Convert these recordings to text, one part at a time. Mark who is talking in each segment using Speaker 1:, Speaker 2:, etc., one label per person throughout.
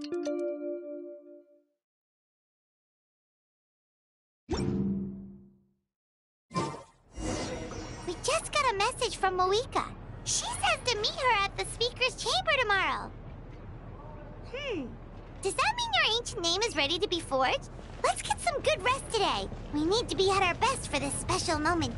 Speaker 1: We just got a message from Moika. She says to meet her at the speaker's chamber tomorrow. Does that mean your ancient name is ready to be forged? Let's get some good rest today. We need to be at our best for this special moment.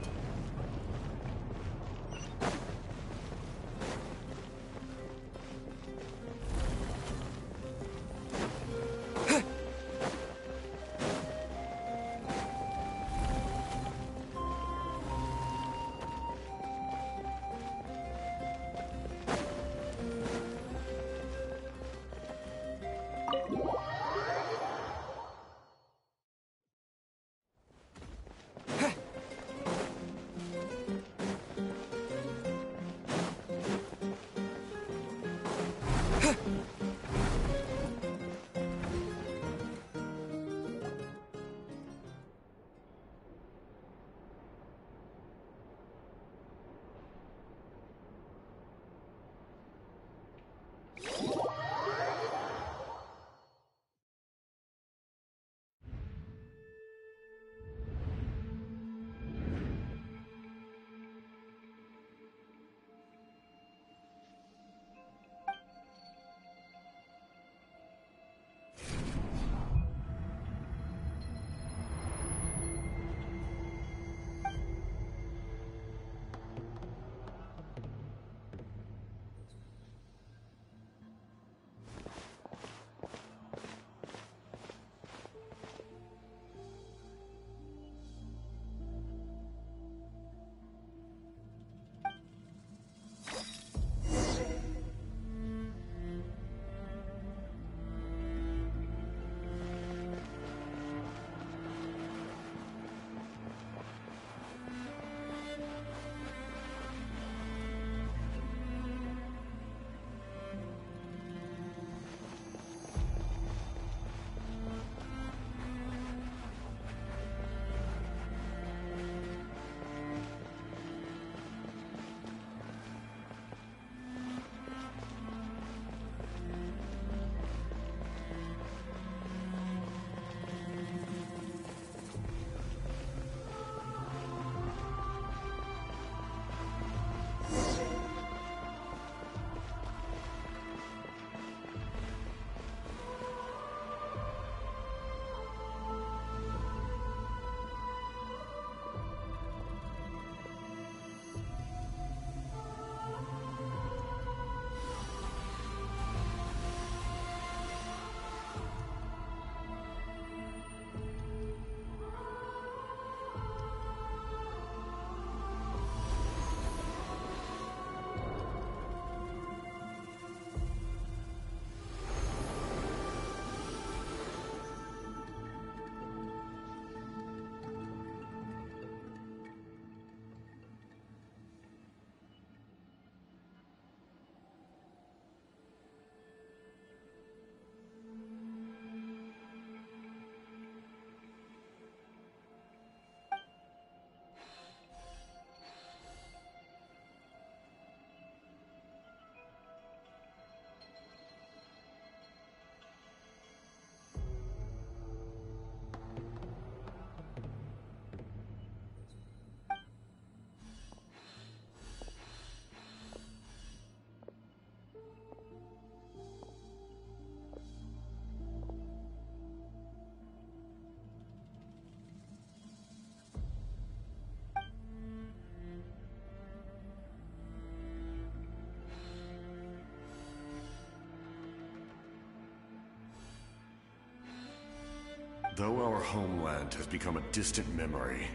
Speaker 2: Though our homeland has become a distant memory,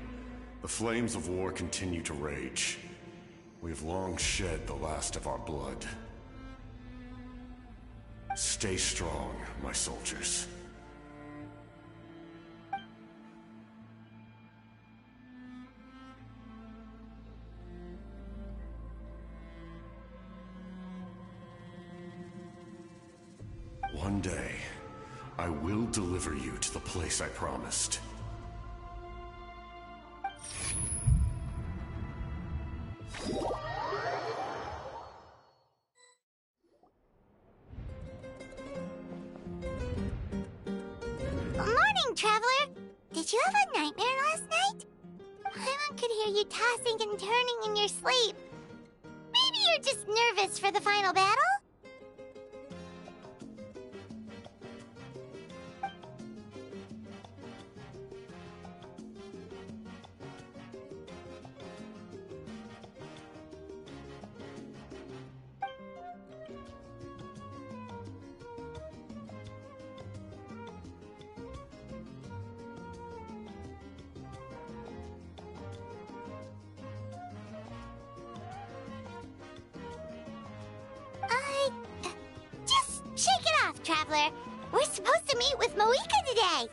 Speaker 2: the flames of war continue to rage. We have long shed the last of our blood. Stay strong, my soldiers. One day, I will deliver you to the place I promised.
Speaker 1: Traveler. Did you have a nightmare last night? Paimon could hear you tossing and turning in your sleep. Maybe you're just nervous for the final battle? Just shake it off, Traveler. We're supposed to meet with Moika today.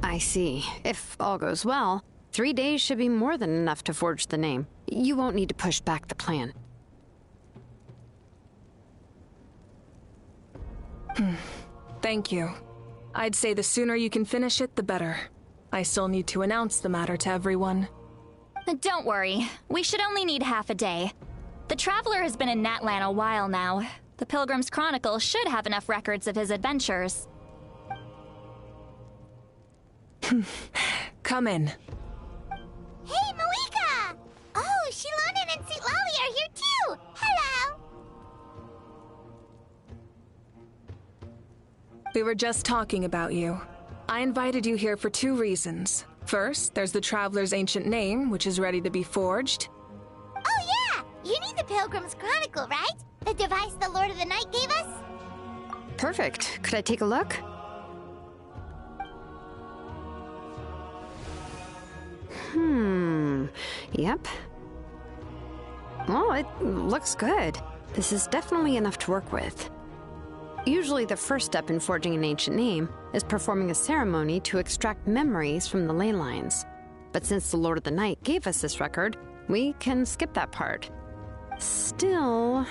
Speaker 3: I see. If all goes well, 3 days should be more than enough to forge the name. You won't need to push back the plan.
Speaker 4: Thank you. I'd say the sooner you can finish it, the better. I still need to announce the matter to everyone.
Speaker 5: Don't worry. We should only need half a day. The Traveler has been in Natlan a while now. The Pilgrim's Chronicle should have enough records of his adventures.
Speaker 4: Come in.
Speaker 1: Hey, Moika! Oh, Shilonen and Citlali are here too! Hello!
Speaker 4: We were just talking about you. I invited you here for 2 reasons. First, there's the Traveler's ancient name, which is ready to be forged.
Speaker 1: Oh yeah! You need the Pilgrim's Chronicle, right? The device the Lord of the Night gave us?
Speaker 3: Perfect. Could I take a look? Yep. Well, it looks good. This is definitely enough to work with. Usually the first step in forging an ancient name is performing a ceremony to extract memories from the ley lines. But since the Lord of the Night gave us this record, we can skip that part. Still,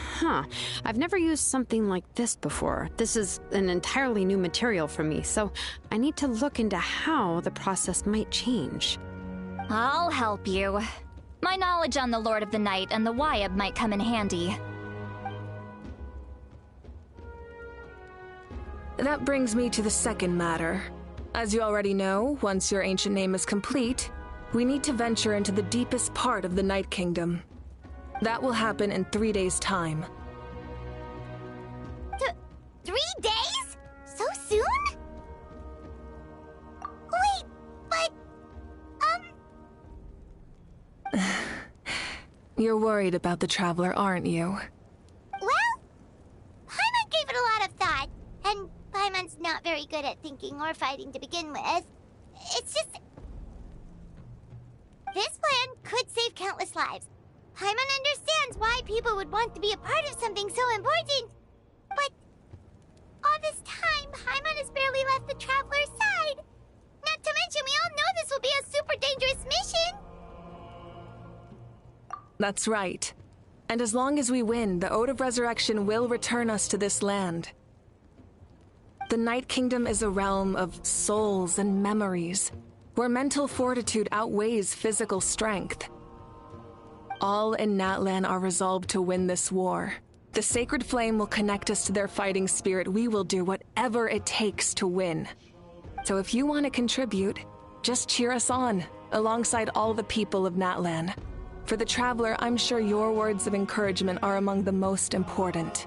Speaker 3: I've never used something like this before. This is an entirely new material for me, so I need to look into how the process might change.
Speaker 5: I'll help you. My knowledge on the Lord of the Night and the Wyab might come in handy.
Speaker 4: That brings me to the second matter. As you already know, once your ancient name is complete, we need to venture into the deepest part of the Night Kingdom. That will happen in 3 days' time.
Speaker 1: 3 days? So soon? Wait, but...
Speaker 4: You're worried about the Traveler, aren't you?
Speaker 1: Well, Paimon gave it a lot of thought, and Paimon's not very good at thinking or fighting to begin with. It's just... This plan could save countless lives. Paimon understands why people would want to be a part of something so important. But all this time, Paimon has barely left the Traveler's side. Not to mention, we all know this will be a super dangerous mission.
Speaker 4: That's right. And as long as we win, the Ode of Resurrection will return us to this land. The Night Kingdom is a realm of souls and memories, where mental fortitude outweighs physical strength. All in Natlan are resolved to win this war. The sacred flame will connect us to their fighting spirit. We will do whatever it takes to win. So if you want to contribute, just cheer us on, alongside all the people of Natlan. For the Traveler, I'm sure your words of encouragement are among the most important.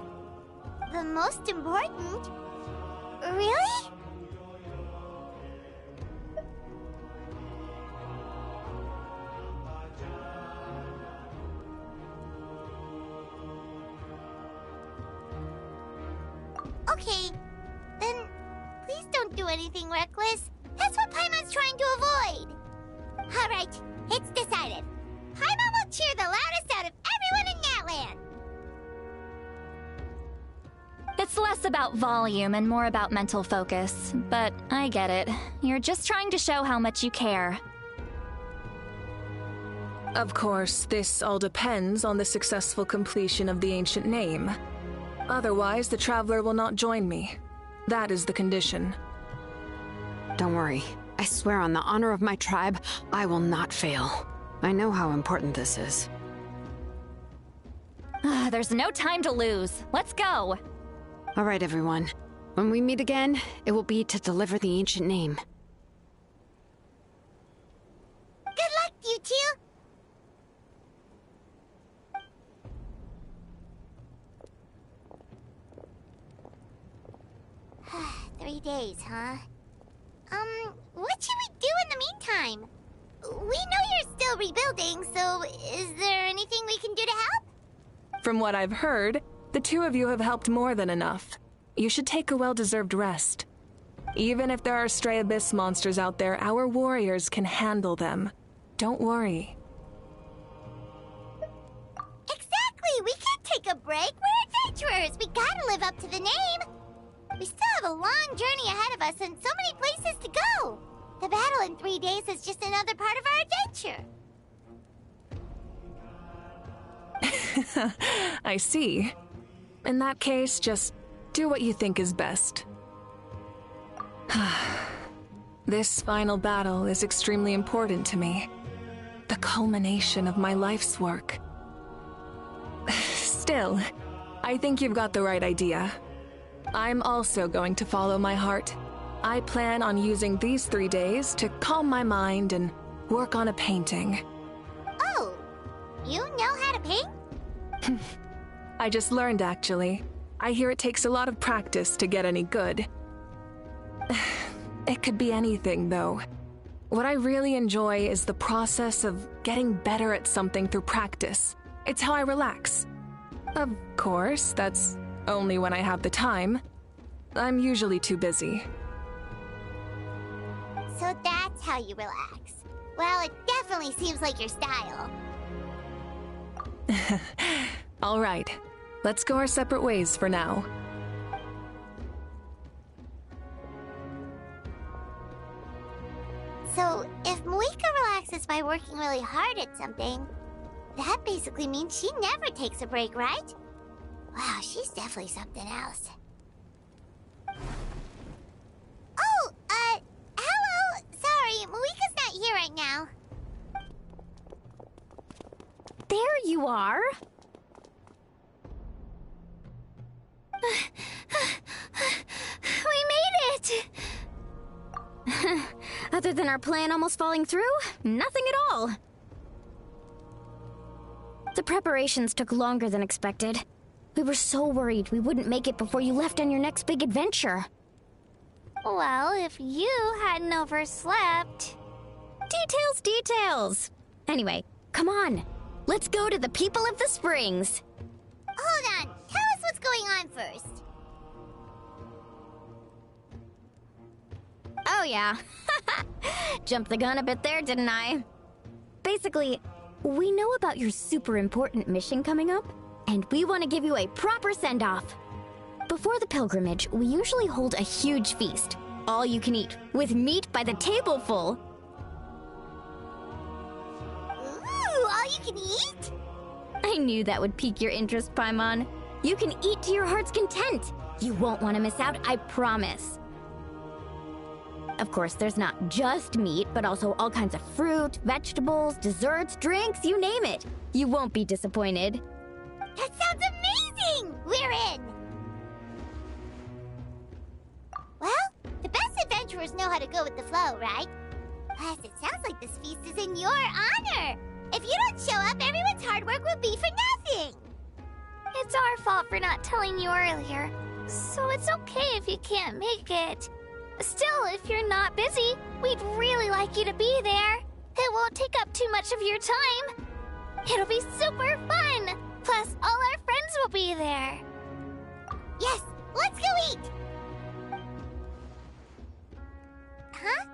Speaker 1: The most important? Really? Okay, then please don't do anything reckless. That's what Paimon's trying to avoid. All right, it's decided. Paimon will cheer the loudest out of everyone in Natlan.
Speaker 5: It's less about volume and more about mental focus, but I get it. You're just trying to show how much you care.
Speaker 4: Of course, this all depends on the successful completion of the ancient name. Otherwise, the Traveler will not join me. That is the condition.
Speaker 3: Don't worry. I swear on the honor of my tribe, I will not fail. I know how important this is.
Speaker 5: There's no time to lose. Let's go.
Speaker 3: All right, everyone. When we meet again, it will be to deliver the ancient name.
Speaker 1: Good luck, you two. 3 days, huh? What should we do in the meantime? We know you're still rebuilding, so is there anything we can do to help?
Speaker 4: From what I've heard, the two of you have helped more than enough. You should take a well-deserved rest. Even if there are stray abyss monsters out there, our warriors can handle them. Don't worry.
Speaker 1: Exactly! We can't take a break. We're adventurers. We gotta live up to the name. We still have a long journey ahead of us and so many places to go. The battle in 3 days is just another part of our adventure.
Speaker 4: I see. In that case, just do what you think is best. This final battle is extremely important to me. The culmination of my life's work. Still, I think you've got the right idea. I'm also going to follow my heart. I plan on using these 3 days to calm my mind and work on a painting.
Speaker 1: Oh, you know how to paint?
Speaker 4: I just learned, actually. I hear it takes a lot of practice to get any good. It could be anything, though. What I really enjoy is the process of getting better at something through practice. It's how I relax. Of course, that's only when I have the time. I'm usually too busy.
Speaker 1: So that's how you relax. Well, it definitely seems like your style.
Speaker 4: All right, let's go our separate ways for now.
Speaker 1: So, if Moika relaxes by working really hard at something, that basically means she never takes a break, right? Wow, she's definitely something else. Oh, hello! Sorry, Moika's not here right now.
Speaker 3: you are.
Speaker 1: We made it!
Speaker 3: Other than our plan almost falling through, nothing at all. The preparations took longer than expected. We were so worried we wouldn't make it before you left on your next big adventure.
Speaker 1: Well, if you hadn't overslept...
Speaker 3: Details! Anyway, come on. Let's go to the people of the Springs.
Speaker 1: Hold on. Tell us what's going on first.
Speaker 3: Oh yeah. Jumped the gun a bit there, didn't I? Basically, we know about your super important mission coming up, and we want to give you a proper send-off. Before the pilgrimage, we usually hold a huge feast. All you can eat, with meat by the table full.
Speaker 1: Ooh, all you can eat?
Speaker 3: I knew that would pique your interest, Paimon. You can eat to your heart's content. You won't want to miss out, I promise. Of course, there's not just meat, but also all kinds of fruit, vegetables, desserts, drinks, you name it. You won't be disappointed.
Speaker 1: That sounds amazing! We're in! Well, the best adventurers know how to go with the flow, right? Plus, it sounds like this feast is in your honor. If you don't show up, everyone's hard work will be for nothing. It's our fault for not telling you earlier, so it's okay if you can't make it. Still, if you're not busy, we'd really like you to be there. It won't take up too much of your time. It'll be super fun. Plus, all our friends will be there. Yes, let's go eat. Huh?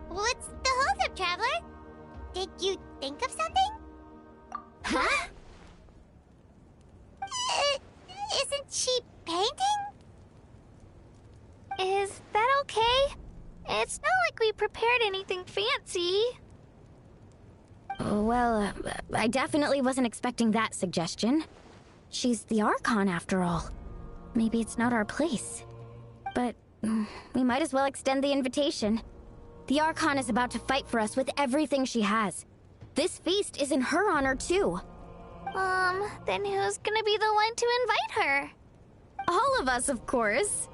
Speaker 1: What's the holdup, Traveler? Did you think of something?
Speaker 3: Huh?
Speaker 1: Isn't she painting? Is that okay? It's not like we prepared anything fancy.
Speaker 3: Well, I definitely wasn't expecting that suggestion. She's the Archon, after all. Maybe it's not our place. But we might as well extend the invitation. The Archon is about to fight for us with everything she has. This feast is in her honor, too.
Speaker 1: Then who's gonna be the one to invite her?
Speaker 3: All of us, of course.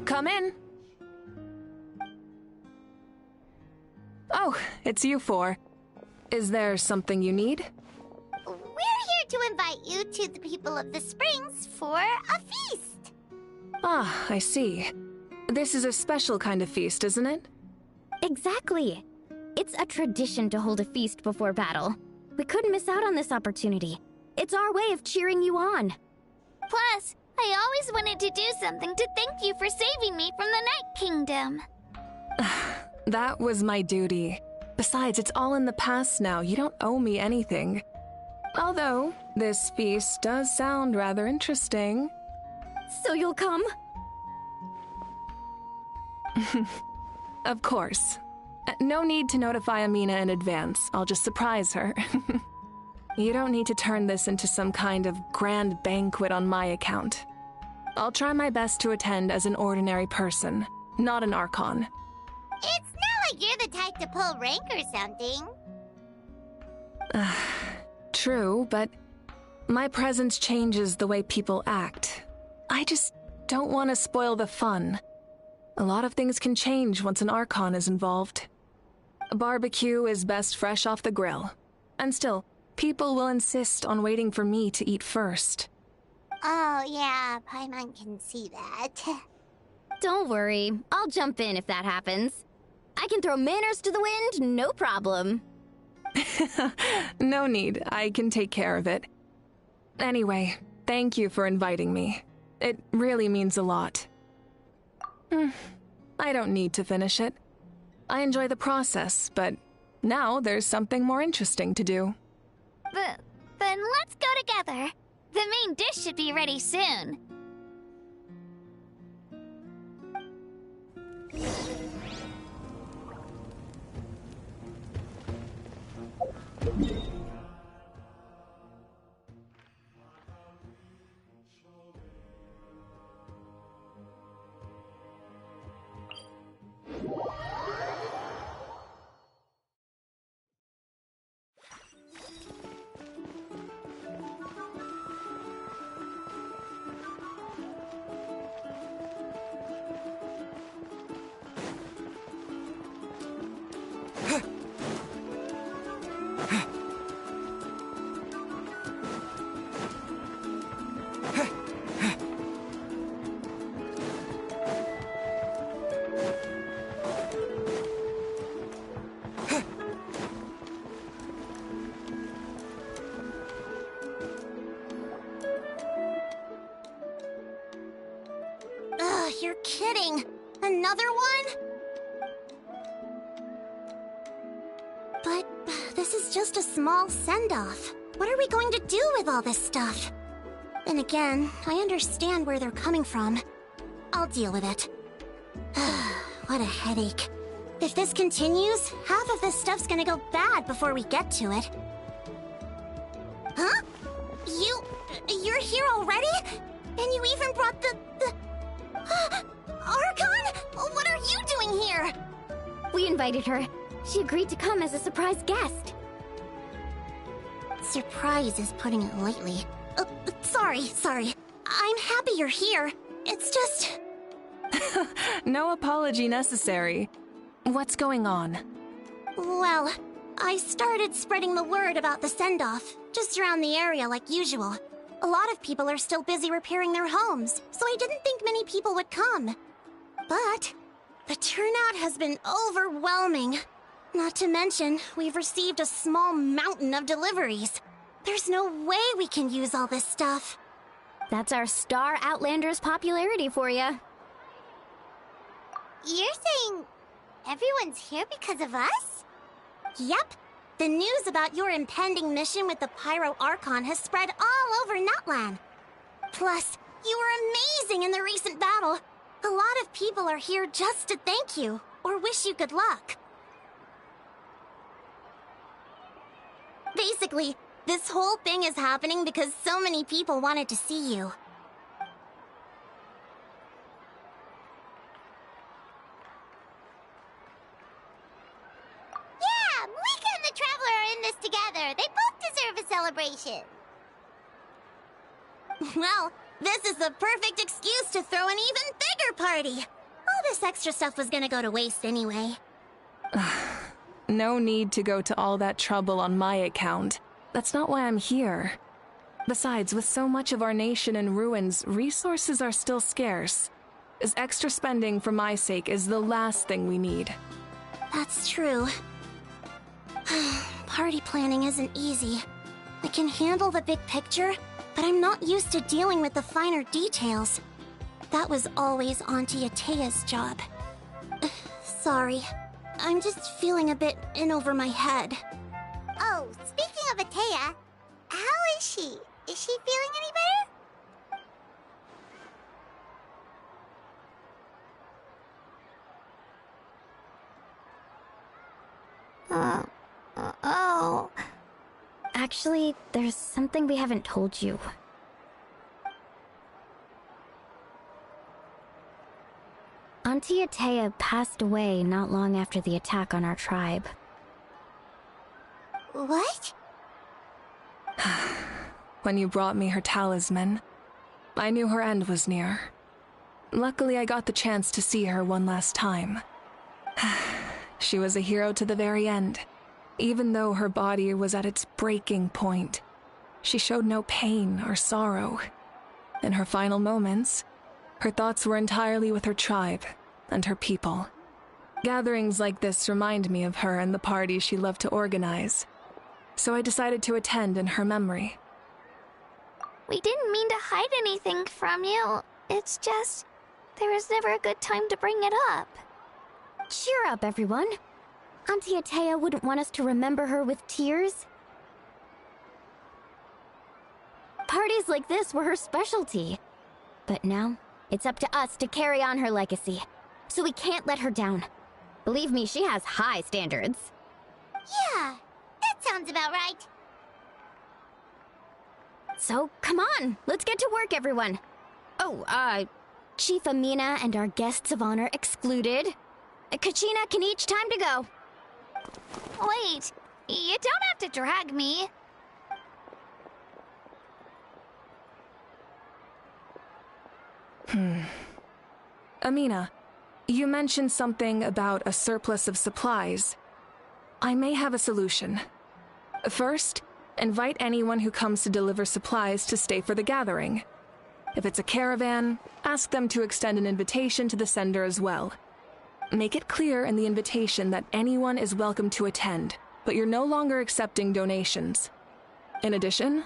Speaker 4: Come in. Oh, it's you four. Is there something you need?
Speaker 1: We're here to invite you to the people of the Springs for a feast.
Speaker 4: Ah, I see. This is a special kind of feast, isn't it?
Speaker 3: Exactly. It's a tradition to hold a feast before battle. We couldn't miss out on this opportunity. It's our way of cheering you on.
Speaker 1: Plus, I always wanted to do something to thank you for saving me from the Night Kingdom.
Speaker 4: That was my duty. Besides, it's all in the past now. You don't owe me anything. Although, this feast does sound rather interesting.
Speaker 3: So you'll come?
Speaker 4: Of course. No need to notify Amina in advance. I'll just surprise her. You don't need to turn this into some kind of grand banquet on my account. I'll try my best to attend as an ordinary person, not an Archon.
Speaker 1: It's not like you're the type to pull rank or something.
Speaker 4: True, but my presence changes the way people act. I just don't want to spoil the fun. A lot of things can change once an Archon is involved. A barbecue is best fresh off the grill. And still, people will insist on waiting for me to eat first.
Speaker 1: Oh, yeah, Paimon can see that.
Speaker 3: Don't worry. I'll jump in if that happens. I can throw manners to the wind, no problem.
Speaker 4: No need. I can take care of it. Anyway, thank you for inviting me. It really means a lot. I don't need to finish it. I enjoy the process, but now there's something more interesting to do.
Speaker 1: Then let's go together. The main dish should be ready soon. You're kidding. Another one? But this is just a small send-off. What are we going to do with all this stuff? And again, I understand where they're coming from. I'll deal with it. What a headache. If this continues, half of this stuff's gonna go bad before we get to it. Huh? You're here already? And you even brought the... Archon? What are you doing here?
Speaker 6: We invited her. She agreed to come as a surprise guest.
Speaker 1: Surprise is putting it lightly. Sorry. I'm happy you're here. It's just...
Speaker 4: No apology necessary. What's going on?
Speaker 1: Well, I started spreading the word about the send-off, just around the area like usual. A lot of people are still busy repairing their homes, so I didn't think many people would come. But the turnout has been overwhelming. Not to mention, we've received a small mountain of deliveries. There's no way we can use all this stuff.
Speaker 6: That's our Star Outlander's popularity for you.
Speaker 1: You're saying everyone's here because of us? Yep. The news about your impending mission with the Pyro Archon has spread all over Nutland. Plus, you were amazing in the recent battle. A lot of people are here just to thank you, or wish you good luck. Basically, this whole thing is happening because so many people wanted to see you. Yeah, Malika and the Traveler are in this together. They both deserve a celebration. Well, this is the perfect excuse to throw an even bigger party. All this extra stuff was gonna go to waste anyway.
Speaker 4: No need to go to all that trouble on my account. That's not why I'm here. Besides, with so much of our nation in ruins, resources are still scarce. This extra spending for my sake is the last thing we need.
Speaker 1: That's true. Party planning isn't easy. I can handle the big picture, but I'm not used to dealing with the finer details. That was always Auntie Atea's job. Sorry. I'm just feeling a bit in over my head. Oh, speaking of Atea, how is she? Is she feeling any better? Oh.
Speaker 6: Actually, there's something we haven't told you. Auntie Atea passed away not long after the attack on our tribe.
Speaker 1: What?
Speaker 4: When you brought me her talisman, I knew her end was near. Luckily, I got the chance to see her one last time. She was a hero to the very end. Even though her body was at its breaking point, she showed no pain or sorrow. In her final moments, her thoughts were entirely with her tribe and her people. Gatherings like this remind me of her and the parties she loved to organize, so I decided to attend in her memory.
Speaker 1: We didn't mean to hide anything from you. It's just, there was never a good time to bring it up.
Speaker 6: Cheer up, everyone. Auntie Atea wouldn't want us to remember her with tears. Parties like this were her specialty. But now, it's up to us to carry on her legacy. So we can't let her down. Believe me, she has high standards.
Speaker 1: Yeah, that sounds about right.
Speaker 6: So, come on, let's get to work, everyone. Oh, Chief Amina and our guests of honor excluded. Kachina can each time to go.
Speaker 1: Wait, you don't have to drag me.
Speaker 4: Amina, you mentioned something about a surplus of supplies. I may have a solution. First, invite anyone who comes to deliver supplies to stay for the gathering. If it's a caravan, ask them to extend an invitation to the sender as well. Make it clear in the invitation that anyone is welcome to attend, but you're no longer accepting donations. In addition,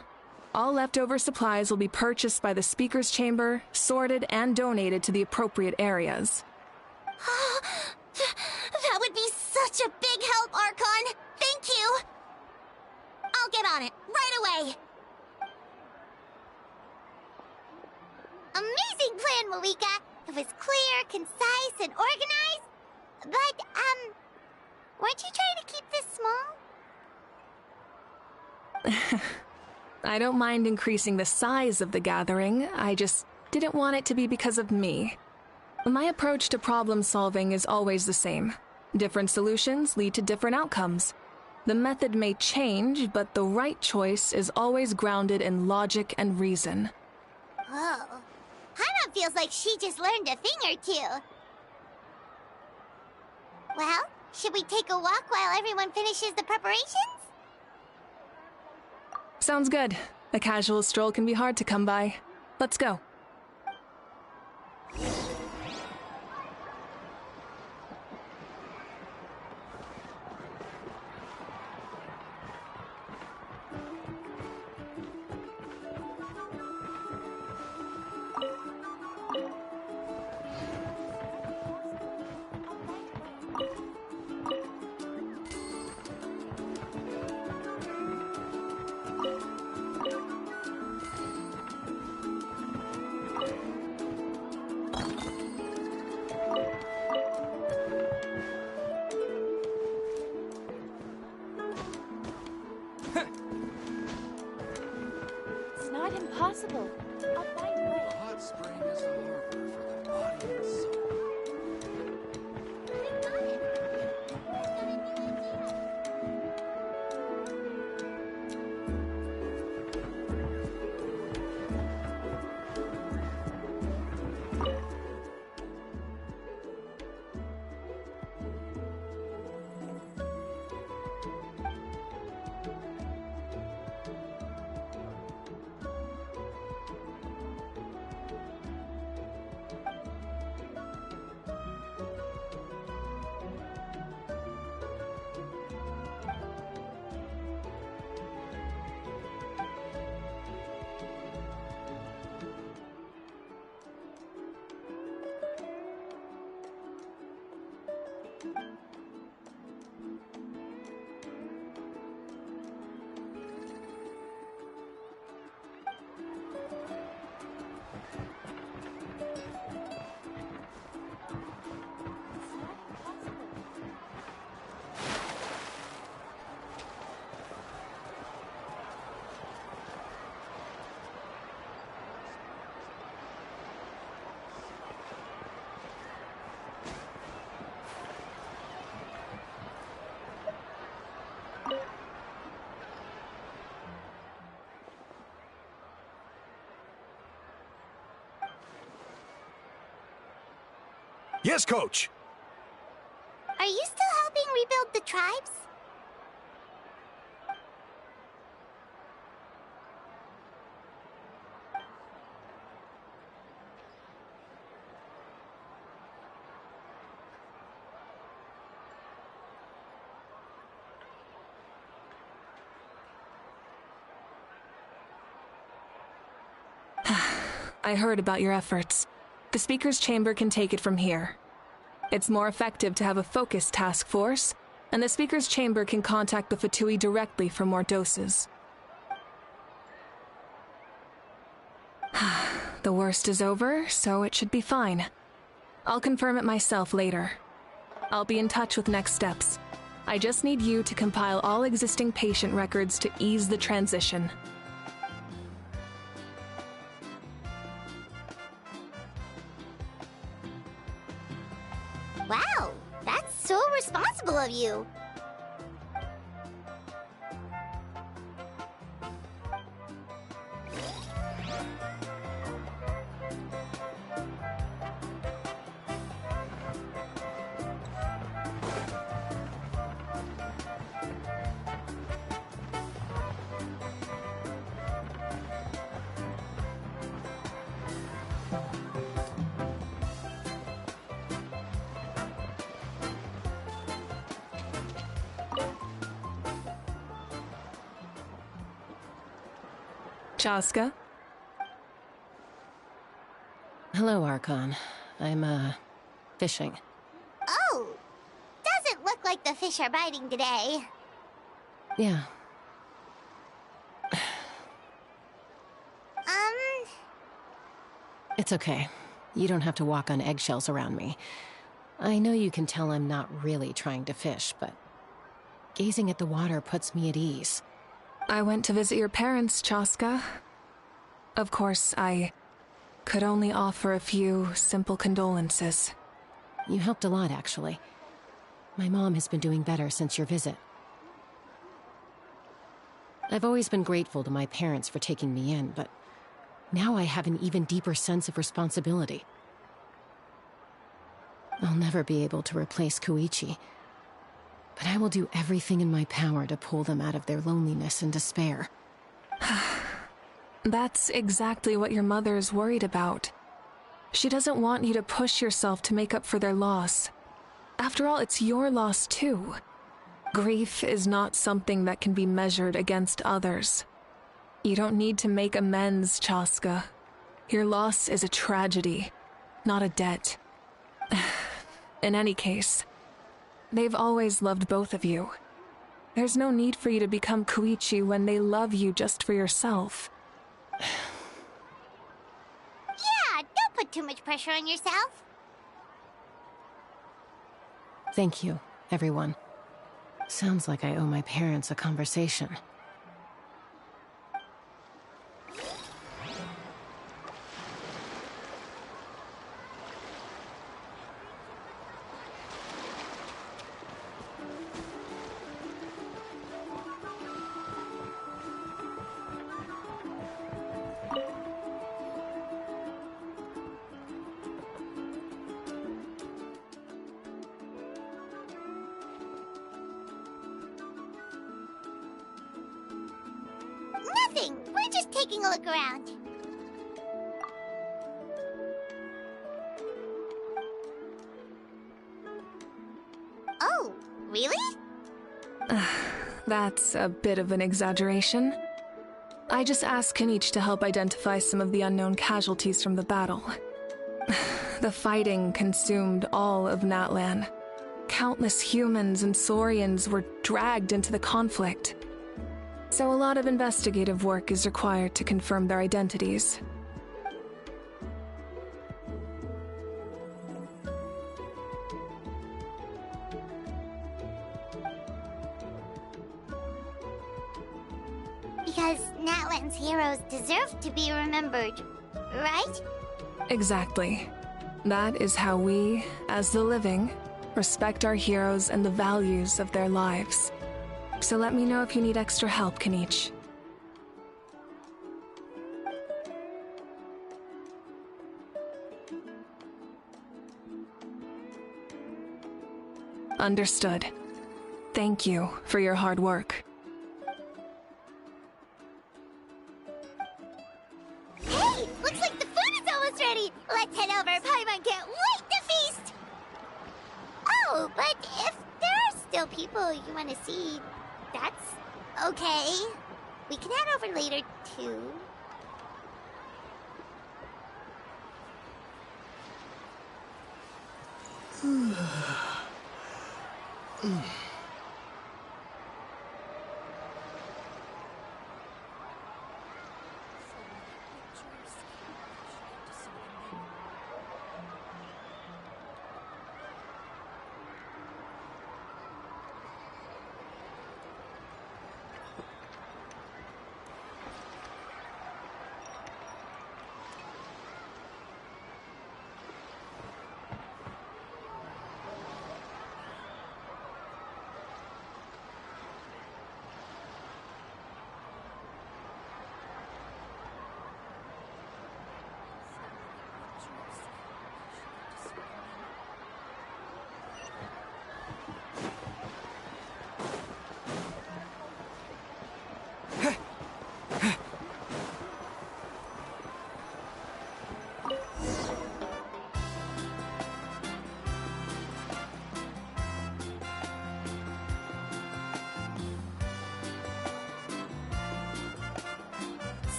Speaker 4: All leftover supplies will be purchased by the Speaker's Chamber, sorted, and donated to the appropriate areas.
Speaker 1: That would be such a big help, Archon! Thank you! I'll get on it, right away! Amazing plan, Malika! It was clear, concise, and organized. But, weren't you trying to keep this small?
Speaker 4: I don't mind increasing the size of the gathering, I just didn't want it to be because of me. My approach to problem solving is always the same. Different solutions lead to different outcomes. The method may change, but the right choice is always grounded in logic and reason.
Speaker 1: Oh. Hana feels like she just learned a thing or two. Well, should we take a walk while everyone finishes the preparations?
Speaker 4: Sounds good. A casual stroll can be hard to come by. Let's go.
Speaker 7: It's not impossible. I'll find a way.
Speaker 8: A hot spring is a harbor for the body and soul.
Speaker 9: Yes, Coach!
Speaker 1: Are you still helping rebuild the tribes?
Speaker 4: I heard about your efforts. The Speaker's Chamber can take it from here. It's more effective to have a focused task force, and the Speaker's Chamber can contact the Fatui directly for more doses. The worst is over, so it should be fine. I'll confirm it myself later. I'll be in touch with next steps. I just need you to compile all existing patient records to ease the transition.
Speaker 1: Wow, that's so responsible of you.
Speaker 4: Chaska?
Speaker 9: Hello, Archon. I'm, fishing.
Speaker 1: Oh! Doesn't look like the fish are biting today.
Speaker 9: Yeah. It's okay. You don't have to walk on eggshells around me. I know you can tell I'm not really trying to fish, but gazing at the water puts me at ease.
Speaker 4: I went to visit your parents, Chaska. Of course, I could only offer a few simple condolences.
Speaker 9: You helped a lot, actually. My mom has been doing better since your visit. I've always been grateful to my parents for taking me in, but now I have an even deeper sense of responsibility. I'll never be able to replace Koichi, but I will do everything in my power to pull them out of their loneliness and despair.
Speaker 4: That's exactly what your mother is worried about. She doesn't want you to push yourself to make up for their loss. After all, it's your loss too. Grief is not something that can be measured against others. You don't need to make amends, Chaska. Your loss is a tragedy, not a debt. In any case, they've always loved both of you. There's no need for you to become Koichi when they love you just for yourself.
Speaker 1: Yeah, don't put too much pressure on yourself.
Speaker 9: Thank you, everyone. Sounds like I owe my parents a conversation.
Speaker 1: Nothing. We're just taking a look around. Oh, really?
Speaker 4: That's a bit of an exaggeration. I just asked Kanich to help identify some of the unknown casualties from the battle. The fighting consumed all of Natlan. Countless humans and Saurians were dragged into the conflict. So a lot of investigative work is required to confirm their identities.
Speaker 1: Because Natlan's heroes deserve to be remembered, right?
Speaker 4: Exactly. That is how we, as the living, respect our heroes and the values of their lives. So let me know if you need extra help, Kanich. Understood. Thank you for your hard work.
Speaker 1: Hey, looks like the food is almost ready. Let's head over. Paimon can't wait to feast. Oh, but if there are still people you want to see, that's okay. We can head over later, too.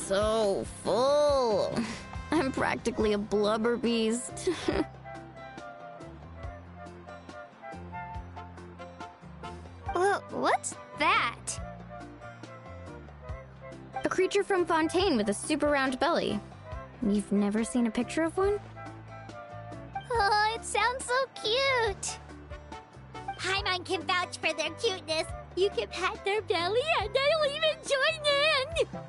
Speaker 6: so full. I'm practically a blubber beast.
Speaker 1: What's that?
Speaker 6: A creature from Fontaine with a super round belly. You've never seen a picture of one?
Speaker 1: Oh, it sounds so cute. Paimon can vouch for their cuteness. You can pat their belly and they'll even join in.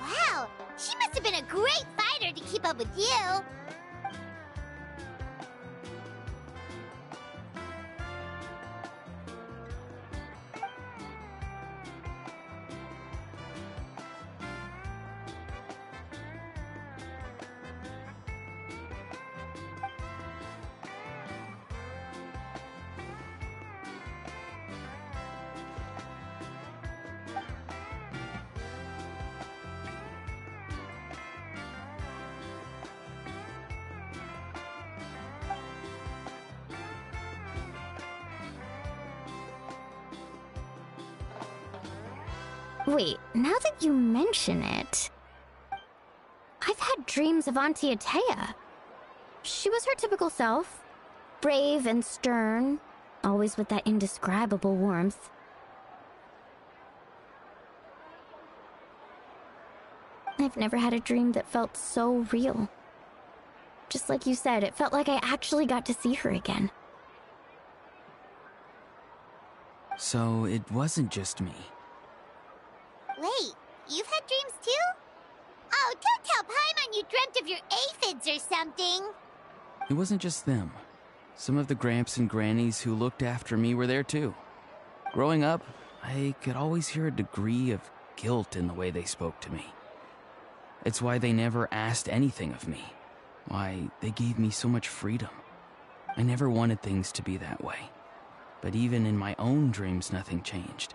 Speaker 1: Wow, she must have been a great fighter to keep up with you.
Speaker 6: Wait, now that you mention it, I've had dreams of Auntie Atea. She was her typical self, brave and stern, always with that indescribable warmth. I've never had a dream that felt so real. Just like you said, it felt like I actually got to see her again.
Speaker 10: So it wasn't just me.
Speaker 1: Wait, you've had dreams too? Oh, don't tell Paimon you dreamt of your aphids or something.
Speaker 10: It wasn't just them. Some of the Gramps and Grannies who looked after me were there too. Growing up, I could always hear a degree of guilt in the way they spoke to me. It's why they never asked anything of me. Why they gave me so much freedom. I never wanted things to be that way. But even in my own dreams, nothing changed.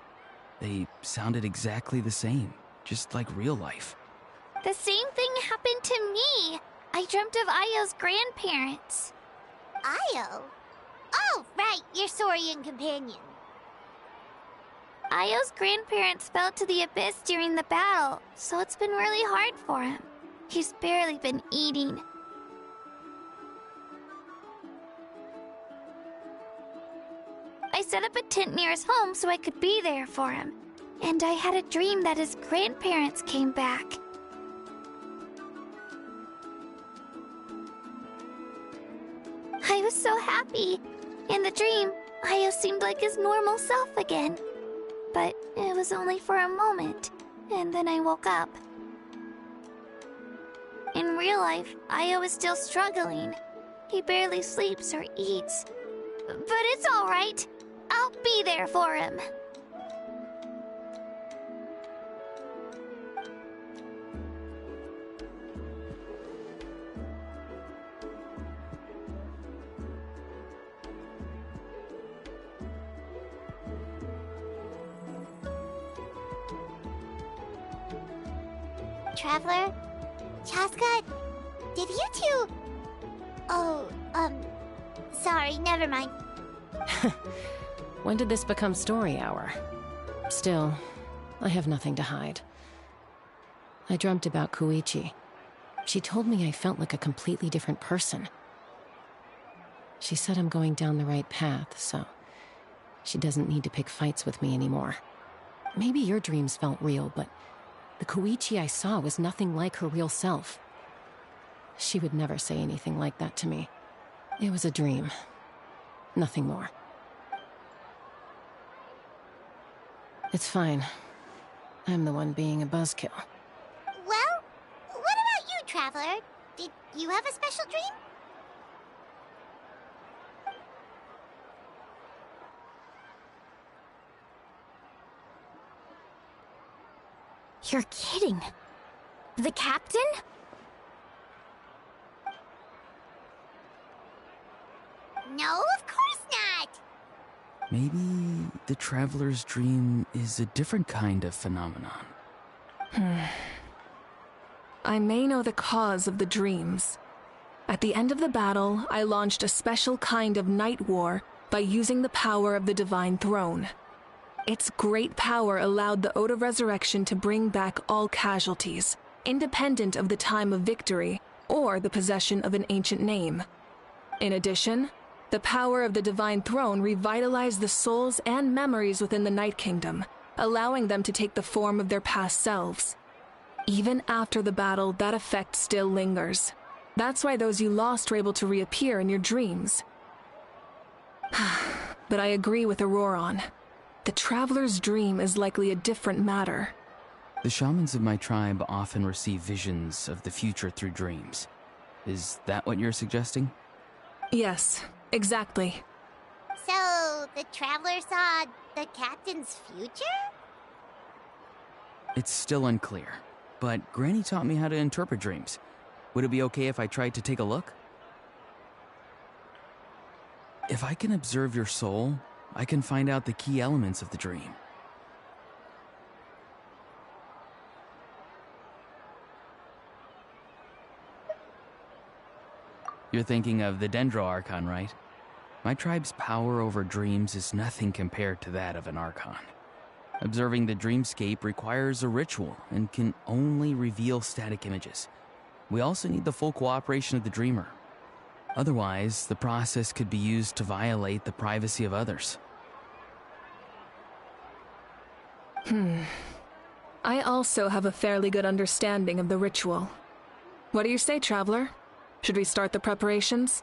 Speaker 10: They sounded exactly the same, just like real life.
Speaker 1: The same thing happened to me. I dreamt of Io's grandparents. Io? Oh, right, your Saurian companion. Io's grandparents fell to the abyss during the battle, so it's been really hard for him. He's barely been eating. I set up a tent near his home so I could be there for him. And I had a dream that his grandparents came back. I was so happy. In the dream, Io seemed like his normal self again. But it was only for a moment, and then I woke up. In real life, Io is still struggling. He barely sleeps or eats. But it's all right. I'll be there for him. Traveler? Chaska? Did you two... Oh, sorry, never mind.
Speaker 9: When did this become story hour? Still, I have nothing to hide. I dreamt about Koichi. She told me I felt like a completely different person. She said I'm going down the right path, so she doesn't need to pick fights with me anymore. Maybe your dreams felt real, but the Koichi I saw was nothing like her real self. She would never say anything like that to me. It was a dream. Nothing more. It's fine. I'm the one being a buzzkill.
Speaker 1: Well, what about you, Traveler? Did you have a special dream?
Speaker 6: You're kidding. The captain?
Speaker 10: Maybe the traveler's dream is a different kind of phenomenon.
Speaker 4: I may know the cause of the dreams. At the end of the battle, I launched a special kind of night war by using the power of the Divine Throne. Its great power allowed the Ode of Resurrection to bring back all casualties, independent of the time of victory or the possession of an ancient name. In addition, the power of the Divine Throne revitalized the souls and memories within the Night Kingdom, allowing them to take the form of their past selves. Even after the battle, that effect still lingers. That's why those you lost were able to reappear in your dreams. But I agree with Auroron. The Traveler's dream is likely a different matter.
Speaker 10: The shamans of my tribe often receive visions of the future through dreams. Is that what you're suggesting?
Speaker 4: Yes, exactly.
Speaker 1: So, the Traveler saw the captain's future?
Speaker 10: It's still unclear, but Granny taught me how to interpret dreams. Would it be okay if I tried to take a look? If I can observe your soul, I can find out the key elements of the dream. You're thinking of the Dendro Archon, right? My tribe's power over dreams is nothing compared to that of an Archon. Observing the dreamscape requires a ritual and can only reveal static images. We also need the full cooperation of the dreamer. Otherwise, the process could be used to violate the privacy of others.
Speaker 4: I also have a fairly good understanding of the ritual. What do you say, Traveler? Should we start the preparations?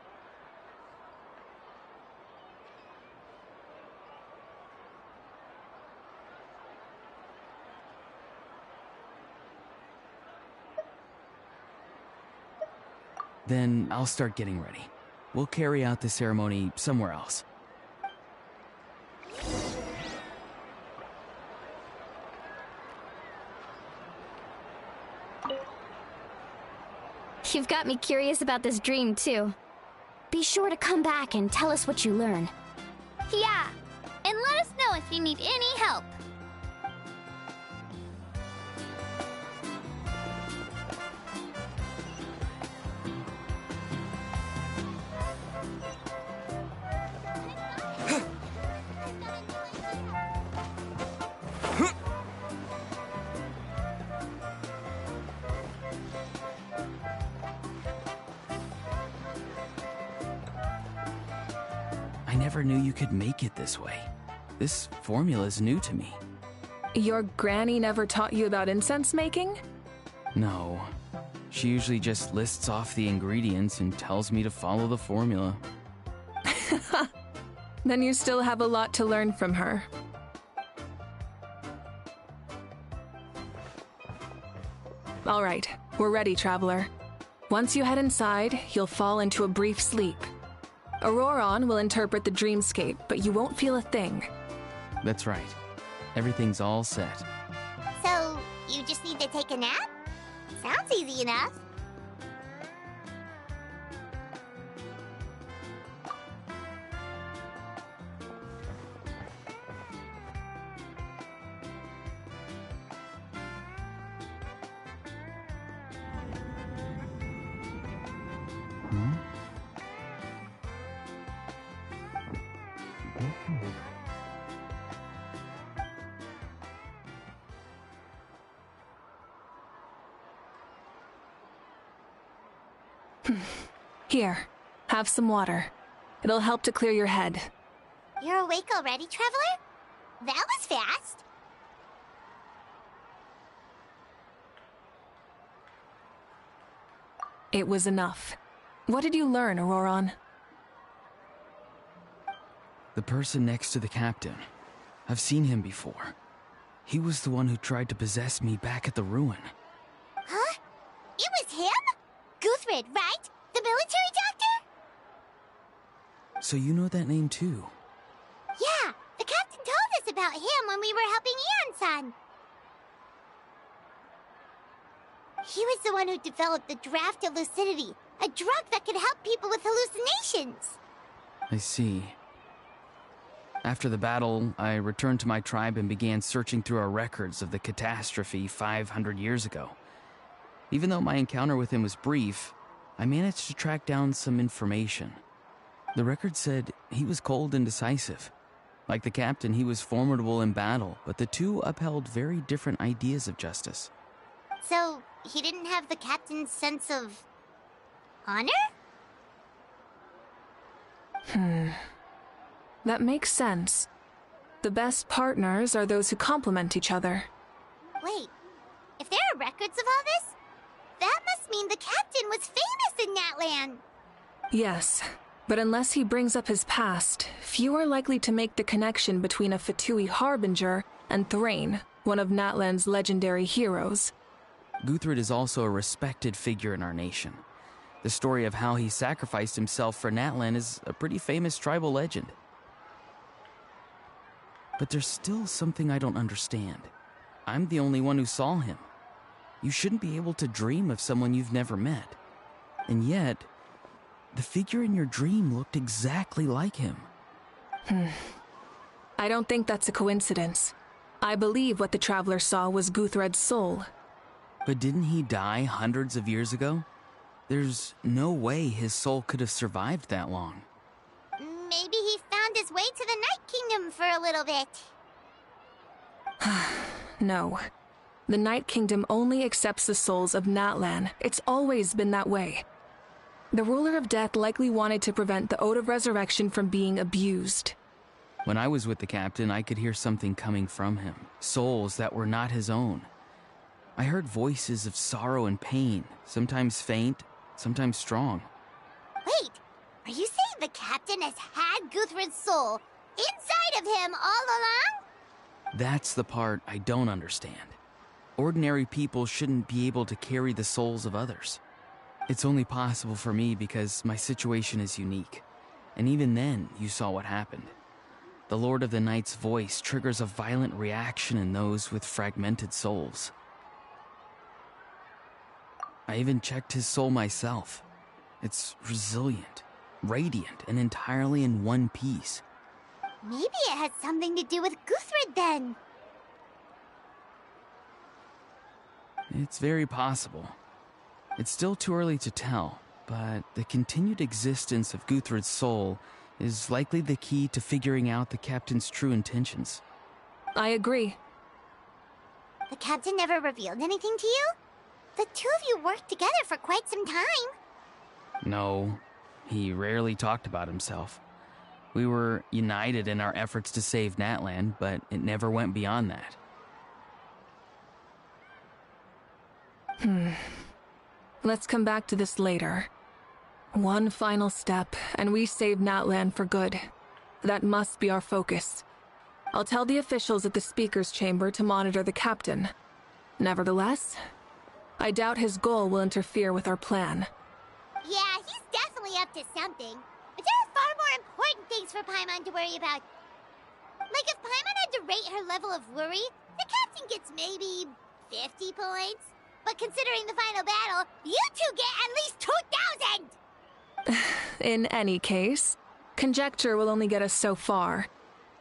Speaker 10: Then I'll start getting ready. We'll carry out the ceremony somewhere else.
Speaker 6: You've got me curious about this dream, too. Be sure to come back and tell us what you learn.
Speaker 1: Yeah, and let us know if you need any help.
Speaker 10: I never knew you could make it this way. This formula's new to me.
Speaker 4: Your granny never taught you about incense making?
Speaker 10: No. She usually just lists off the ingredients and tells me to follow the formula.
Speaker 4: Then you still have a lot to learn from her. All right, we're ready, Traveler. Once you head inside, you'll fall into a brief sleep. Auroron will interpret the dreamscape, but you won't feel a thing.
Speaker 10: That's right. Everything's all set.
Speaker 1: So, you just need to take a nap? Sounds easy enough.
Speaker 4: Here, have some water. It'll help to clear your head.
Speaker 1: You're awake already, Traveler? That was fast.
Speaker 4: It was enough. What did you learn, Auroron?
Speaker 10: The person next to the captain. I've seen him before. He was the one who tried to possess me back at the ruin.
Speaker 1: Huh? It was him? Guthrid, right? The military doctor?
Speaker 10: So you know that name too?
Speaker 1: Yeah, the captain told us about him when we were helping Eon-san. He was the one who developed the Draft of Lucidity, a drug that could help people with hallucinations.
Speaker 10: I see. After the battle, I returned to my tribe and began searching through our records of the catastrophe 500 years ago. Even though my encounter with him was brief, I managed to track down some information. The record said he was cold and decisive. Like the captain, he was formidable in battle, but the two upheld very different ideas of justice.
Speaker 1: So, he didn't have the captain's sense of... honor?
Speaker 4: That makes sense. The best partners are those who complement each other.
Speaker 1: Wait, if there are records of all this, that must mean the captain was famous in that land.
Speaker 4: Yes, but unless he brings up his past, few are likely to make the connection between a Fatui harbinger and Thrain, one of Natlan's legendary heroes.
Speaker 10: Guthred is also a respected figure in our nation. The story of how he sacrificed himself for Natlan is a pretty famous tribal legend. But there's still something I don't understand. I'm the only one who saw him. You shouldn't be able to dream of someone you've never met. And yet, the figure in your dream looked exactly like him.
Speaker 4: I don't think that's a coincidence. I believe what the traveler saw was Guthred's soul.
Speaker 10: But didn't he die hundreds of years ago? There's no way his soul could have survived that long.
Speaker 1: Maybe he found his way to the Night Kingdom for a little bit.
Speaker 4: No. The Night Kingdom only accepts the souls of Natlan. It's always been that way. The Ruler of Death likely wanted to prevent the Ode of Resurrection from being abused.
Speaker 10: When I was with the captain, I could hear something coming from him. Souls that were not his own. I heard voices of sorrow and pain, sometimes faint, sometimes strong.
Speaker 1: Wait, are you saying the captain has had Guthred's soul inside of him all along?
Speaker 10: That's the part I don't understand. Ordinary people shouldn't be able to carry the souls of others. It's only possible for me because my situation is unique. And even then, you saw what happened. The Lord of the Night's voice triggers a violent reaction in those with fragmented souls. I even checked his soul myself. It's resilient, radiant, and entirely in one piece.
Speaker 1: Maybe it has something to do with Guthred then.
Speaker 10: It's very possible. It's still too early to tell, but the continued existence of Guthred's soul is likely the key to figuring out the captain's true intentions.
Speaker 4: I agree.
Speaker 1: The captain never revealed anything to you? The two of you worked together for quite some time.
Speaker 10: No, he rarely talked about himself. We were united in our efforts to save Natlan, but it never went beyond that.
Speaker 4: Let's come back to this later. One final step, and we save Natlan for good. That must be our focus. I'll tell the officials at the speaker's chamber to monitor the captain. Nevertheless, I doubt his goal will interfere with our plan.
Speaker 1: Yeah, he's definitely up to something. But there are far more important things for Paimon to worry about. Like if Paimon had to rate her level of worry, the captain gets maybe 50 points. But considering the final battle, you two get at least 2,000!
Speaker 4: In any case, conjecture will only get us so far.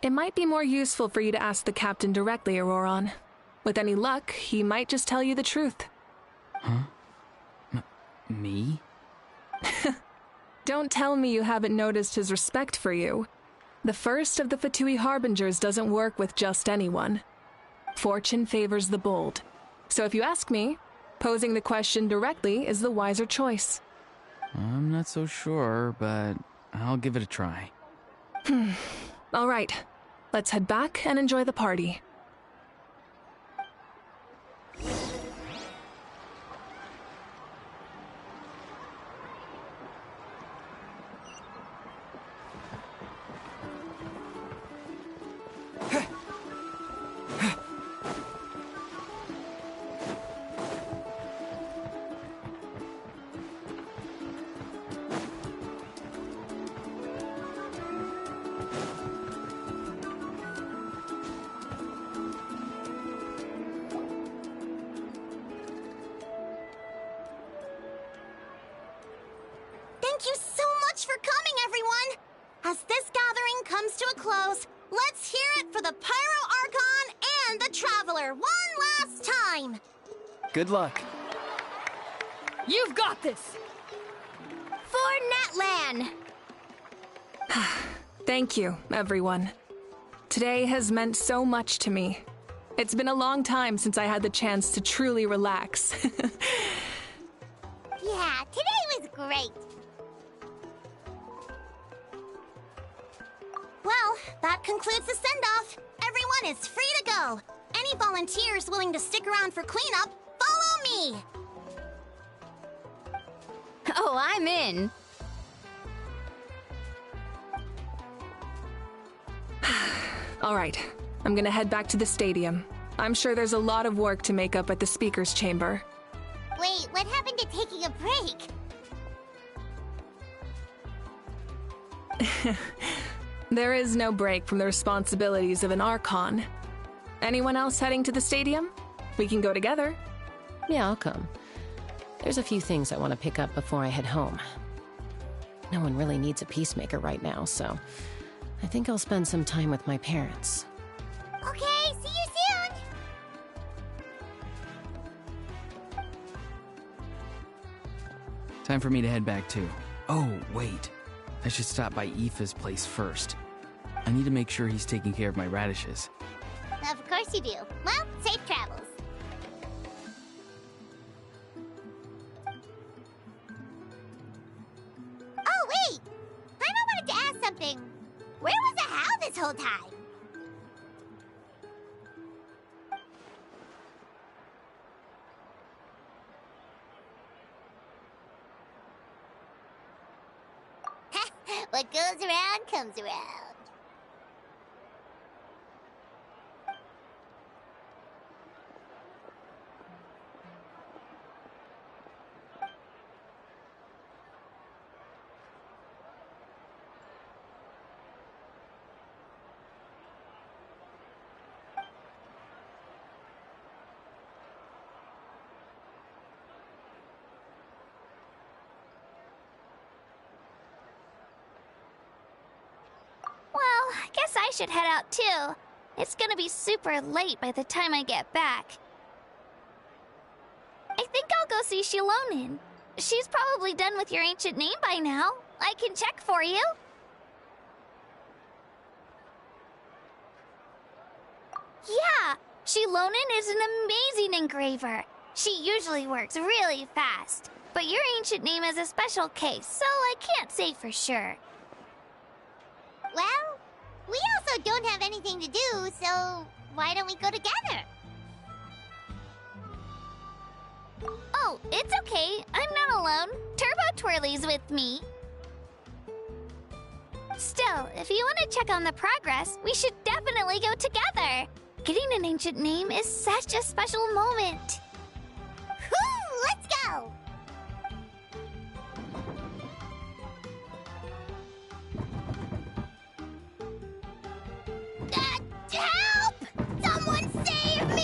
Speaker 4: It might be more useful for you to ask the captain directly, Auroron. With any luck, he might just tell you the truth.
Speaker 10: Huh? Me?
Speaker 4: Don't tell me you haven't noticed his respect for you. The first of the Fatui Harbingers doesn't work with just anyone. Fortune favors the bold. So if you ask me, posing the question directly is the wiser choice.
Speaker 10: I'm not so sure, but I'll give it a try.
Speaker 4: All right, let's head back and enjoy the party.
Speaker 1: Thank you so much for coming, everyone! As this gathering comes to a close, Let's hear it for the Pyro Archon and the Traveler one last time!
Speaker 10: Good luck.
Speaker 7: You've got this!
Speaker 6: For Natlan!
Speaker 4: Thank you, everyone. Today has meant so much to me. It's been a long time since I had the chance to truly relax.
Speaker 1: Yeah, today was great. Well, that concludes the send-off. Everyone is free to go. Any volunteers willing to stick around for cleanup, follow me!
Speaker 6: Oh, I'm in.
Speaker 4: All right, I'm gonna head back to the stadium. I'm sure there's a lot of work to make up at the speaker's chamber.
Speaker 1: Wait, what happened to taking a break?
Speaker 4: There is no break from the responsibilities of an Archon. Anyone else heading to the stadium? We can go together.
Speaker 9: Yeah, I'll come. There's a few things I want to pick up before I head home. No one really needs a peacemaker right now, so I think I'll spend some time with my parents.
Speaker 1: Okay, see you soon!
Speaker 10: Time for me to head back too. Oh, wait. I should stop by Aoife's place first. I need to make sure he's taking care of my radishes.
Speaker 1: Of course you do. Well, safe travels. Oh, wait! I wanted to ask something. Where was the How this whole time? What goes around comes around.
Speaker 6: Well, I guess I should head out too. It's gonna be super late by the time I get back. I think I'll go see Shilonin. She's probably done with your ancient name by now. I can check for you. Yeah, Shilonin is an amazing engraver. She usually works really fast. But your ancient name is a special case, so I can't say for sure.
Speaker 1: Well, we also don't have anything to do, so why don't we go together?
Speaker 6: Oh, it's okay. I'm not alone. Turbo Twirly's with me. Still, if you want to check on the progress, we should definitely go together. Getting an ancient name is such a special moment.
Speaker 1: Whoo! Let's go! Help! Someone save me!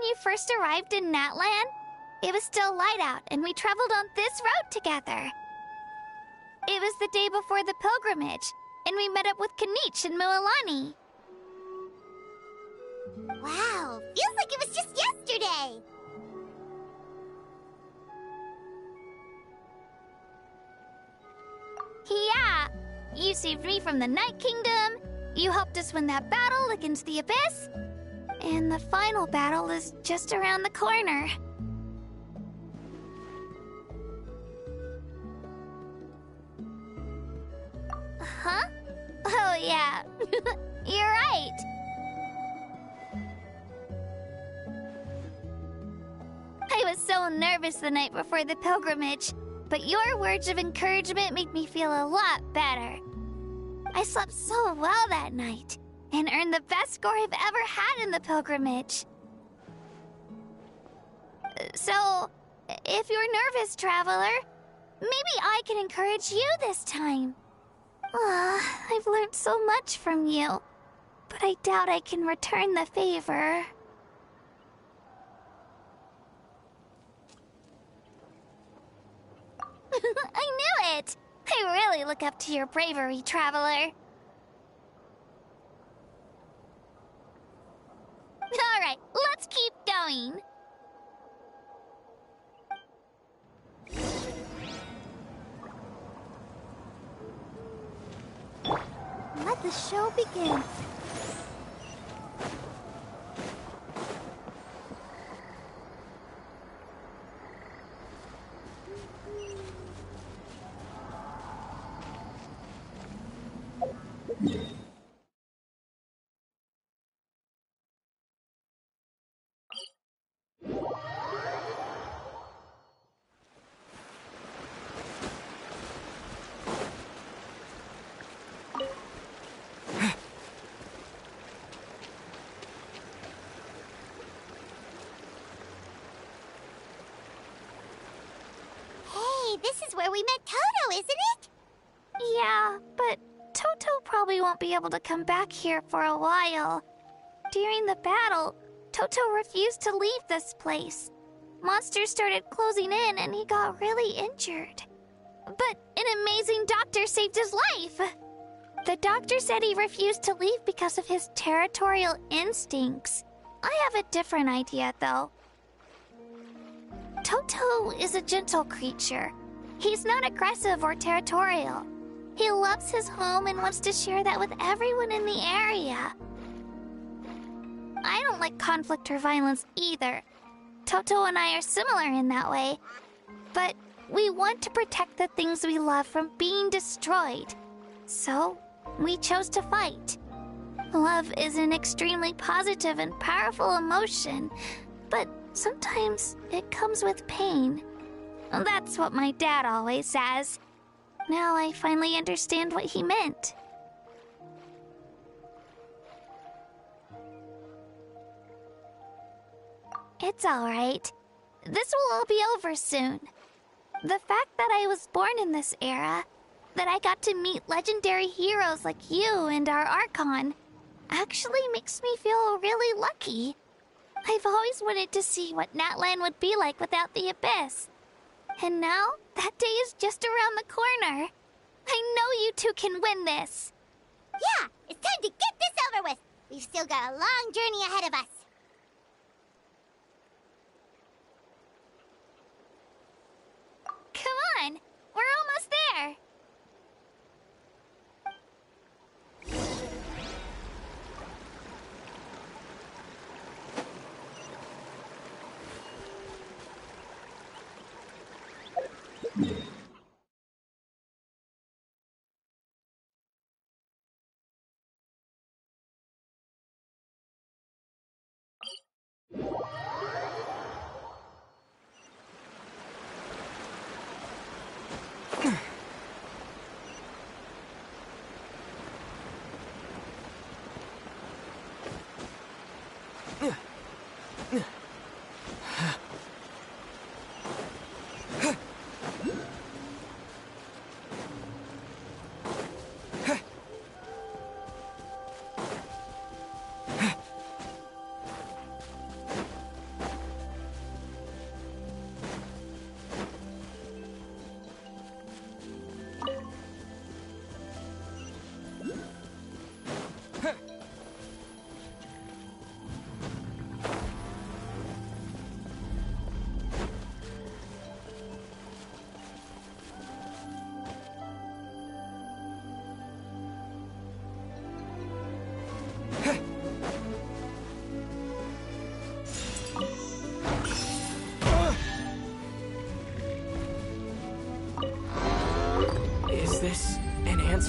Speaker 1: you first arrived in Natlan? It was still light out, and we traveled on this road together. It was the day before the pilgrimage, and we met up with Kanich and Mualani.
Speaker 11: Wow, feels like it was just yesterday!
Speaker 1: Yeah, you saved me from the Night Kingdom, you helped us win that battle against the Abyss, and the final battle is just around the corner. Huh? Oh yeah, you're right. I was so nervous the night before the pilgrimage, but your words of encouragement made me feel a lot better. I slept so well that night, and earned the best score I've ever had in the pilgrimage. So, if you're nervous, traveler, maybe I can encourage you this time. I've learned so much from you, but I doubt I can return the favor. I knew it! I really look up to your bravery, traveler. Alright, let's keep going.
Speaker 11: Let the show begin.
Speaker 1: This is where we met Toto, isn't it? Yeah, but Toto probably won't be able to come back here for a while. During the battle, Toto refused to leave this place. Monsters started closing in and he got really injured. But an amazing doctor saved his life! The doctor said he refused to leave because of his territorial instincts. I have a different idea, though. Toto is a gentle creature. He's not aggressive or territorial. He loves his home and wants to share that with everyone in the area. I don't like conflict or violence either. Toto and I are similar in that way. But we want to protect the things we love from being destroyed. So, we chose to fight. Love is an extremely positive and powerful emotion, but sometimes it comes with pain. That's what my dad always says. Now I finally understand what he meant. It's alright. This will all be over soon. The fact that I was born in this era, that I got to meet legendary heroes like you and our Archon, actually makes me feel really lucky. I've always wanted to see what Natlan would be like without the Abyss. And now, that day is just around the corner. I know you two can win this.
Speaker 11: Yeah, it's time to get this over with. We've still got a long journey ahead of us.
Speaker 1: Come on, we're almost there.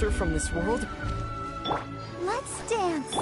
Speaker 12: closer from this world?
Speaker 1: Let's dance.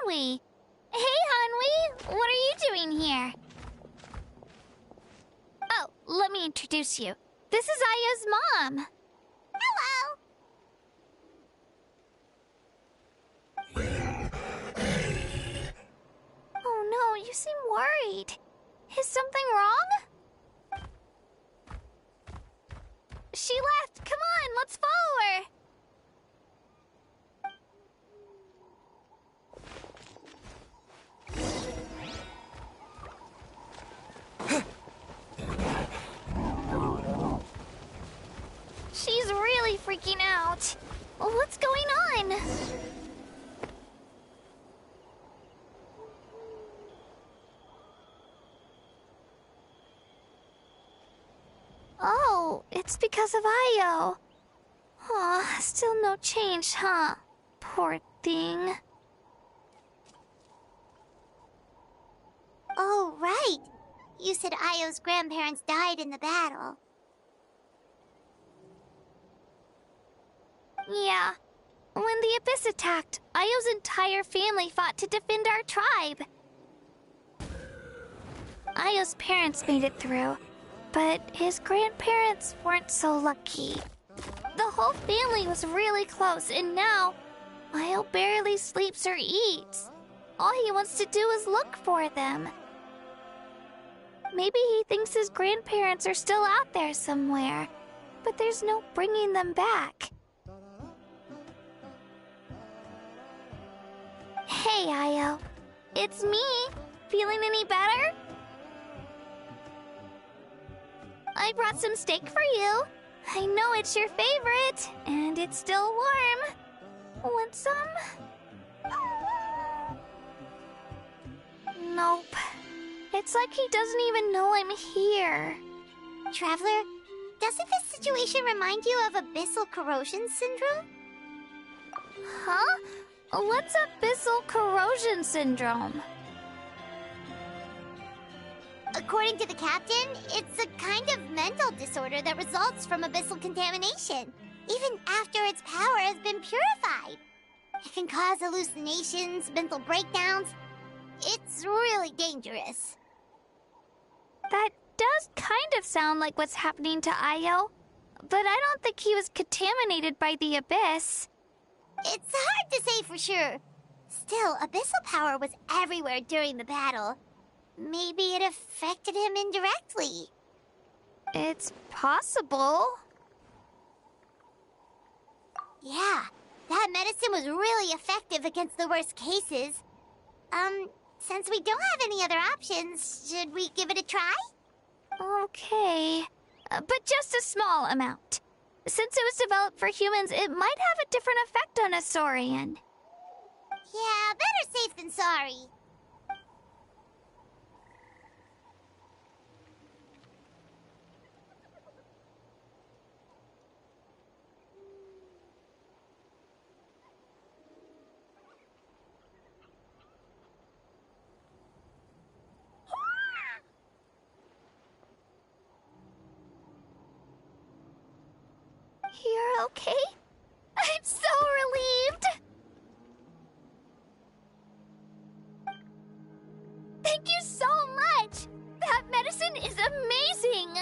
Speaker 6: Hanwi. Hey, Hanwi! What are you doing here? Oh, let me introduce you. This is Aya's mom.
Speaker 1: Hello!
Speaker 6: Oh no, you seem worried. Is something wrong? She left. Come on, let's follow her. She's really freaking out. What's going on? Oh, it's because of Io. Aw, still no change, huh? Poor thing.
Speaker 1: Oh, right. You said Io's grandparents died in the battle.
Speaker 6: Yeah. When the Abyss attacked, Io's entire family fought to defend our tribe. Io's parents made it through, but his grandparents weren't so lucky. The whole family was really close, and now Io barely sleeps or eats. All he wants to do is look for them. Maybe he thinks his grandparents are still out there somewhere, but there's no bringing them back. Hey, Io. It's me. Feeling any better? I brought some steak for you. I know it's your favorite, and it's still warm. Want some? Nope. It's like he doesn't even know I'm here.
Speaker 1: Traveler, doesn't this situation remind you of abyssal corrosion syndrome?
Speaker 6: Huh? What's abyssal corrosion syndrome?
Speaker 1: According to the captain, it's a kind of mental disorder that results from abyssal contamination, even after its power has been purified. It can cause hallucinations, mental breakdowns. It's really dangerous.
Speaker 6: That does kind of sound like what's happening to Io, but I don't think he was contaminated by the Abyss.
Speaker 1: It's hard to say for sure. Still, abyssal power was everywhere during the battle. Maybe it affected him indirectly.
Speaker 6: It's possible.
Speaker 1: Yeah, that medicine was really effective against the worst cases. Since we don't have any other options, should we give it a try?
Speaker 6: Okay, but just a small amount. Since it was developed for humans, it might have a different effect on a Saurian.
Speaker 1: Yeah, better safe than sorry.
Speaker 6: You're okay? I'm so relieved! Thank you so much! That medicine is amazing!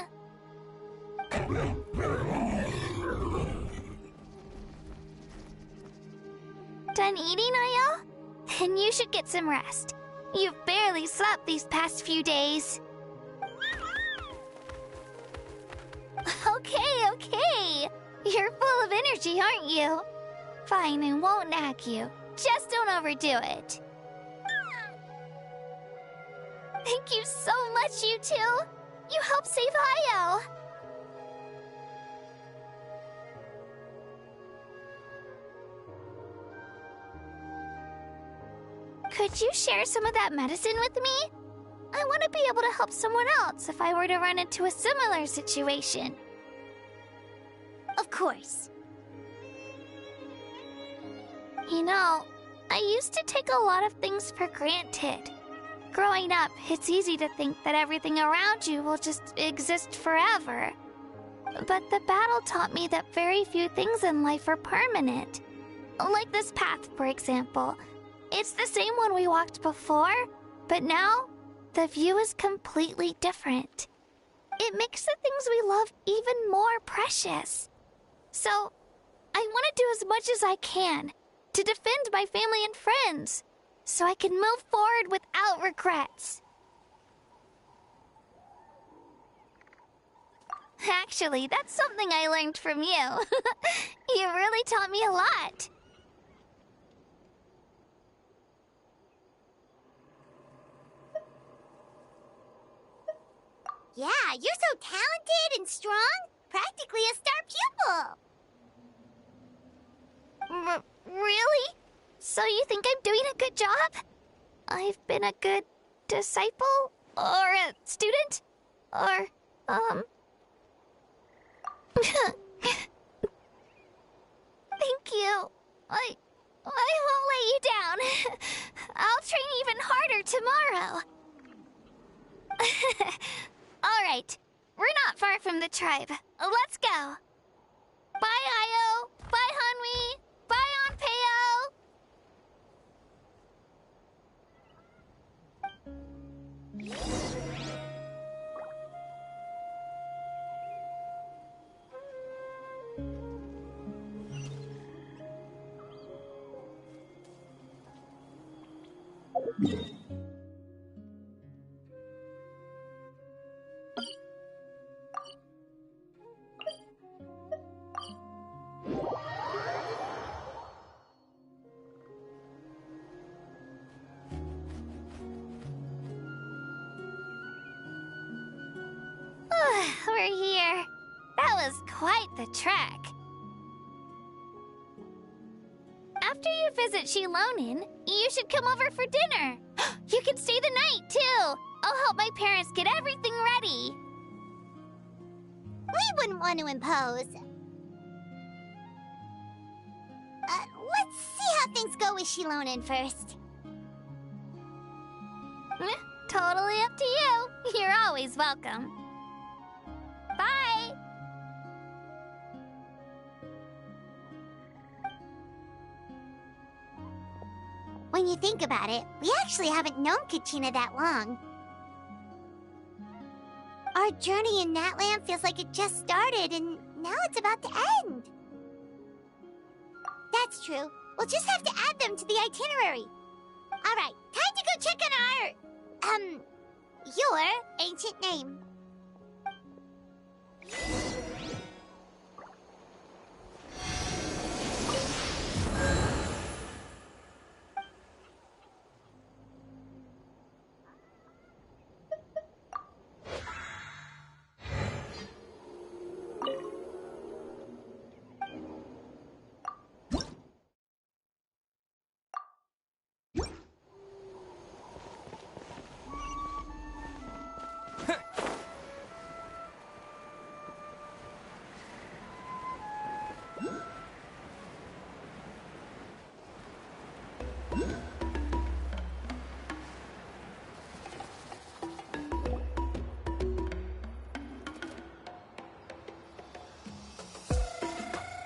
Speaker 6: Done eating, Io? Then you should get some rest. You've barely slept these past few days. Okay. You're full of energy, aren't you? Fine, I won't nag you. Just don't overdo it. Thank you so much, you two. You helped save Io. Could you share some of that medicine with me? I want to be able to help someone else if I were to run into a similar situation.
Speaker 1: Of course.
Speaker 6: You know, I used to take a lot of things for granted. Growing up, it's easy to think that everything around you will just exist forever. But the battle taught me that very few things in life are permanent. Like this path, for example. It's the same one we walked before, but now the view is completely different. It makes the things we love even more precious. So, I want to do as much as I can to defend my family and friends, so I can move forward without regrets. Actually, that's something I learned from you. You really taught me a lot.
Speaker 11: Yeah, you're so talented and strong. Practically a star pupil.
Speaker 6: Really? So you think I'm doing a good job? I've been a good disciple? Or a student? Or, Thank you. I won't let you down. I'll train even harder tomorrow. All right. We're not far from the tribe. Let's go. Bye, Io. Bye, Hanwi. Bye, Onpeo. We're here. That was quite the trek. After you visit Shilonin, you should come over for dinner. You can stay the night, too. I'll help my parents get everything ready.
Speaker 11: We wouldn't want to impose. Let's see how things go with Shilonin first.
Speaker 6: Totally up to you. You're always welcome. Bye!
Speaker 11: When you think about it, we actually haven't known Kachina that long. Our journey in Natland feels like it just started, and now it's about to end. That's true. We'll just have to add them to the itinerary. All right, time to go check on your ancient name.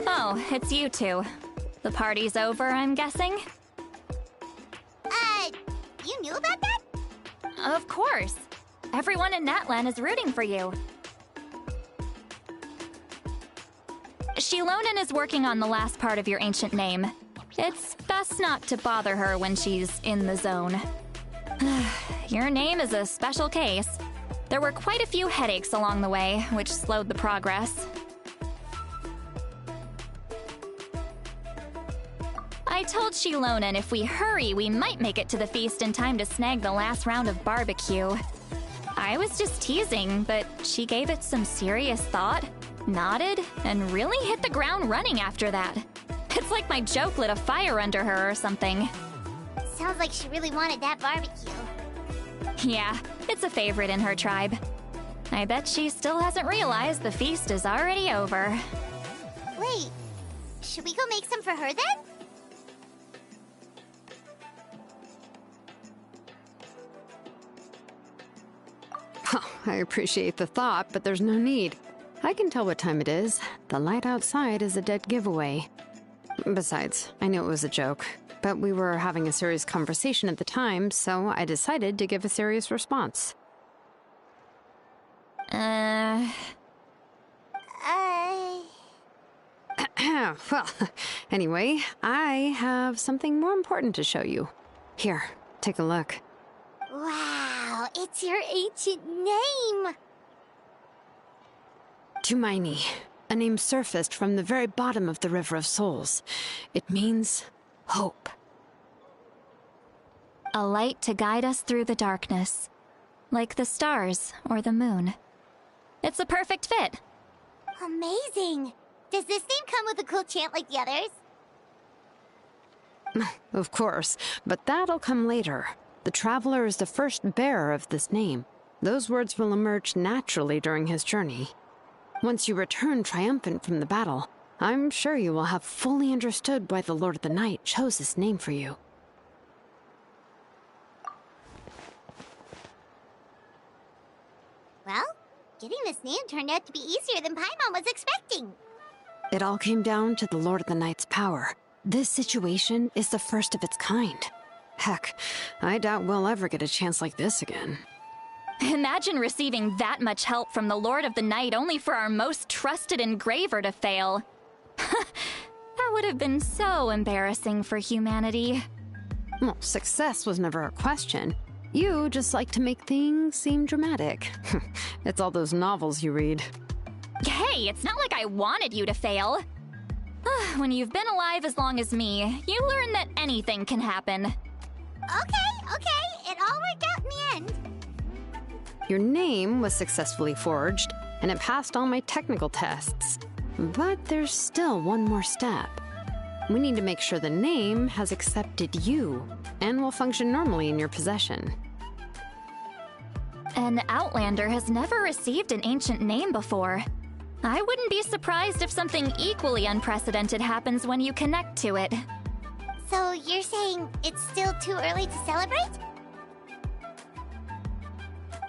Speaker 5: Oh, it's you two. The party's over, I'm guessing?
Speaker 11: You knew about that?
Speaker 5: Of course. Everyone in Natlan is rooting for you. Shilonin is working on the last part of your ancient name. It's best not to bother her when she's in the zone. Your name is a special case. There were quite a few headaches along the way, which slowed the progress. I told Shilonin if we hurry, we might make it to the feast in time to snag the last round of barbecue. I was just teasing, but she gave it some serious thought, nodded, and really hit the ground running after that. It's like my joke lit a fire under her or something.
Speaker 11: Sounds like she really wanted that barbecue.
Speaker 5: Yeah, it's a favorite in her tribe. I bet she still hasn't realized the feast is already over.
Speaker 11: Wait, should we go make some for her then?
Speaker 3: Oh, I appreciate the thought, but there's no need. I can tell what time it is. The light outside is a dead giveaway. Besides, I knew it was a joke, but we were having a serious conversation at the time, so I decided to give a serious response. Well, anyway, I have something more important to show you. Here, take a look.
Speaker 1: Wow, it's your ancient name!
Speaker 3: Tumaini, a name surfaced from the very bottom of the River of Souls. It means hope.
Speaker 5: A light to guide us through the darkness, like the stars or the moon. It's a perfect fit.
Speaker 1: Amazing! Does this name come with a cool chant like the others?
Speaker 3: Of course, but that'll come later. The Traveler is the first bearer of this name. Those words will emerge naturally during his journey. Once you return triumphant from the battle, I'm sure you will have fully understood why the Lord of the Night chose this name for you.
Speaker 1: Well, getting this name turned out to be easier than Paimon was expecting.
Speaker 3: It all came down to the Lord of the Night's power. This situation is the first of its kind. Heck, I doubt we'll ever get a chance like this again.
Speaker 5: Imagine receiving that much help from the Lord of the Night only for our most trusted engraver to fail. That would have been so embarrassing for humanity.
Speaker 3: Well, success was never a question. You just like to make things seem dramatic. It's all those novels you read.
Speaker 5: Hey, it's not like I wanted you to fail. When you've been alive as long as me, you learn that anything can happen.
Speaker 1: Okay, it all worked out in the end.
Speaker 3: Your name was successfully forged, and it passed all my technical tests. But there's still one more step. We need to make sure the name has accepted you, and will function normally in your possession.
Speaker 5: An Outlander has never received an ancient name before. I wouldn't be surprised if something equally unprecedented happens when you connect to it.
Speaker 1: So you're saying it's still too early to celebrate?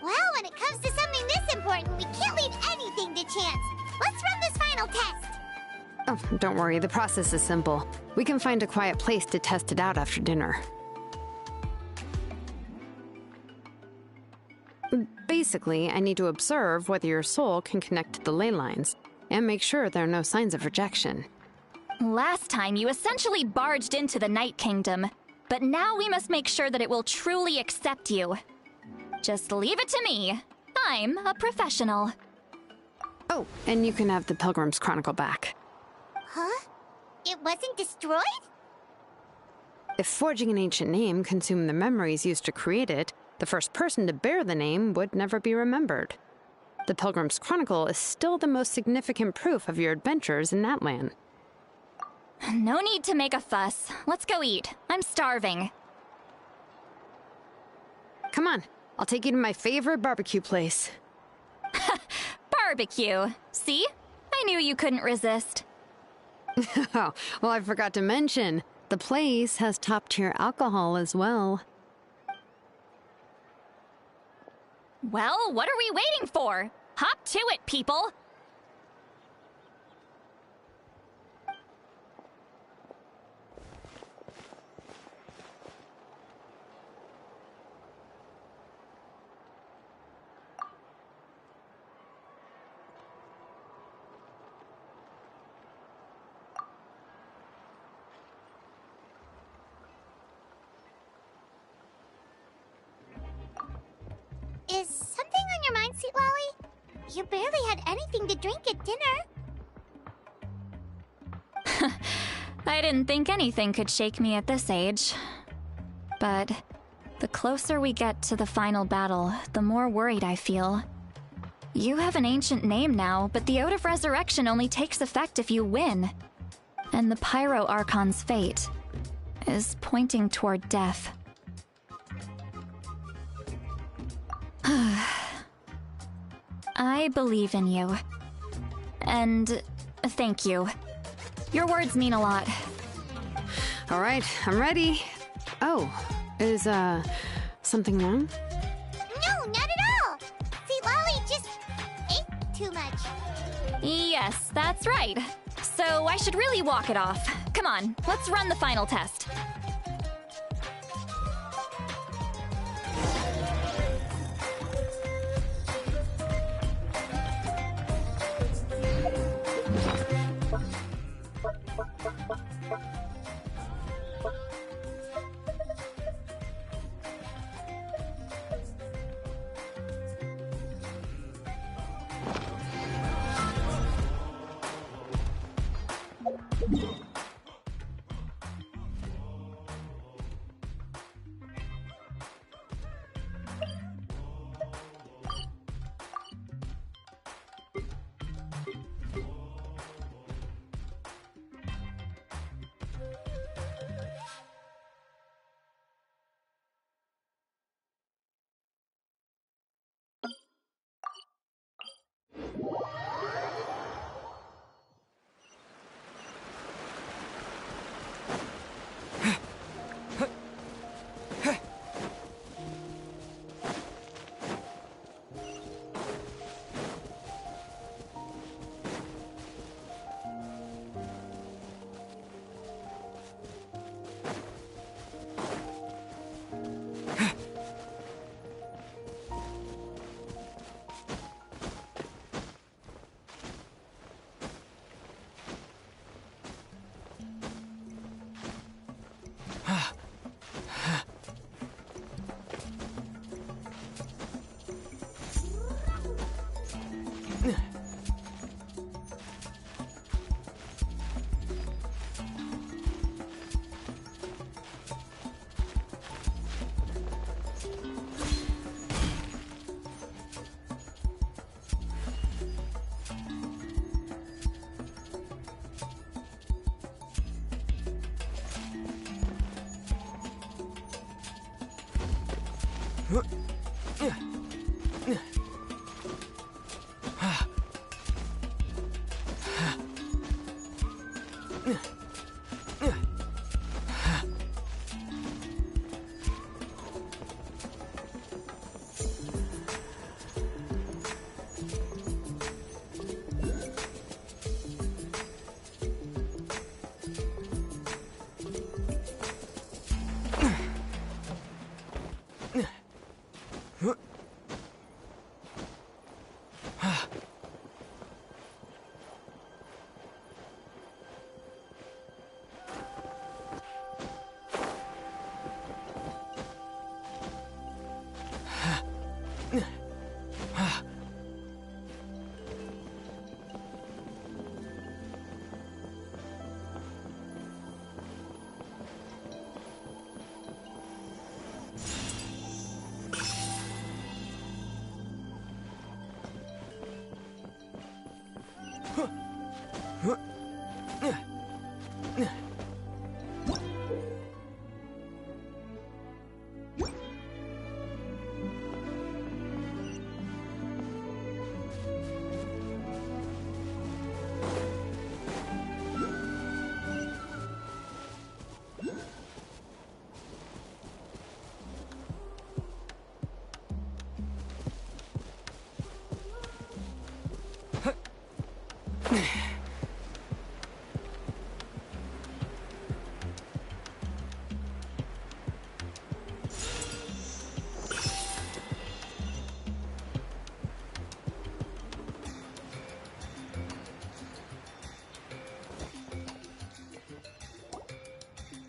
Speaker 1: Well, when it comes to something this important, we can't leave anything to chance. Let's run this final test.
Speaker 3: Oh, don't worry, the process is simple. We can find a quiet place to test it out after dinner. Basically, I need to observe whether your soul can connect to the ley lines, and make sure there are no signs of rejection.
Speaker 5: Last time, you essentially barged into the Night Kingdom, but now we must make sure that it will truly accept you. Just leave it to me. I'm a professional.
Speaker 3: Oh, and you can have the Pilgrim's Chronicle back.
Speaker 1: Huh? It wasn't destroyed?
Speaker 3: If forging an ancient name consumed the memories used to create it, the first person to bear the name would never be remembered. The Pilgrim's Chronicle is still the most significant proof of your adventures in that land.
Speaker 5: No need to make a fuss. Let's go eat. I'm starving.
Speaker 3: Come on, I'll take you to my favorite barbecue place.
Speaker 5: Barbecue. See? I knew you couldn't resist.
Speaker 3: Oh, well, I forgot to mention, the place has top-tier alcohol as well.
Speaker 5: Well, what are we waiting for? Hop to it, people!
Speaker 1: Is something on your mind, Sweet Lolly? You barely had anything to drink at dinner.
Speaker 5: I didn't think anything could shake me at this age. But the closer we get to the final battle, the more worried I feel. You have an ancient name now, but the Ode of Resurrection only takes effect if you win. And the Pyro Archon's fate is pointing toward death. I believe in you. And thank you. Your words mean a lot.
Speaker 3: All right, I'm ready. Oh, is, something wrong?
Speaker 1: No, not at all! Sweet Lolly just ate too much.
Speaker 5: Yes, that's right. So I should really walk it off. Come on, let's run the final test.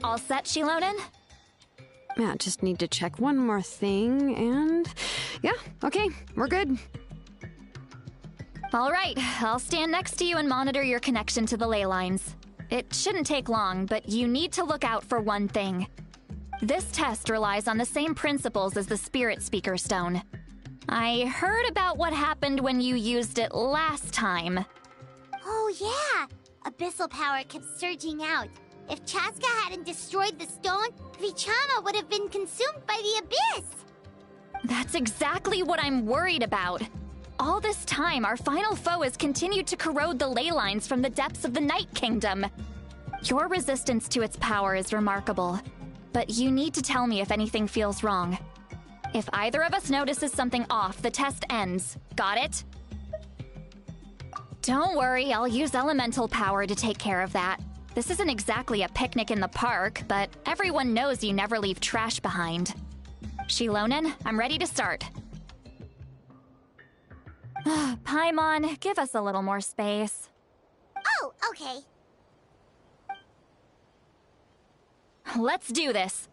Speaker 5: All set, Shilonen?
Speaker 3: Yeah, just need to check one more thing, and yeah, okay, we're good.
Speaker 5: All right, I'll stand next to you and monitor your connection to the ley lines. It shouldn't take long, but you need to look out for one thing. This test relies on the same principles as the Spirit Speaker Stone. I heard about what happened when you used it last time.
Speaker 1: Oh yeah! Abyssal power kept surging out. If Chaska hadn't destroyed the stone, Vichama would have been consumed by the abyss!
Speaker 5: That's exactly what I'm worried about. All this time, our final foe has continued to corrode the ley lines from the depths of the Night Kingdom. Your resistance to its power is remarkable, but you need to tell me if anything feels wrong. If either of us notices something off, the test ends. Got it? Don't worry, I'll use elemental power to take care of that. This isn't exactly a picnic in the park, but everyone knows you never leave trash behind. Shilonen, I'm ready to start. Paimon, give us a little more space.
Speaker 1: Oh, okay.
Speaker 5: Let's do this.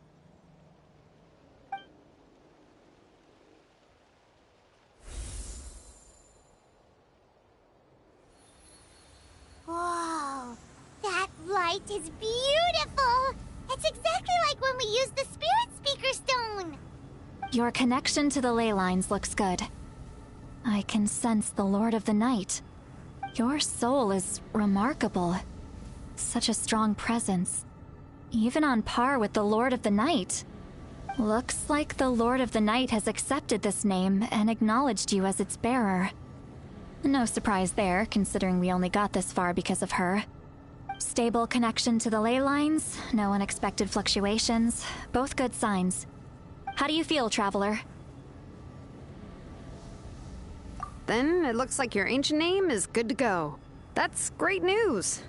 Speaker 1: Whoa, that light is beautiful! It's exactly like when we used the Spirit Speaker Stone!
Speaker 5: Your connection to the ley lines looks good. I can sense the Lord of the Night. Your soul is remarkable. Such a strong presence. Even on par with the Lord of the Night. Looks like the Lord of the Night has accepted this name and acknowledged you as its bearer. No surprise there, considering we only got this far because of her. Stable connection to the ley lines, no unexpected fluctuations, both good signs. How do you feel, Traveler?
Speaker 3: Then it looks like your ancient name is good to go. That's great news.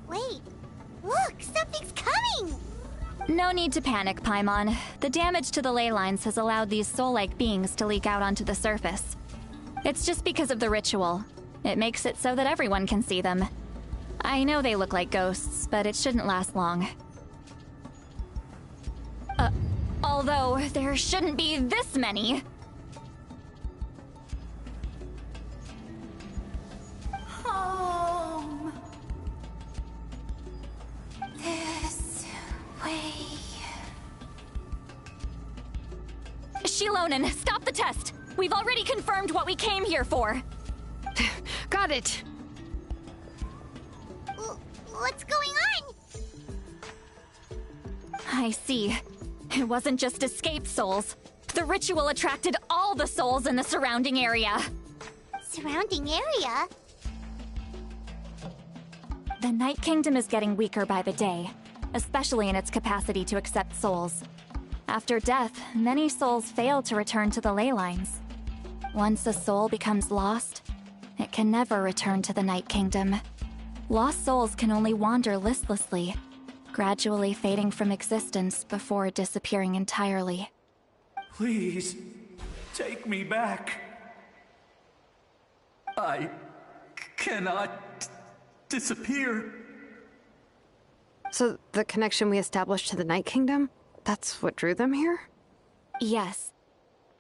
Speaker 1: Wait, look, something's coming!
Speaker 5: No need to panic, Paimon. The damage to the ley lines has allowed these soul-like beings to leak out onto the surface. It's just because of the ritual. It makes it so that everyone can see them. I know they look like ghosts, but it shouldn't last long. Although, there shouldn't be this many.
Speaker 1: Home. This way.
Speaker 5: Shilonen, stop the test! We've already confirmed what we came here for!
Speaker 3: Got it!
Speaker 1: What's going on?
Speaker 5: I see. It wasn't just escaped souls. The ritual attracted all the souls in the surrounding area.
Speaker 1: Surrounding area?
Speaker 5: The Night Kingdom is getting weaker by the day, especially in its capacity to accept souls. After death, many souls fail to return to the ley lines. Once a soul becomes lost, it can never return to the Night Kingdom. Lost souls can only wander listlessly, gradually fading from existence before disappearing entirely.
Speaker 12: Please, take me back. I cannot disappear.
Speaker 3: So the connection we established to the Night Kingdom, that's what drew them here?
Speaker 5: Yes.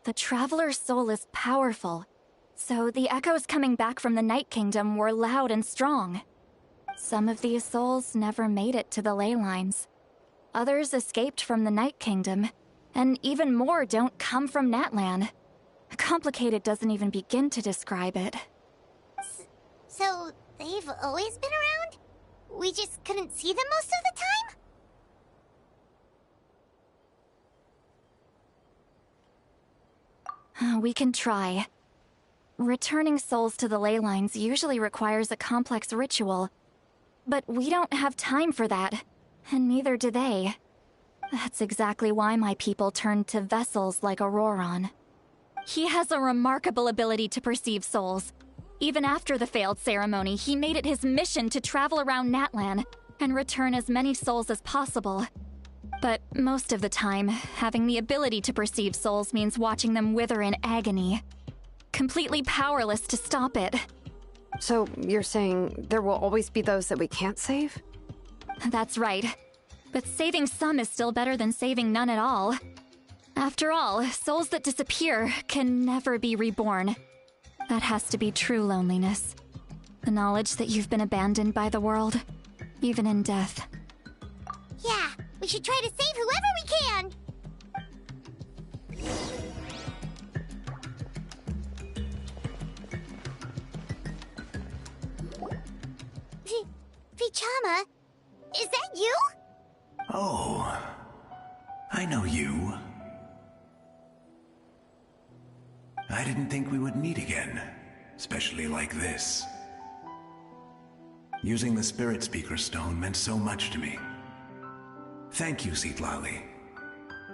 Speaker 5: The Traveler's soul is powerful, so the echoes coming back from the Night Kingdom were loud and strong. Some of these souls never made it to the ley lines. Others escaped from the Night Kingdom, and even more don't come from Natlan. Complicated doesn't even begin to describe it.
Speaker 1: So, they've always been around? We just couldn't see them most of the
Speaker 5: time? We can try. Returning souls to the ley lines usually requires a complex ritual, but we don't have time for that, and neither do they. That's exactly why my people turned to vessels like Auroron. He has a remarkable ability to perceive souls. Even after the failed ceremony, he made it his mission to travel around Natlan and return as many souls as possible. But most of the time, having the ability to perceive souls means watching them wither in agony. Completely powerless to stop it.
Speaker 3: So you're saying there will always be those that we can't save?
Speaker 5: That's right. But saving some is still better than saving none at all. After all, souls that disappear can never be reborn. That has to be true loneliness. The knowledge that you've been abandoned by the world, even in death.
Speaker 1: Yeah, we should try to save whoever we can! Vichama, is that you?
Speaker 12: Oh, I know you. I didn't think we would meet again, especially like this. Using the Spirit Speaker Stone meant so much to me. Thank you, Citlali.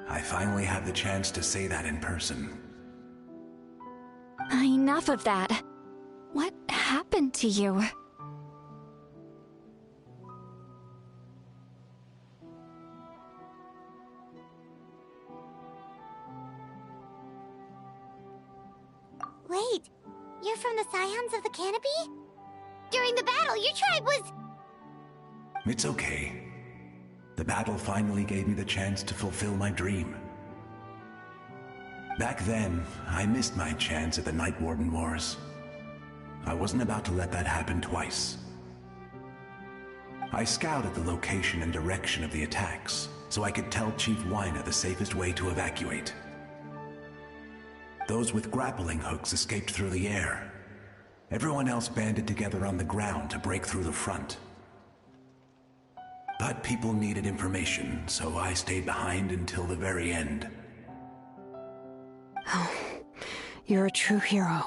Speaker 12: I finally have the chance to say that in person.
Speaker 5: Enough of that. What happened to you?
Speaker 1: Wait, you're from the Scions of the Canopy? During the battle, your tribe was...
Speaker 12: It's okay. The battle finally gave me the chance to fulfill my dream. Back then, I missed my chance at the Night Warden Wars. I wasn't about to let that happen twice. I scouted the location and direction of the attacks, so I could tell Chief Wyna the safest way to evacuate. Those with grappling hooks escaped through the air. Everyone else banded together on the ground to break through the front. But people needed information, so I stayed behind until the very end.
Speaker 3: Oh, you're a true hero.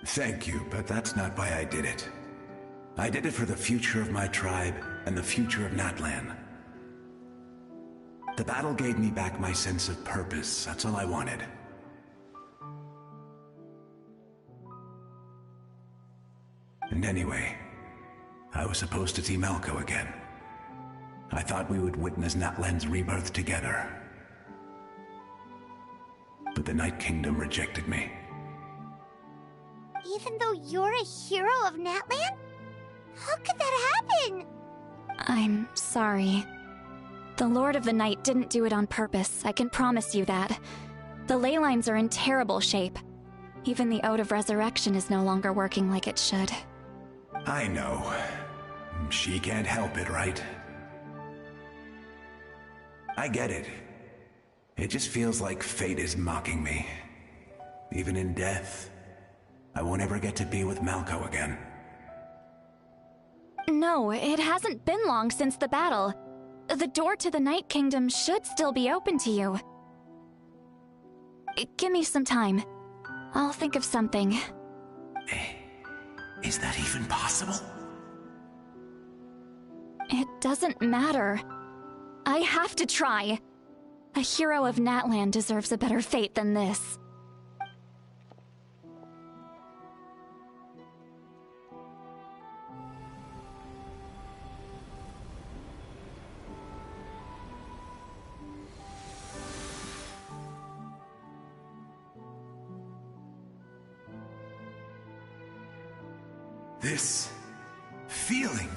Speaker 12: Thank you, but that's not why I did it. I did it for the future of my tribe and the future of Natlan. The battle gave me back my sense of purpose. That's all I wanted. And anyway, I was supposed to see Malco again. I thought we would witness Natlan's rebirth together. But the Night Kingdom rejected me.
Speaker 1: Even though you're a hero of Natlan? How could that happen?
Speaker 5: I'm sorry. The Lord of the Night didn't do it on purpose, I can promise you that. The ley lines are in terrible shape. Even the Ode of Resurrection is no longer working like it should.
Speaker 12: I know. She can't help it, right? I get it. It just feels like fate is mocking me. Even in death. I won't ever get to be with Malco again.
Speaker 5: No, it hasn't been long since the battle. The door to the Night Kingdom should still be open to you. Give me some time. I'll think of something.
Speaker 12: Is that even possible?
Speaker 5: It doesn't matter. I have to try. A hero of Natlan deserves a better fate than this.
Speaker 12: This feeling.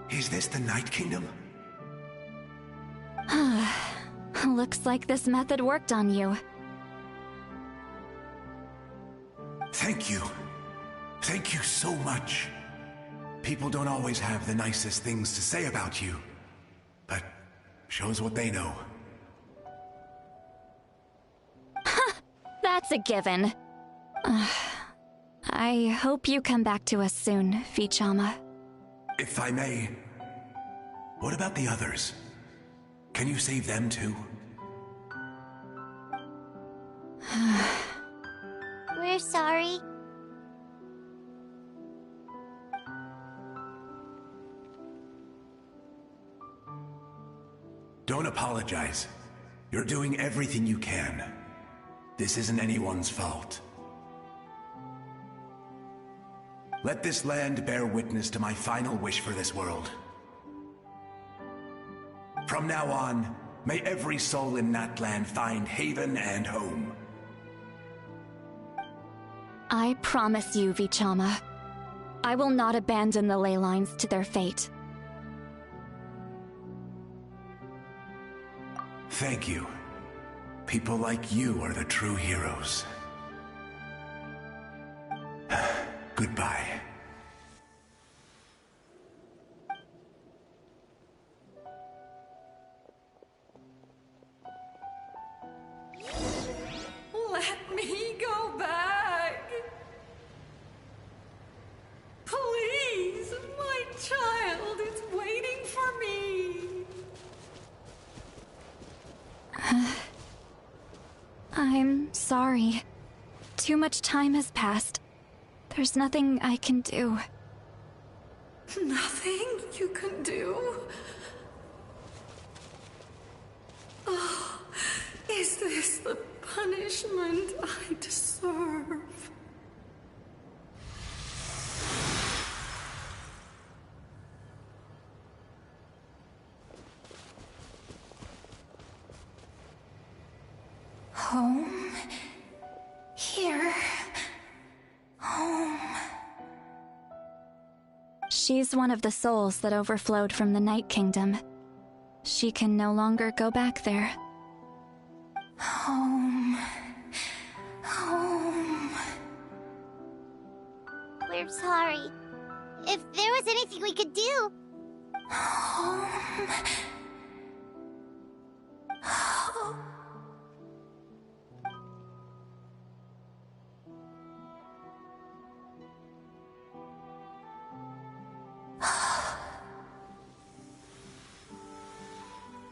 Speaker 12: Is this the Night Kingdom?
Speaker 5: Looks like this method worked on you.
Speaker 12: Thank you. Thank you so much. People don't always have the nicest things to say about you, but shows what they know.
Speaker 5: That's a given. I hope you come back to us soon, Vichama.
Speaker 12: If I may, what about the others? Can you save them too?
Speaker 1: We're sorry.
Speaker 12: Don't apologize. You're doing everything you can. This isn't anyone's fault. Let this land bear witness to my final wish for this world. From now on, may every soul in Natlan find haven and home.
Speaker 5: I promise you, Vichama. I will not abandon the ley lines to their fate.
Speaker 12: Thank you. People like you are the true heroes. Goodbye.
Speaker 13: Let me go back. Please, my child is waiting for me.
Speaker 5: I'm sorry. Too much time has passed. There's nothing I can do.
Speaker 13: Nothing you can do? Oh, is this the punishment I deserve? Home? Here? Home?
Speaker 5: She's one of the souls that overflowed from the Night Kingdom. She can no longer go back there.
Speaker 13: Home. Home.
Speaker 1: We're sorry. If there was anything we could do...
Speaker 13: Home. Home.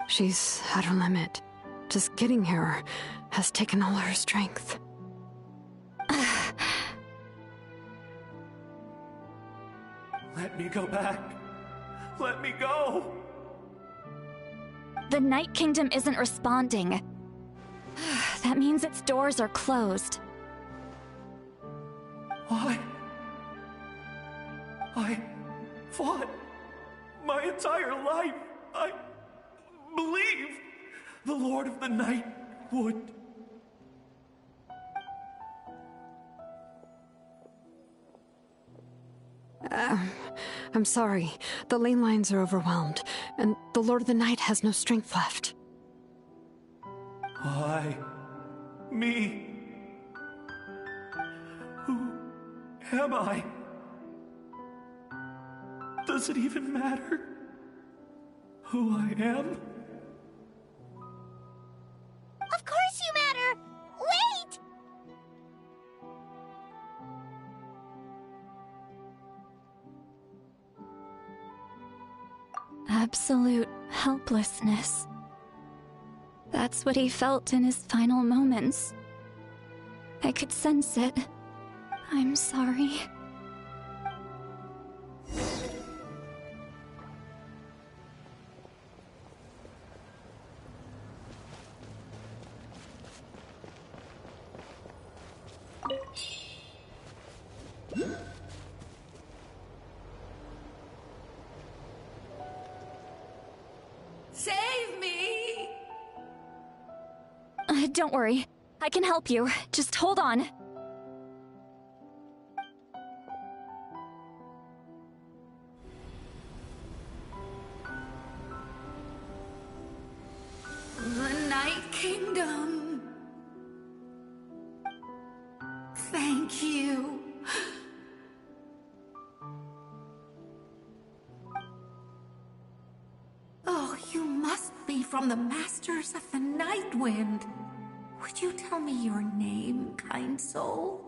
Speaker 3: She's at her limit. Just getting here has taken all her strength.
Speaker 14: Let me go back. Let me go.
Speaker 5: The Night Kingdom isn't responding. That means its doors are closed.
Speaker 14: I fought my entire life. I believed the Lord of the Night would.
Speaker 3: I'm sorry. The ley lines are overwhelmed, and the Lord of the Night has no strength left.
Speaker 14: Me. Who am I? Does it even matter who I am?
Speaker 1: Of course you matter! Wait!
Speaker 5: Absolute helplessness. That's what he felt in his final moments. I could sense it. I'm sorry.
Speaker 13: Save me!
Speaker 5: Don't worry. I can help you. Just hold on.
Speaker 13: The Night Kingdom. Thank you. Oh, you must be from the Masters of the Night Wind. Would you tell me your name, kind soul?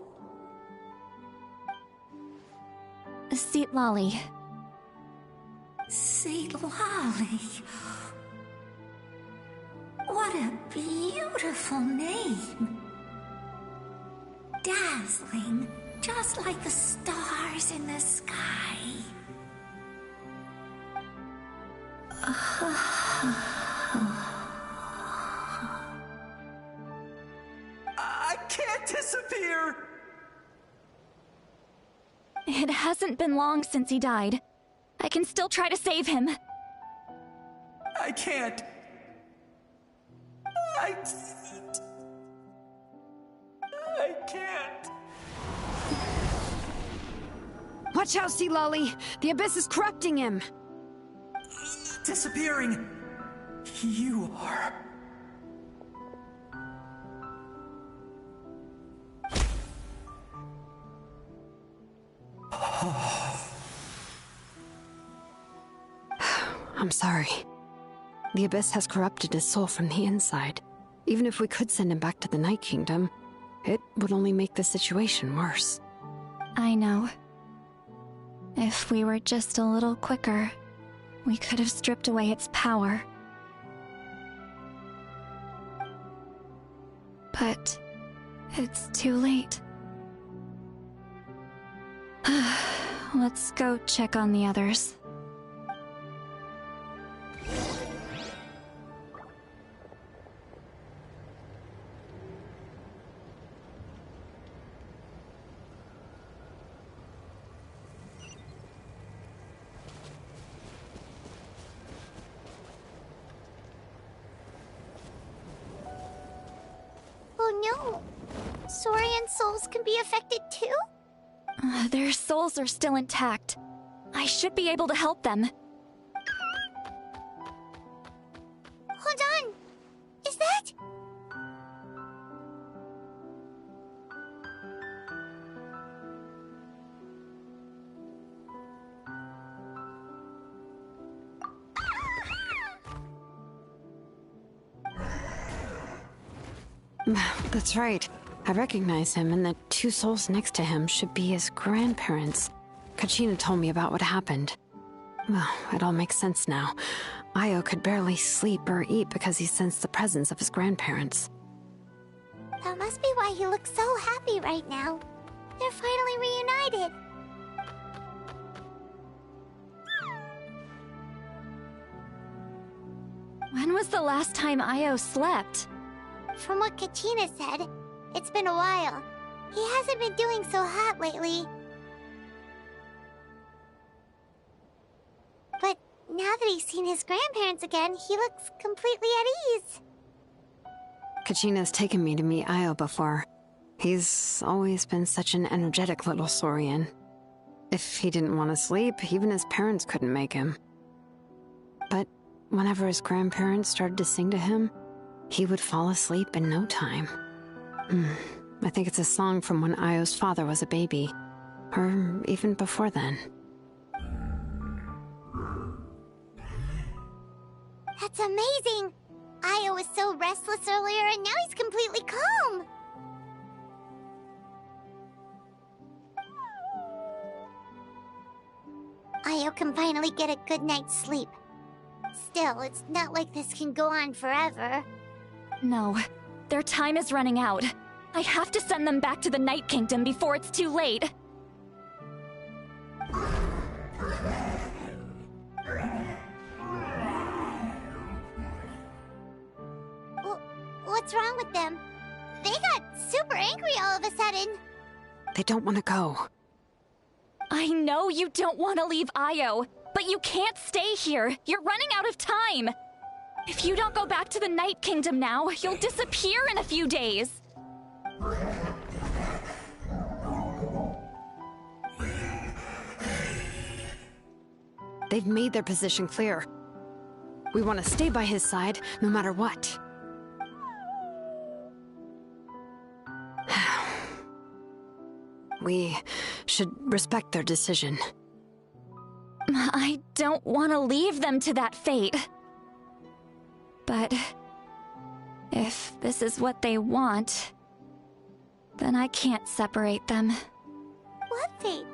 Speaker 5: Seat Lolly.
Speaker 13: Seat Lolly. What a beautiful name. Dazzling, just like the stars in the sky.
Speaker 14: I can't disappear!
Speaker 5: It hasn't been long since he died. I can still try to save him.
Speaker 14: I can't. I can't.
Speaker 3: Watch out, Sea Lolly! The Abyss is corrupting him!
Speaker 14: Disappearing. You are.
Speaker 3: I'm sorry. The Abyss has corrupted his soul from the inside. Even if we could send him back to the Night Kingdom, it would only make the situation worse.
Speaker 5: I know. If we were just a little quicker, we could have stripped away its power. But it's too late. Let's go check on the others.
Speaker 1: Oh no! Saurian souls can be affected too?
Speaker 5: Their souls are still intact. I should be able to help them.
Speaker 1: Hold on! Is that...
Speaker 3: That's right. I recognize him, and the two souls next to him should be his grandparents. Kachina told me about what happened. Well, it all makes sense now. Io could barely sleep or eat because he sensed the presence of his grandparents.
Speaker 1: That must be why he looks so happy right now. They're finally reunited.
Speaker 5: When was the last time Io slept?
Speaker 1: From what Kachina said, it's been a while. He hasn't been doing so hot lately. But now that he's seen his grandparents again, he looks completely at ease.
Speaker 3: Kachina's taken me to meet Io before. He's always been such an energetic little Saurian. If he didn't want to sleep, even his parents couldn't make him. But whenever his grandparents started to sing to him, he would fall asleep in no time. I think it's a song from when Io's father was a baby. Or even before then.
Speaker 1: That's amazing! Io was so restless earlier and now he's completely calm! Io can finally get a good night's sleep. Still, it's not like this can go on forever.
Speaker 5: No, their time is running out. I have to send them back to the Night Kingdom before it's too late.
Speaker 1: What's wrong with them? They got super angry all of a sudden.
Speaker 3: They don't want to go.
Speaker 5: I know you don't want to leave Io, but you can't stay here. You're running out of time. If you don't go back to the Night Kingdom now, you'll disappear in a few days.
Speaker 3: They've made their position clear. We want to stay by his side, no matter what. We should respect their decision.
Speaker 5: I don't want to leave them to that fate. But if this is what they want, then I can't separate them.
Speaker 1: What fate?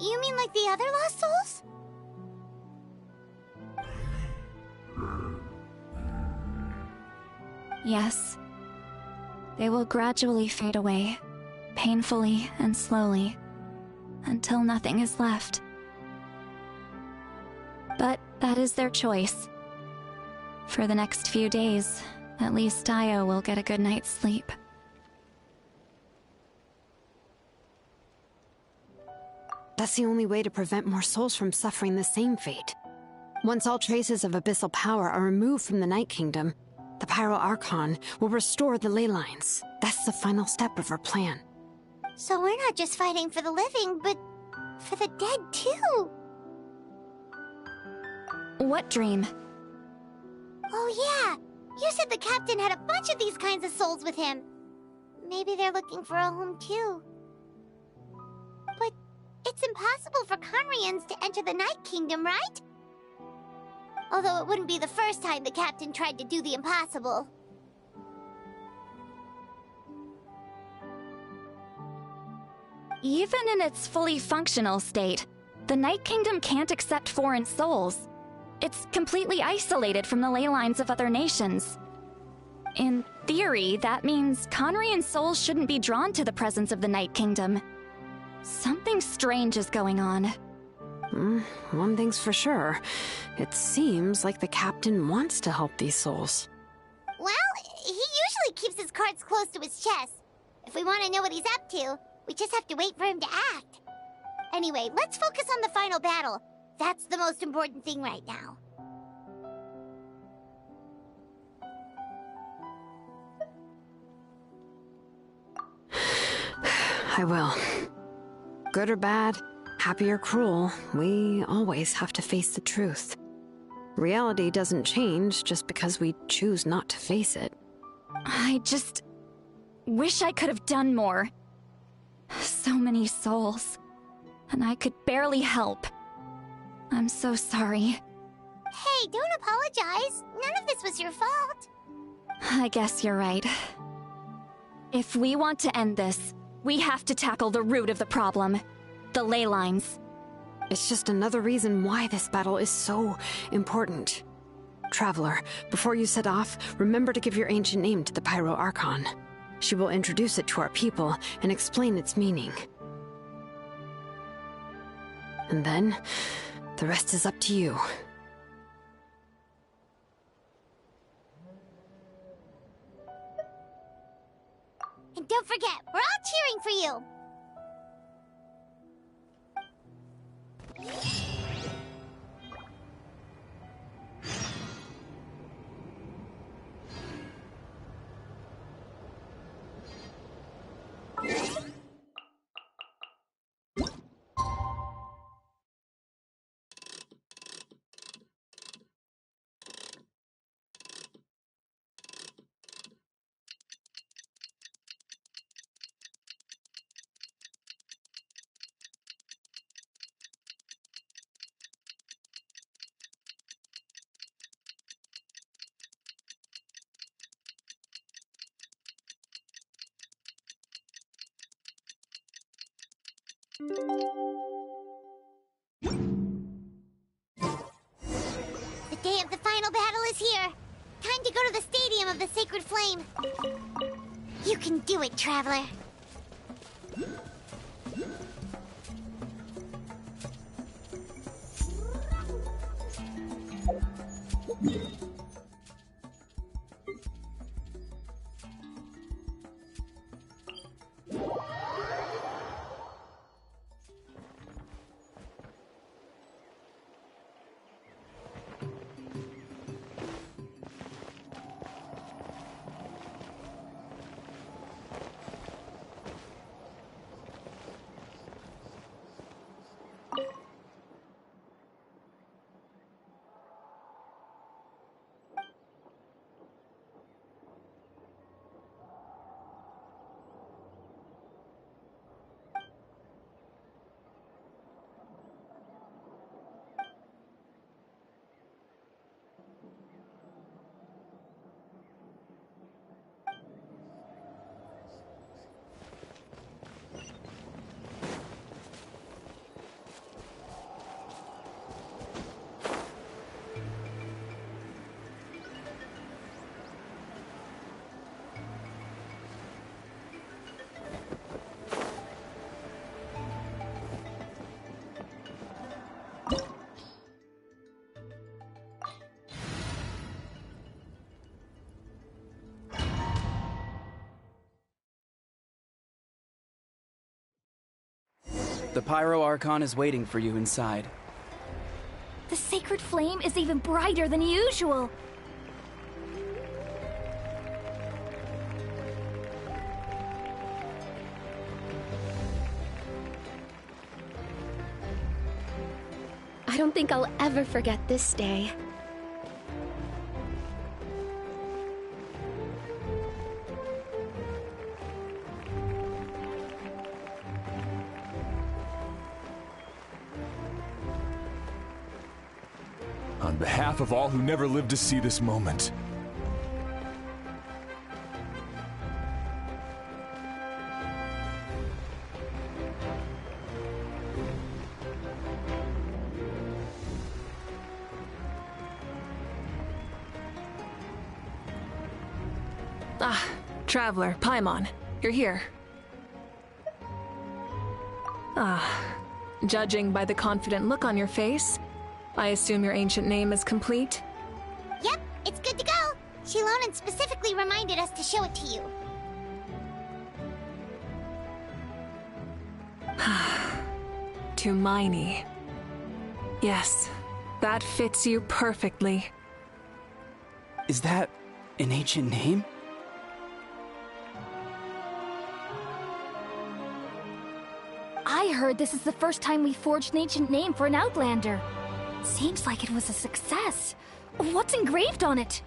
Speaker 1: You mean like the other lost souls?
Speaker 5: Yes. They will gradually fade away, painfully and slowly, until nothing is left. But that is their choice. For the next few days, at least Io will get a good night's sleep.
Speaker 3: That's the only way to prevent more souls from suffering the same fate. Once all traces of abyssal power are removed from the Night Kingdom, the Pyro Archon will restore the ley lines. That's the final step of our plan.
Speaker 1: So we're not just fighting for the living, but for the dead too.
Speaker 5: What dream?
Speaker 1: Oh yeah, you said the captain had a bunch of these kinds of souls with him. Maybe they're looking for a home too. But it's impossible for Conrians to enter the Night Kingdom, right? Although it wouldn't be the first time the captain tried to do the impossible.
Speaker 5: Even in its fully functional state, the Night Kingdom can't accept foreign souls. It's completely isolated from the ley lines of other nations. In theory, that means Conrian souls shouldn't be drawn to the presence of the Night Kingdom. Something strange is going on.
Speaker 3: One thing's for sure. It seems like the captain wants to help these souls.
Speaker 1: Well, he usually keeps his cards close to his chest. If we want to know what he's up to, we just have to wait for him to act. Anyway, let's focus on the final battle. That's the most important thing right now.
Speaker 3: I will. Good or bad, happy or cruel, we always have to face the truth. Reality doesn't change just because we choose not to face it.
Speaker 5: I just wish I could have done more. So many souls, and I could barely help. I'm so sorry.
Speaker 1: Hey, don't apologize. None of this was your fault.
Speaker 5: I guess you're right. If we want to end this, we have to tackle the root of the problem. The ley lines.
Speaker 3: It's just another reason why this battle is so important. Traveler, before you set off, remember to give your ancient name to the Pyro Archon. She will introduce it to our people and explain its meaning. And then, the rest is up to you.
Speaker 1: And don't forget, we're all cheering for you! The day of the to the Stadium of the Sacred Flame. You can do it, Traveler.
Speaker 15: The Pyro Archon is waiting for you inside.
Speaker 5: The sacred flame is even brighter than usual.
Speaker 6: I don't think I'll ever forget this day.
Speaker 16: On behalf of all who never lived to see this moment.
Speaker 4: Traveler, Paimon, you're here. Judging by the confident look on your face, I assume your ancient name is complete?
Speaker 1: Yep, it's good to go. Shilonen specifically reminded us to show it to you.
Speaker 4: Tumaini. Yes, that fits you perfectly.
Speaker 15: Is that an ancient name?
Speaker 5: I heard this is the first time we forged an ancient name for an Outlander. Seems like it was a success. What's engraved on it?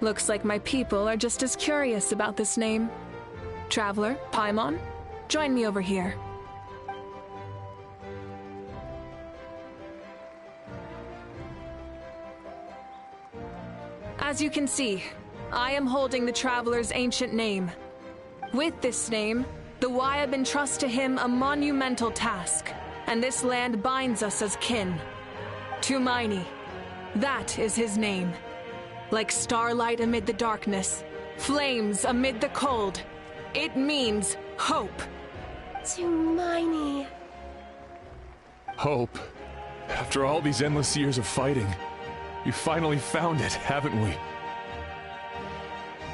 Speaker 4: Looks like my people are just as curious about this name. Traveler, Paimon, join me over here. As you can see, I am holding the Traveler's ancient name. With this name, the Wayab entrust to him a monumental task, and this land binds us as kin. Tumaini, that is his name. Like starlight amid the darkness, flames amid the cold, it means hope.
Speaker 6: Tumaini.
Speaker 16: Hope. After all these endless years of fighting, we finally found it, haven't we?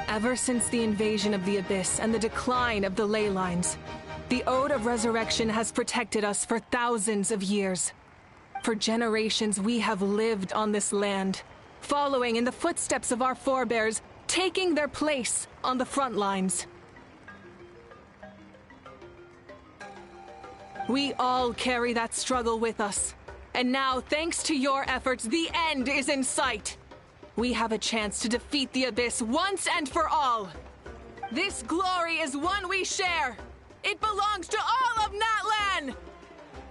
Speaker 4: Ever since the invasion of the Abyss and the decline of the ley lines, the Ode of Resurrection has protected us for thousands of years. For generations we have lived on this land, following in the footsteps of our forebears, taking their place on the front lines. We all carry that struggle with us. And now, thanks to your efforts, the end is in sight. We have a chance to defeat the Abyss once and for all. This glory is one we share. It belongs to all of Natlan!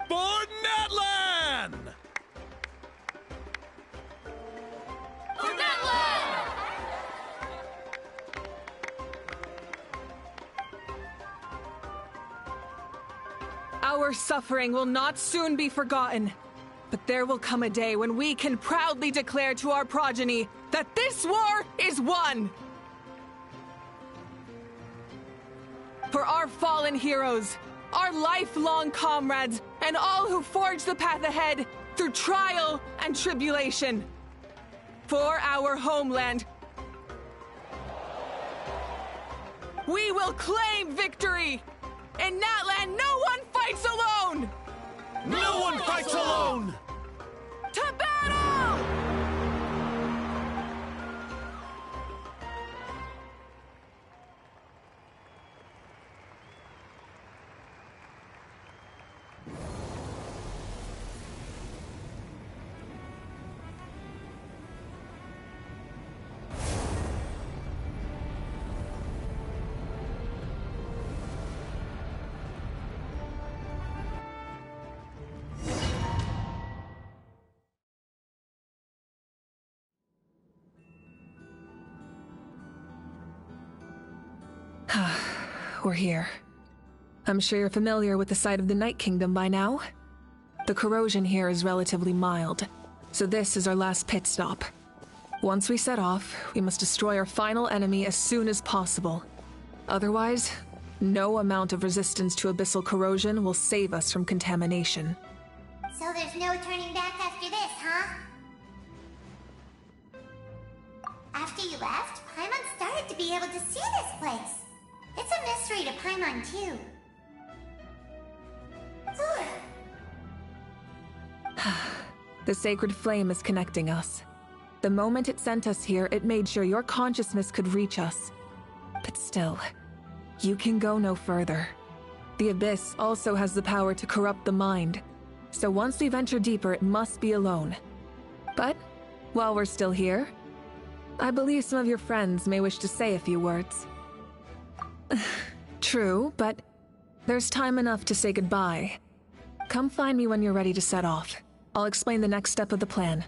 Speaker 14: For Natlan!
Speaker 5: For Natlan!
Speaker 4: Our suffering will not soon be forgotten. But there will come a day when we can proudly declare to our progeny that this war is won! For our fallen heroes, our lifelong comrades, and all who forge the path ahead through trial and tribulation. For our homeland, we will claim victory! In Natlan, no one fights alone!
Speaker 14: No one fights alone!
Speaker 4: To battle! We're here. I'm sure you're familiar with the site of the Night Kingdom by now. The corrosion here is relatively mild, so this is our last pit stop. Once we set off, we must destroy our final enemy as soon as possible. Otherwise, no amount of resistance to abyssal corrosion will save us from contamination.
Speaker 11: So there's no turning back after this, huh? After you left, Paimon started to be able to see this place. It's a mystery to Paimon, too.
Speaker 4: The sacred flame is connecting us. The moment it sent us here, it made sure your consciousness could reach us. But still, you can go no further. The Abyss also has the power to corrupt the mind, so once we venture deeper, it must be alone. But, while we're still here, I believe some of your friends may wish to say a few words. True, but there's time enough to say goodbye. Come find me when you're ready to set off. I'll explain the next step of the plan.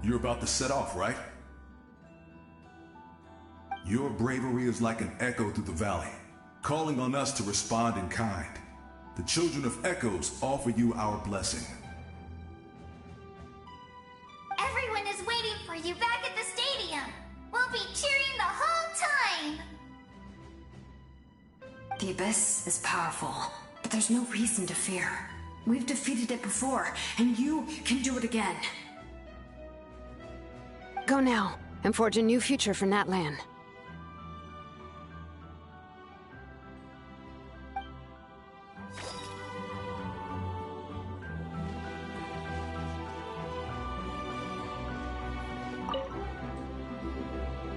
Speaker 12: You're about to set off, right? Your bravery is like an echo through the valley, calling on us to respond in kind. The Children of Echoes offer you our blessing.
Speaker 11: Everyone is waiting for you back at the stadium. We'll be cheering the whole time.
Speaker 17: The Abyss is powerful, but there's no reason to fear. We've defeated it before, and you can do it again.
Speaker 3: Go now, and forge a new future for Natlan.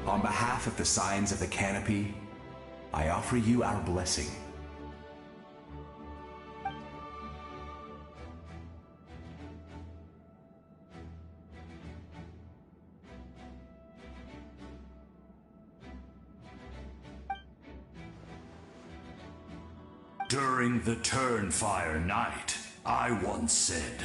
Speaker 12: On behalf of the Signs of the Canopy, I offer you our blessing.
Speaker 18: During the Turnfire Night, I once said,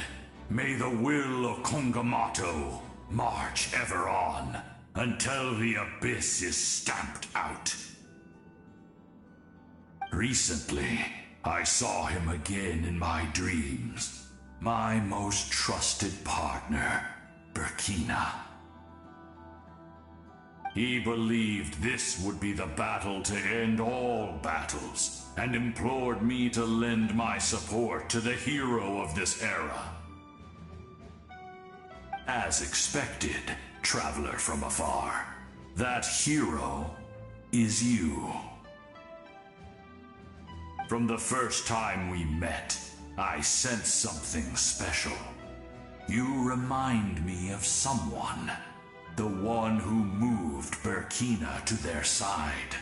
Speaker 18: "May the will of Kongamato march ever on, until the Abyss is stamped out." Recently, I saw him again in my dreams. My most trusted partner, Burkina. He believed this would be the battle to end all battles, and implored me to lend my support to the hero of this era. As expected, traveler from afar, that hero is you. From the first time we met, I sensed something special. You remind me of someone, the one who moved Burkina to their side.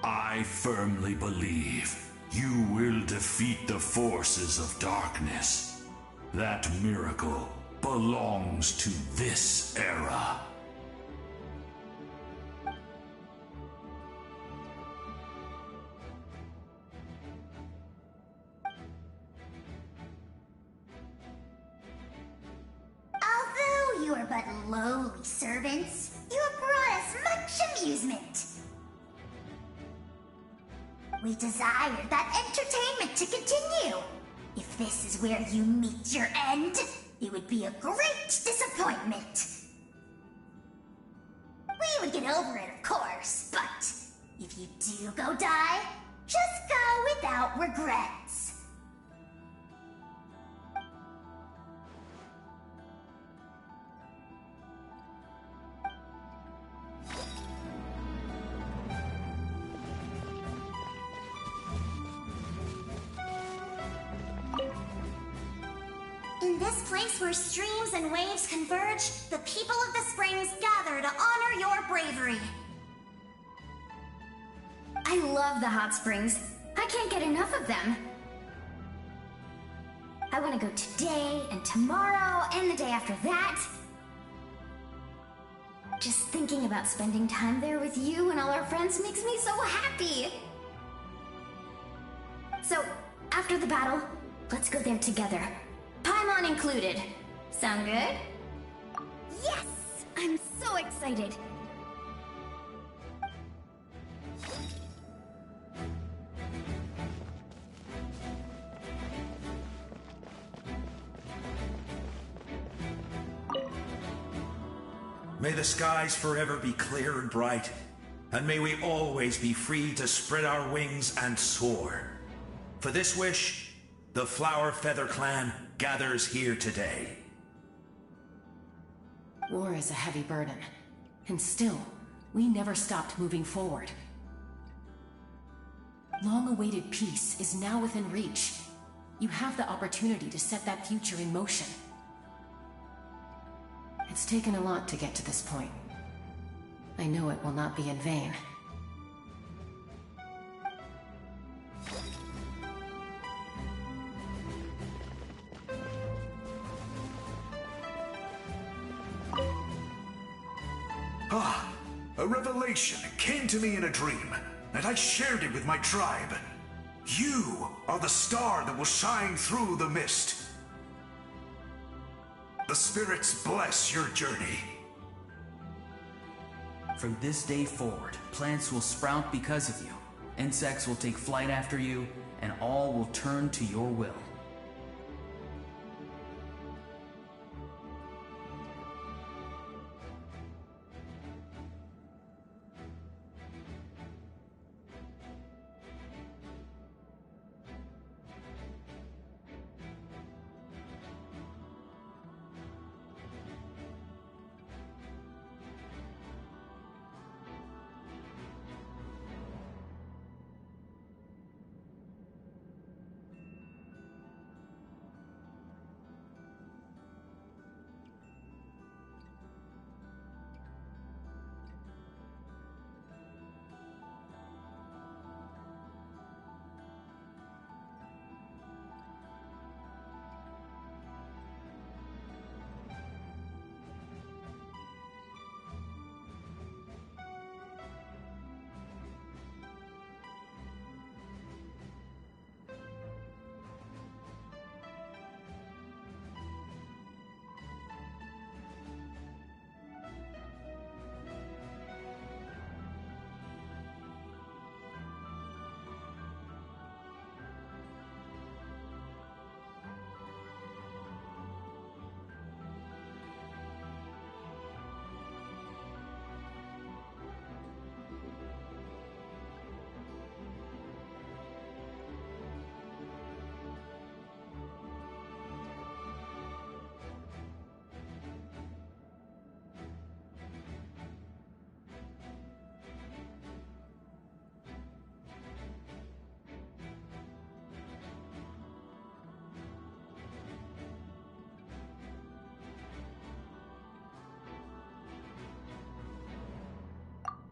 Speaker 18: I firmly believe you will defeat the forces of darkness. That miracle belongs to this era.
Speaker 11: were but lowly servants, you have brought us much amusement. We desire that entertainment to continue. If this is where you meet your end, it would be a great disappointment. We would get over it, of course, but if you do go die, just go without regrets. In this place where streams and waves converge, the people of the springs gather to honor your bravery.
Speaker 6: I love the hot springs. I can't get enough of them. I want to go today and tomorrow and the day after that. Just thinking about spending time there with you and all our friends makes me so happy. So, after the battle, let's go there together. Paimon included. Sound good? Yes! I'm so excited.
Speaker 12: May the skies forever be clear and bright, and may we always be free to spread our wings and soar. For this wish, the Flower Feather Clan gathers here today.
Speaker 9: War is a heavy burden, and still, we never stopped moving forward. Long-awaited peace is now within reach. You have the opportunity to set that future in motion. It's taken a lot to get to this point. I know it will not be in vain.
Speaker 12: A revelation came to me in a dream, and I shared it with my tribe. You are the star that will shine through the mist. The spirits bless your journey.
Speaker 10: From this day forward, plants will sprout because of you, insects will take flight after you, and all will turn to your will.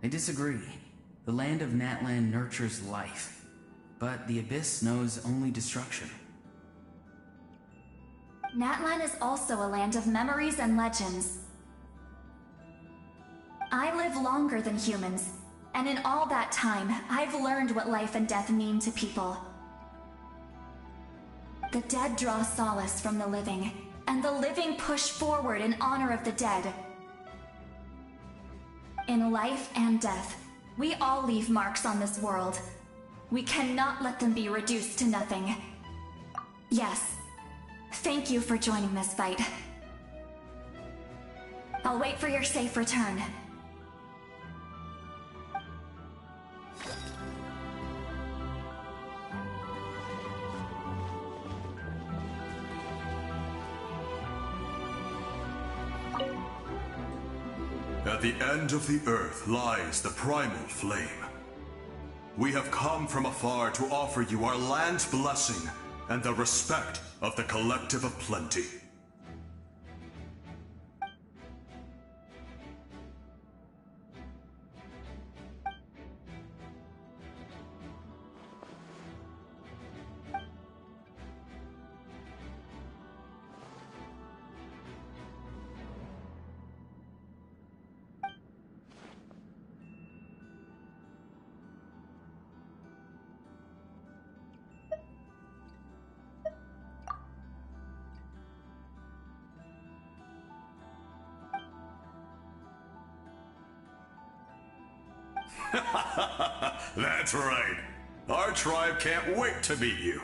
Speaker 10: I disagree. The land of Natlan nurtures life, but the Abyss knows only destruction.
Speaker 5: Natlan is also a land of memories and legends. I live longer than humans, and in all that time, I've learned what life and death mean to people. The dead draw solace from the living, and the living push forward in honor of the dead. In life and death, we all leave marks on this world. We cannot let them be reduced to nothing. Yes, thank you for joining this fight. I'll wait for your safe return.
Speaker 18: At the end of the earth lies the primal flame. We have come from afar to offer you our land's blessing and the respect of the Collective of Plenty. That's right. Our tribe can't wait to meet you.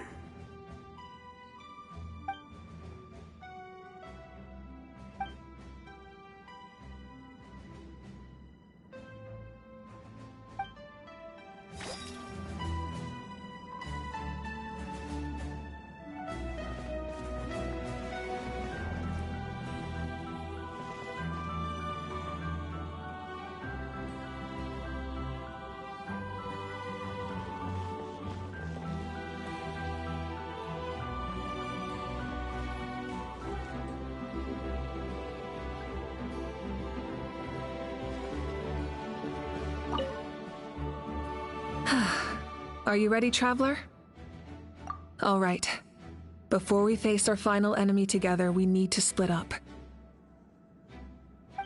Speaker 4: Are you ready, Traveler? All right. Before we face our final enemy together, we need to split up.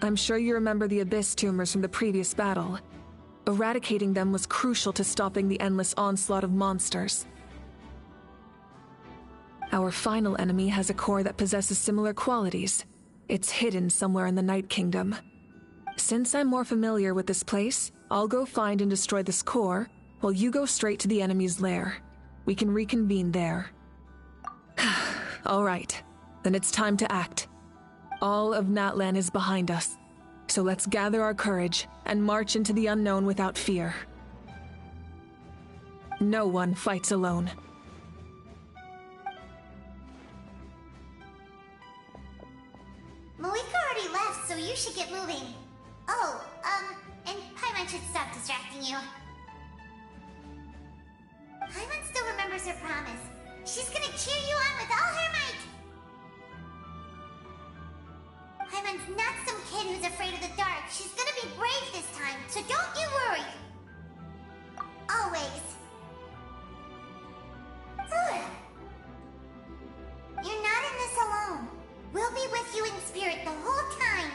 Speaker 4: I'm sure you remember the Abyss tumors from the previous battle. Eradicating them was crucial to stopping the endless onslaught of monsters. Our final enemy has a core that possesses similar qualities. It's hidden somewhere in the Night Kingdom. Since I'm more familiar with this place, I'll go find and destroy this core, while you go straight to the enemy's lair. We can reconvene there. All right, then it's time to act. All of Natlan is behind us, so let's gather our courage and march into the unknown without fear. No one fights alone.
Speaker 1: Malika already left, so you should get moving. Oh, and Paimon should stop distracting you. Paimon still remembers her promise. She's gonna cheer you on with all her might! Paimon's not some kid who's afraid of the dark. She's gonna be brave this time, so don't you worry! Always. You're not in this alone. We'll be with you in spirit the whole time.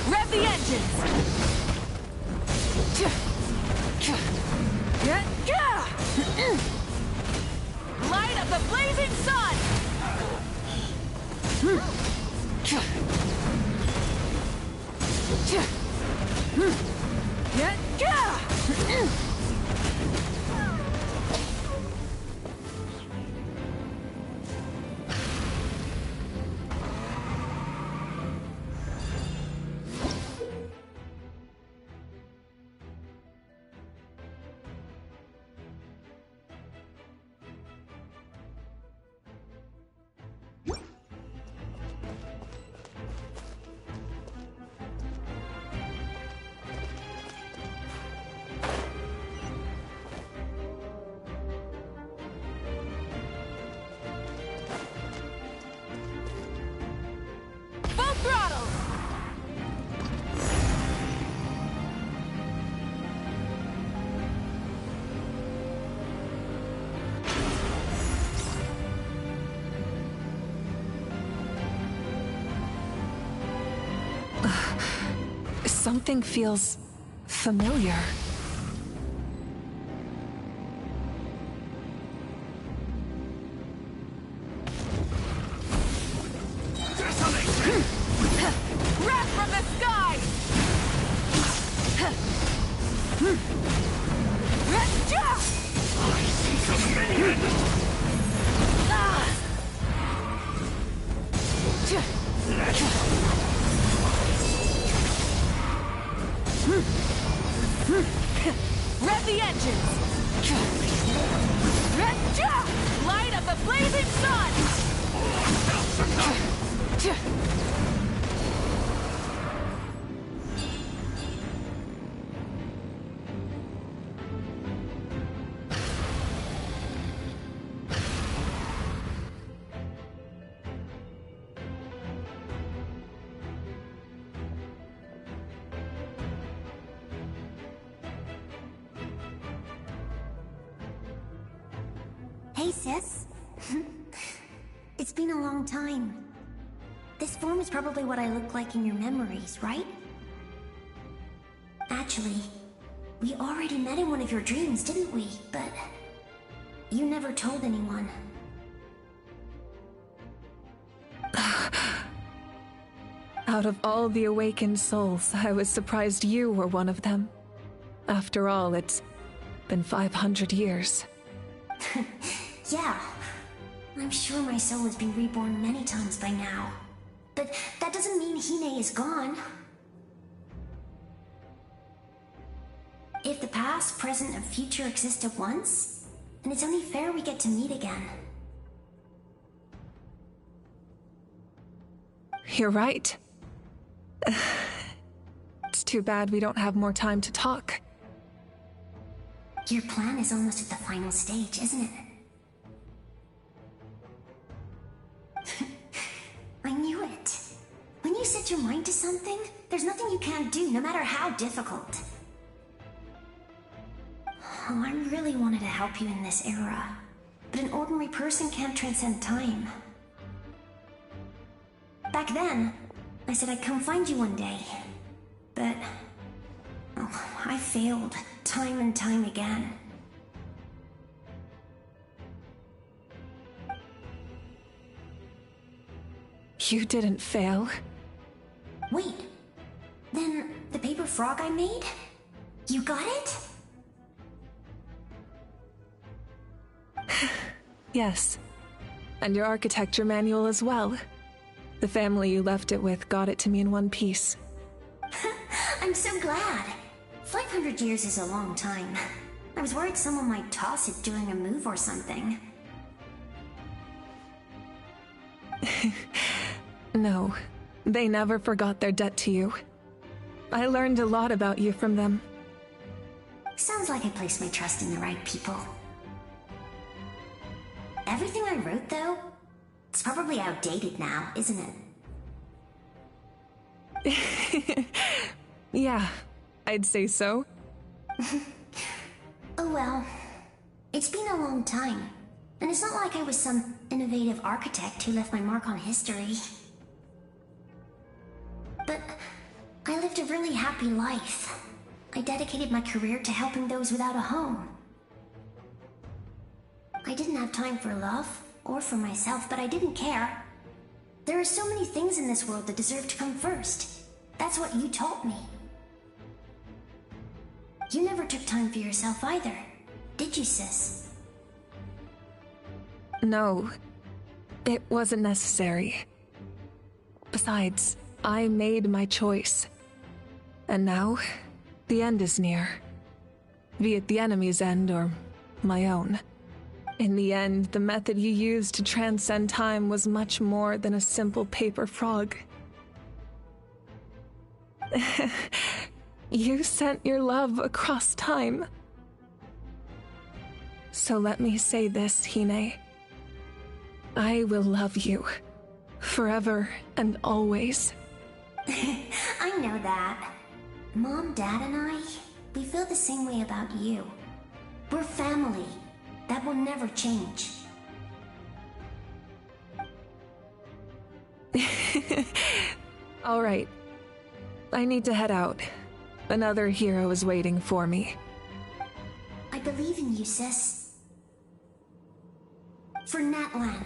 Speaker 4: Rev the engines! Light up the blazing sun! Something feels familiar.
Speaker 13: Wrath from the sky!
Speaker 18: I see dominion!
Speaker 13: Rev the engines! Light up the blazing sun!
Speaker 6: Hey, sis. It's been a long time. This form is probably what I look like in your memories, right? Actually, we already met in one of your dreams, didn't we? But you never told anyone.
Speaker 4: Out of all the awakened souls, I was surprised you were one of them. After all, it's been 500 years.
Speaker 6: Yeah. I'm sure my soul has been reborn many times by now. But that doesn't mean Hine is gone. If the past, present, and future exist at once, then it's only fair we get to meet again.
Speaker 4: You're right. It's too bad we don't have more time to talk.
Speaker 6: Your plan is almost at the final stage, isn't it? I knew it. When you set your mind to something, there's nothing you can't do, no matter how difficult. Oh, I really wanted to help you in this era, but an ordinary person can't transcend time. Back then, I said I'd come find you one day, but I failed time and time again.
Speaker 4: You didn't fail.
Speaker 6: Wait, then the paper frog I made? You got it?
Speaker 4: Yes. And your architecture manual as well. The family you left it with got it to me in one piece.
Speaker 6: I'm so glad. 500 years is a long time. I was worried someone might toss it during a move or something.
Speaker 4: No, they never forgot their debt to you. I learned a lot about you from them.
Speaker 6: Sounds like I placed my trust in the right people. Everything I wrote, though, it's probably outdated now, isn't
Speaker 4: it? Yeah, I'd say so.
Speaker 6: Oh well, it's been a long time, and it's not like I was some innovative architect who left my mark on history. But I lived a really happy life. I dedicated my career to helping those without a home. I didn't have time for love, or for myself, but I didn't care. There are so many things in this world that deserve to come first. That's what you taught me. You never took time for yourself either, did you, sis?
Speaker 4: No, it wasn't necessary. Besides, I made my choice. And now, the end is near. Be it the enemy's end or my own. In the end, the method you used to transcend time was much more than a simple paper frog. You sent your love across time. So let me say this, Hine. I will love you. Forever and always.
Speaker 6: I know that. Mom, Dad, and I, we feel the same way about you. We're family. That will never change.
Speaker 4: All right. I need to head out. Another hero is waiting for me.
Speaker 11: I believe in you, sis. For Natlan.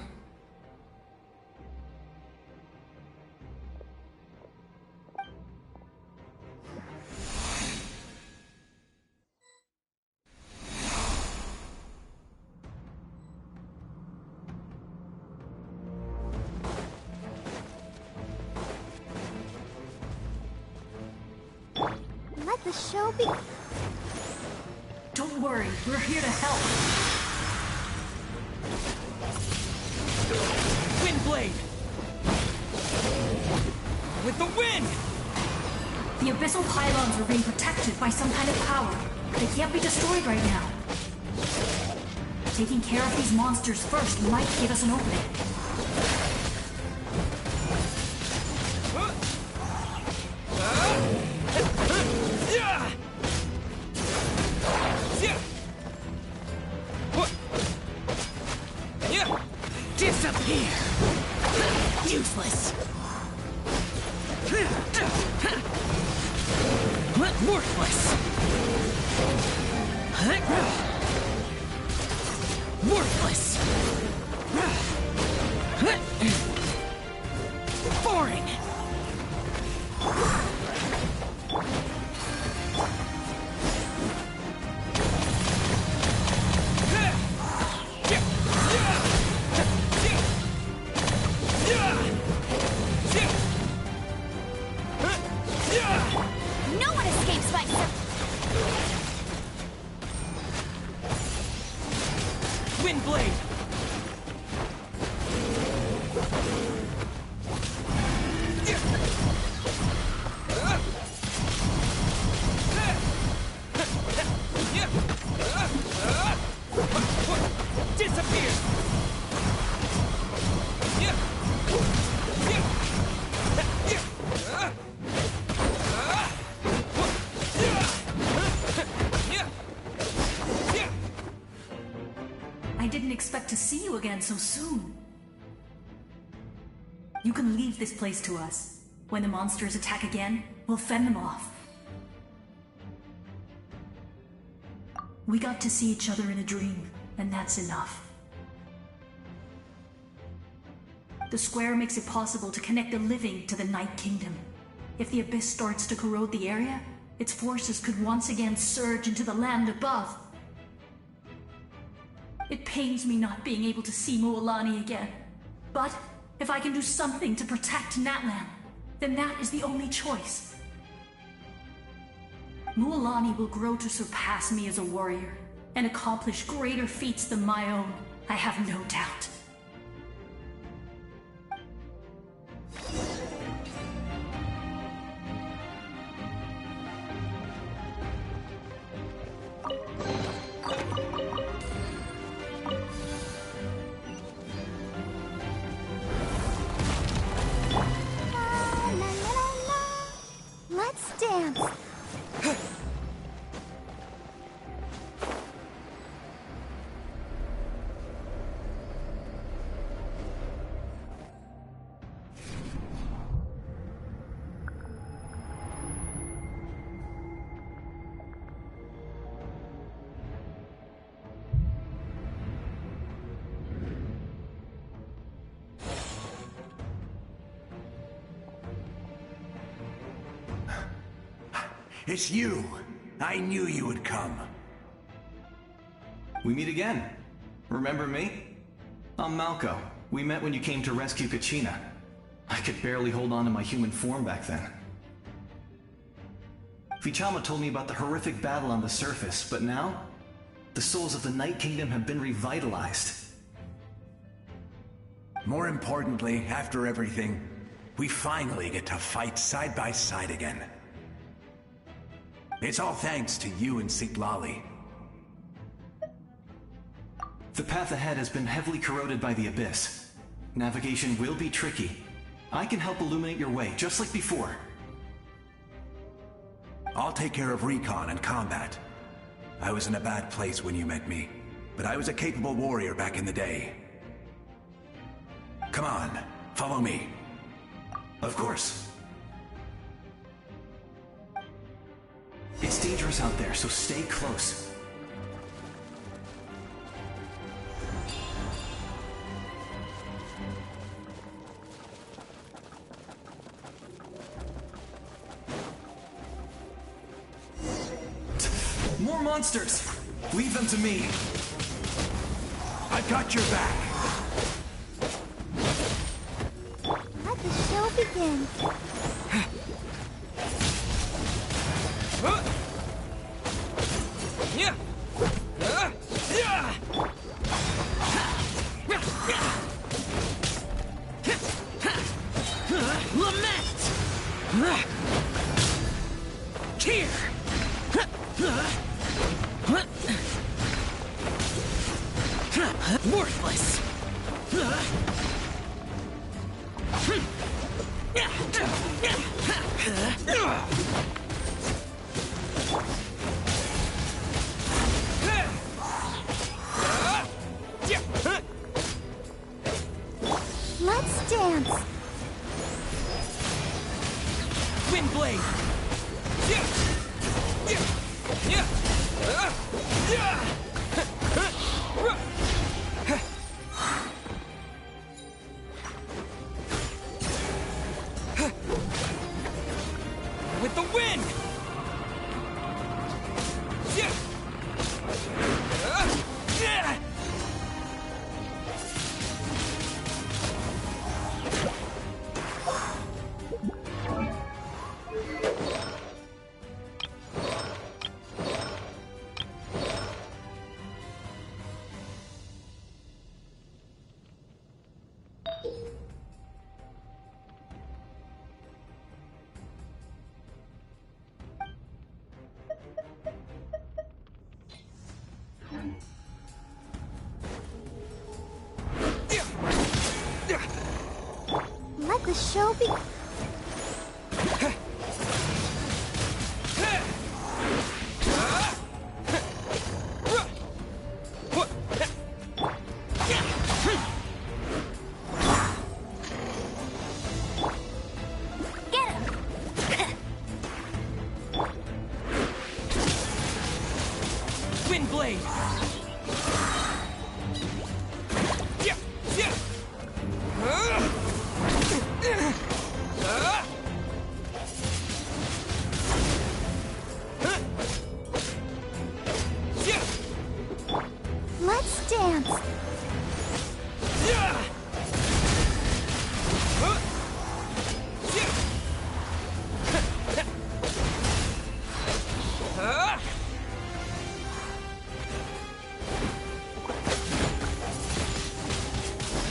Speaker 1: Let the show be.
Speaker 17: Don't worry, we're here to help.
Speaker 15: Windblade! With the wind!
Speaker 17: The abyssal pylons are being protected by some kind of power. They can't be destroyed right now. Taking care of these monsters first might give us an opening.
Speaker 15: Disappear! Useless! Worthless! Worthless! Boring!
Speaker 1: No one escapes my
Speaker 15: Windblade! Disappear!
Speaker 17: I didn't expect to see you again so soon. You can leave this place to us. When the monsters attack again, we'll fend them off. We got to see each other in a dream, and that's enough. The square makes it possible to connect the living to the Night Kingdom. If the abyss starts to corrode the area, its forces could once again surge into the land above. It pains me not being able to see Mualani again. But if I can do something to protect Natlan, then that is the only choice. Mualani will grow to surpass me as a warrior and accomplish greater feats than my own, I have no doubt.
Speaker 1: Let's dance.
Speaker 12: It's you! I knew you would come.
Speaker 19: We meet again. Remember me? I'm Malco. We met when you came to rescue Kachina. I could barely hold on to my human form back then. Vichama told me about the horrific battle on the surface, but now, the souls of the Night Kingdom have been revitalized.
Speaker 12: More importantly, after everything, we finally get to fight side by side again. It's all thanks to you and Sitlali.
Speaker 19: The path ahead has been heavily corroded by the Abyss. Navigation will be tricky. I can help illuminate your way, just like before.
Speaker 12: I'll take care of recon and combat. I was in a bad place when you met me, but I was a capable warrior back in the day. Come on, follow me.
Speaker 19: Of course. predators out there, so stay close. More monsters! Leave them to me.
Speaker 12: I've got your back.
Speaker 1: Let the show begin.
Speaker 10: Worthless!
Speaker 1: Let's dance.
Speaker 10: Windblade! With the wind!
Speaker 1: Let the show begin.
Speaker 10: Windblade!
Speaker 1: Let's dance.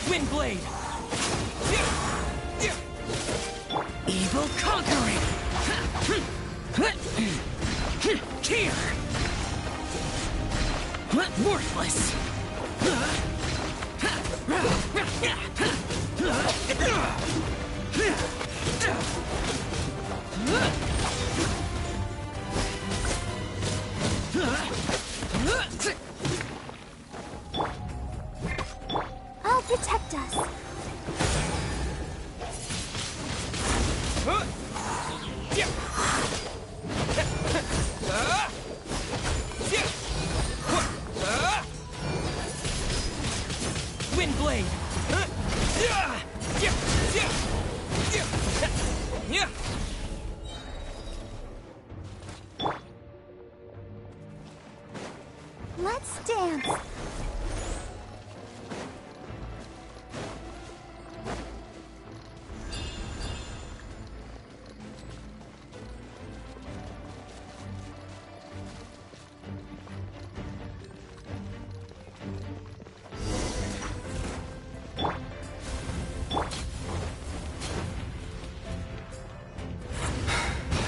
Speaker 10: Windblade! Evil conquering! Here! Worthless!
Speaker 1: I'll protect us.
Speaker 10: Windblade!
Speaker 1: Let's dance.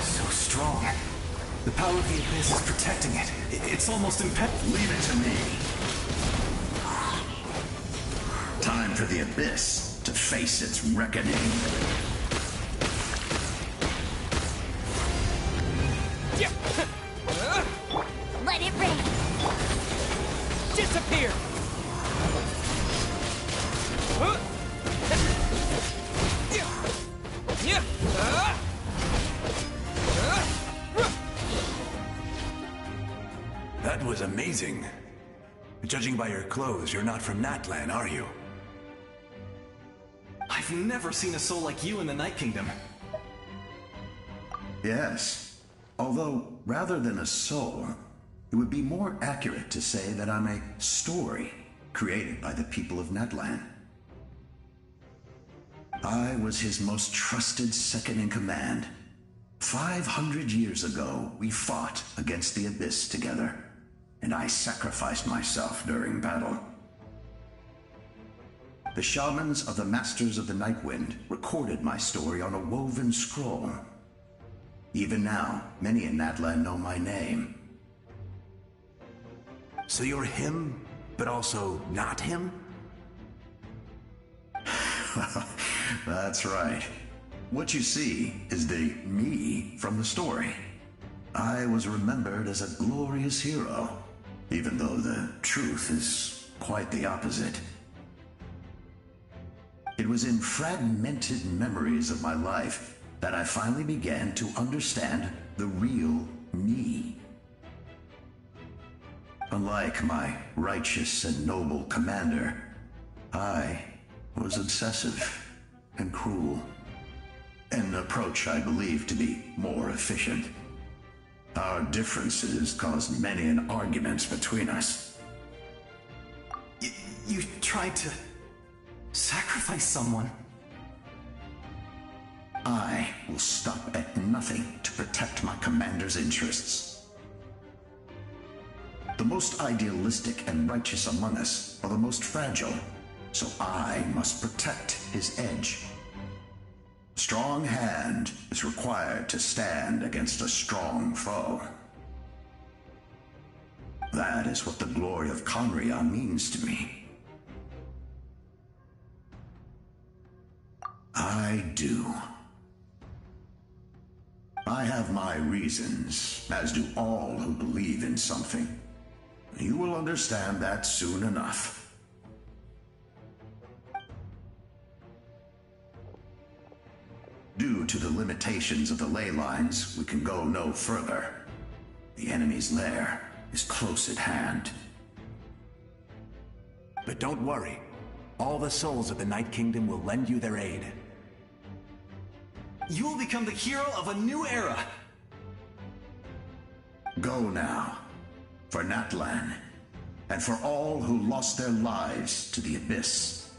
Speaker 19: So strong. The power of the Abyss is protecting it. It's almost impenetrable.
Speaker 18: Leave it to me. Time for the Abyss to face its reckoning.
Speaker 1: Let it rain.
Speaker 10: Disappear!
Speaker 20: That was amazing. Judging by your clothes, you're not from Natlan, are you?
Speaker 19: I've never seen a soul like you in the Night Kingdom.
Speaker 21: Yes. Although, rather than a soul, it would be more accurate to say that I'm a story created by the people of Natlan. I was his most trusted second-in-command. 500 years ago, we fought against the Abyss together, and I sacrificed myself during battle. The shamans of the Masters of the Nightwind recorded my story on a woven scroll. Even now, many in Natlan know my name.
Speaker 20: So you're him, but also not him?
Speaker 21: That's right. What you see is the me from the story. I was remembered as a glorious hero, even though the truth is quite the opposite. It was in fragmented memories of my life that I finally began to understand the real me. Unlike my righteous and noble commander, I was obsessive and cruel, an approach I believe to be more efficient. Our differences caused many an arguments between us.
Speaker 19: You tried to sacrifice someone.
Speaker 21: I will stop at nothing to protect my commander's interests. The most idealistic and righteous among us are the most fragile, so I must protect his edge. A strong hand is required to stand against a strong foe. That is what the glory of Conria means to me. I do. I have my reasons, as do all who believe in something. You will understand that soon enough. Due to the limitations of the ley lines, we can go no further. The enemy's lair is close at hand.
Speaker 20: But don't worry. All the souls of the Night Kingdom will lend you their aid.
Speaker 19: You will become the hero of a new era!
Speaker 21: Go now, for Natlan, and for all who lost their lives to the Abyss.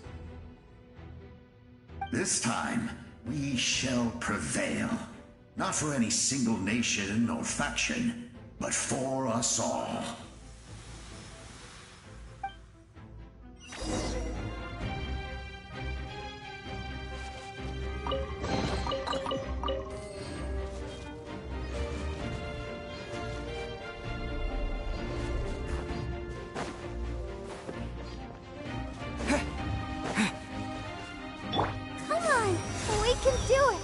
Speaker 21: This time, we shall prevail, not for any single nation or faction, but for us all.
Speaker 1: Come on, we can do it.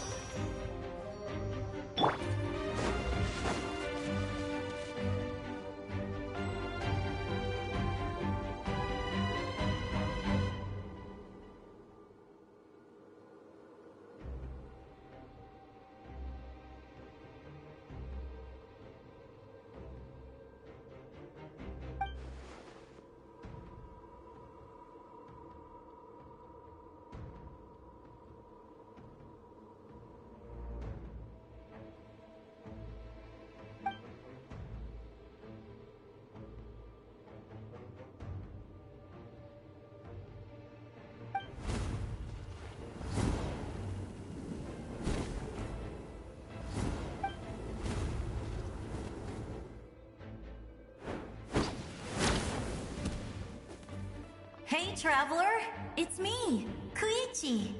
Speaker 22: Hey, traveler! It's me, Koichi.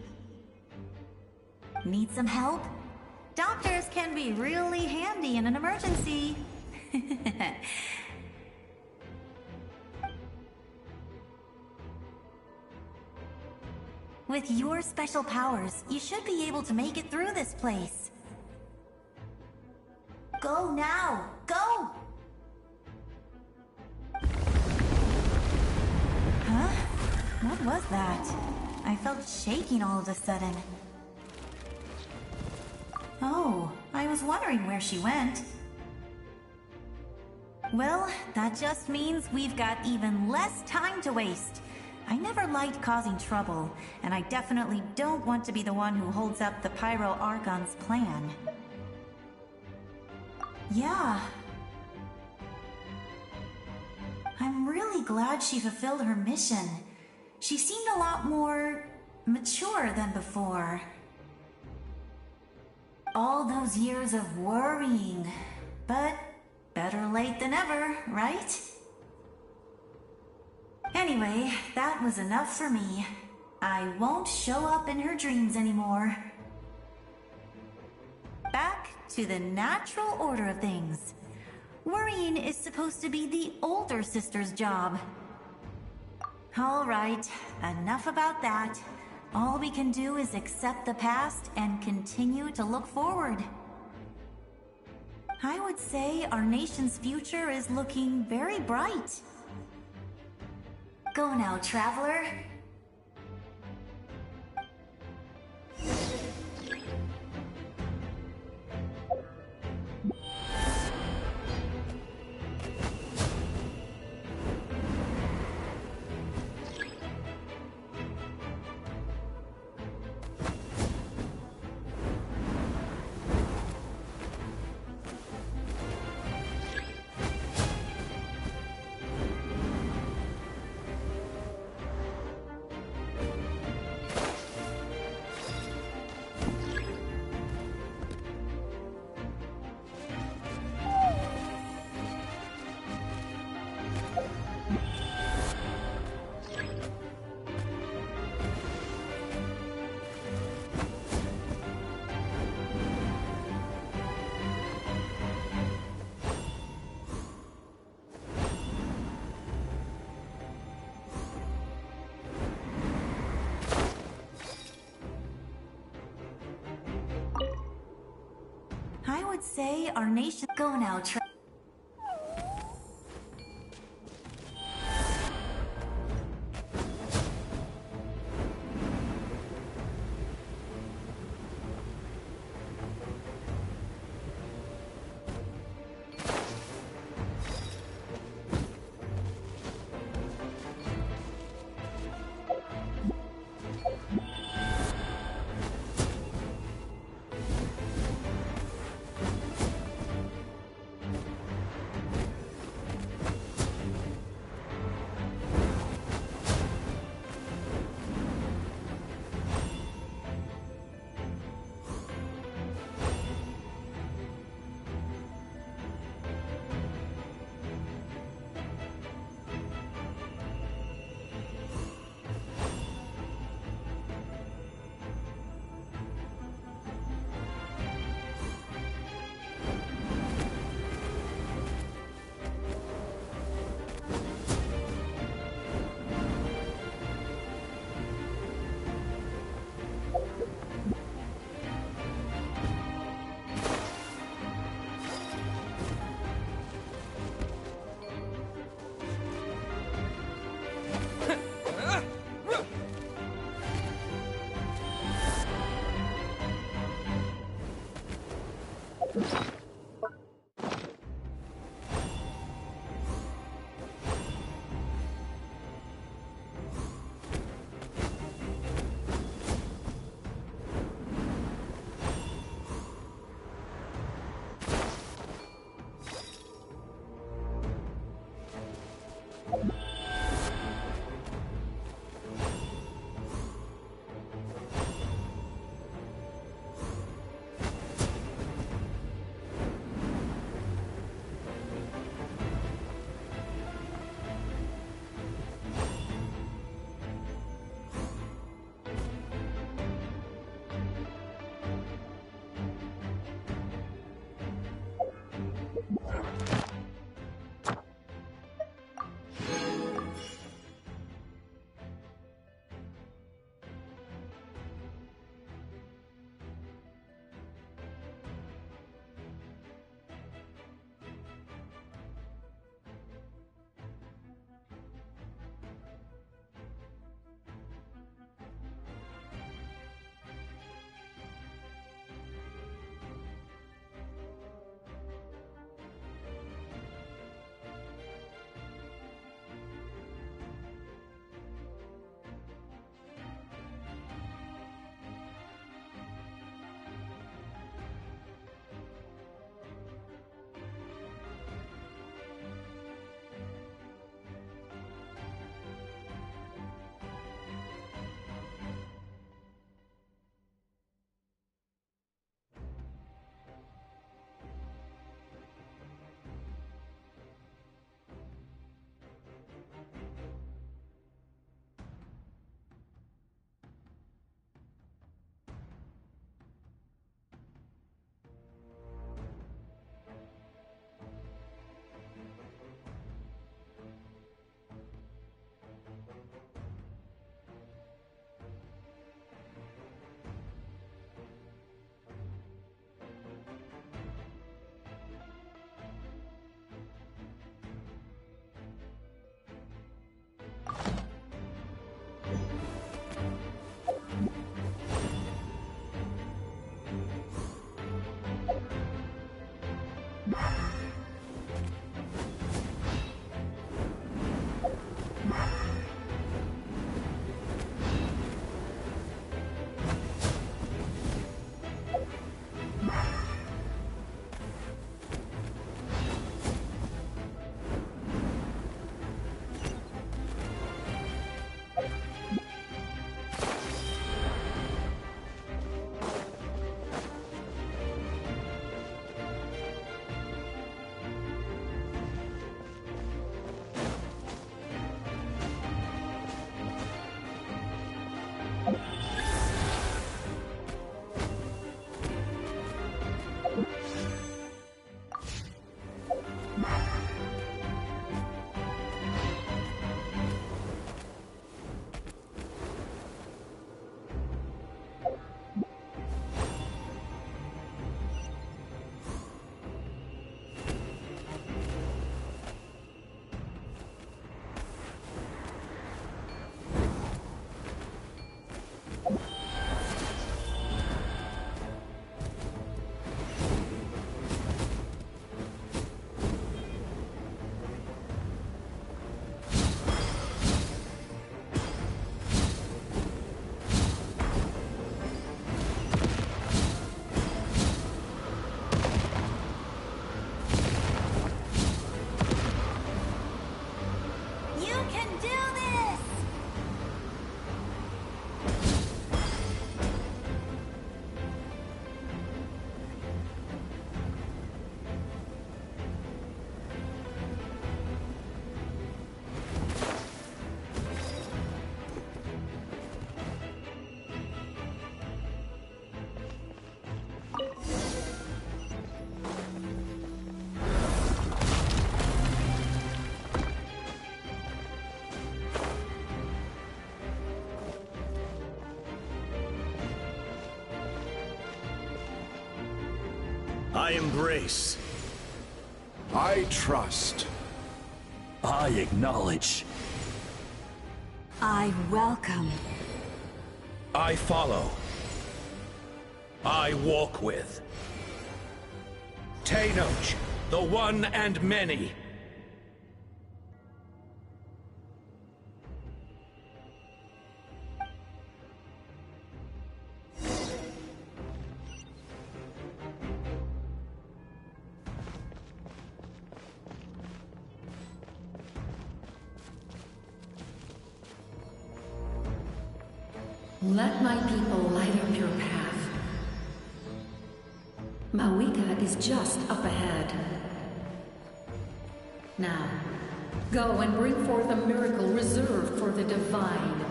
Speaker 22: Need some help? Doctors can be really handy in an emergency. With your special powers, you should be able to make it through this place. Go now! Go! Huh? What was that? I felt shaking all of a sudden. Oh, I was wondering where she went. Well, that just means we've got even less time to waste. I never liked causing trouble, and I definitely don't want to be the one who holds up the Pyro Archon's plan. Yeah. I'm really glad she fulfilled her mission. She seemed a lot more mature than before. All those years of worrying, but better late than ever, right? Anyway, that was enough for me. I won't show up in her dreams anymore. Back to the natural order of things. Worrying is supposed to be the older sister's job. All right, enough about that. All we can do is accept the past and continue to look forward. I would say our nation's future is looking very bright. Go now, traveler. I would say our nation. Go now, You can do this!
Speaker 2: I embrace.
Speaker 16: I trust.
Speaker 2: I acknowledge.
Speaker 17: I welcome.
Speaker 2: I follow. I walk with. Tenoch, the one and many.
Speaker 8: Let my people light up your path. Mawika is just up ahead. Now, go and bring forth a miracle reserved for the divine.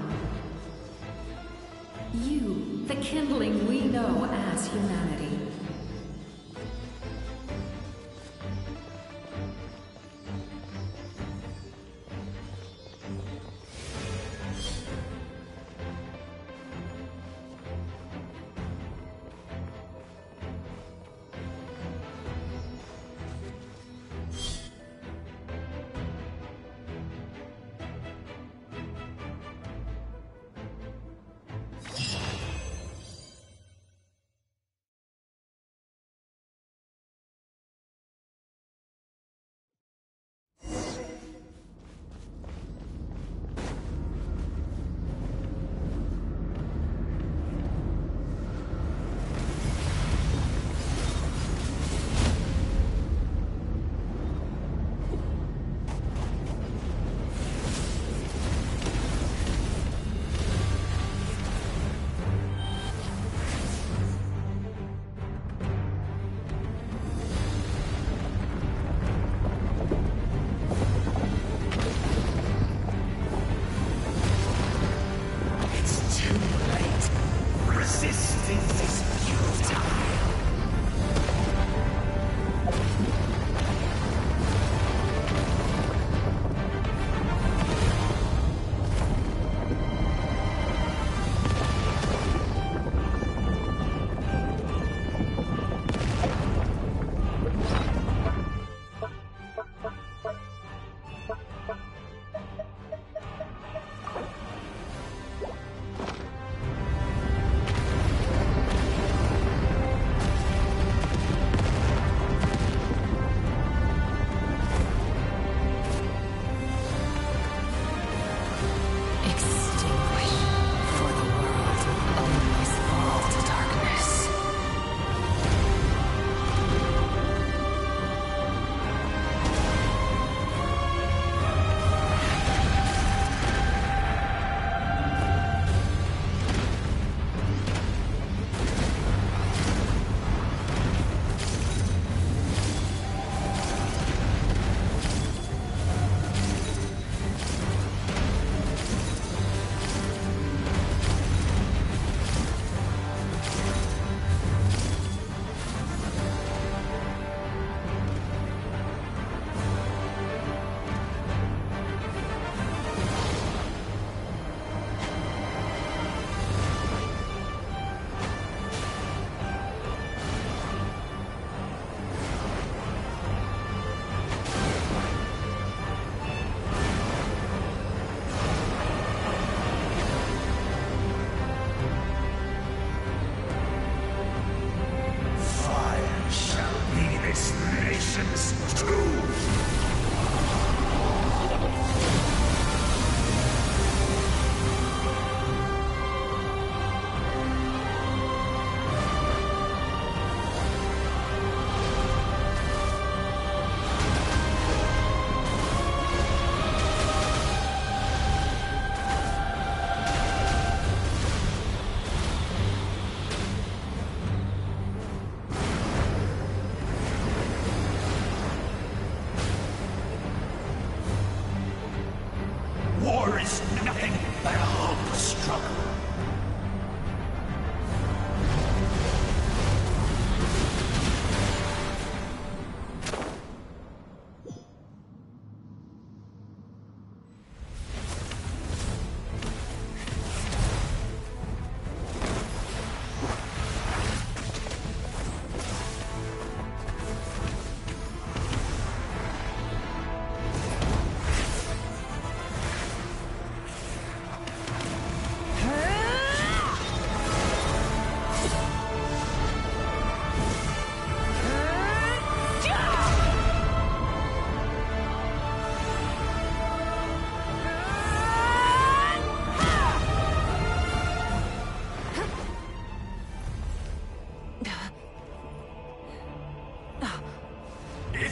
Speaker 8: You, the kindling we know as humanity.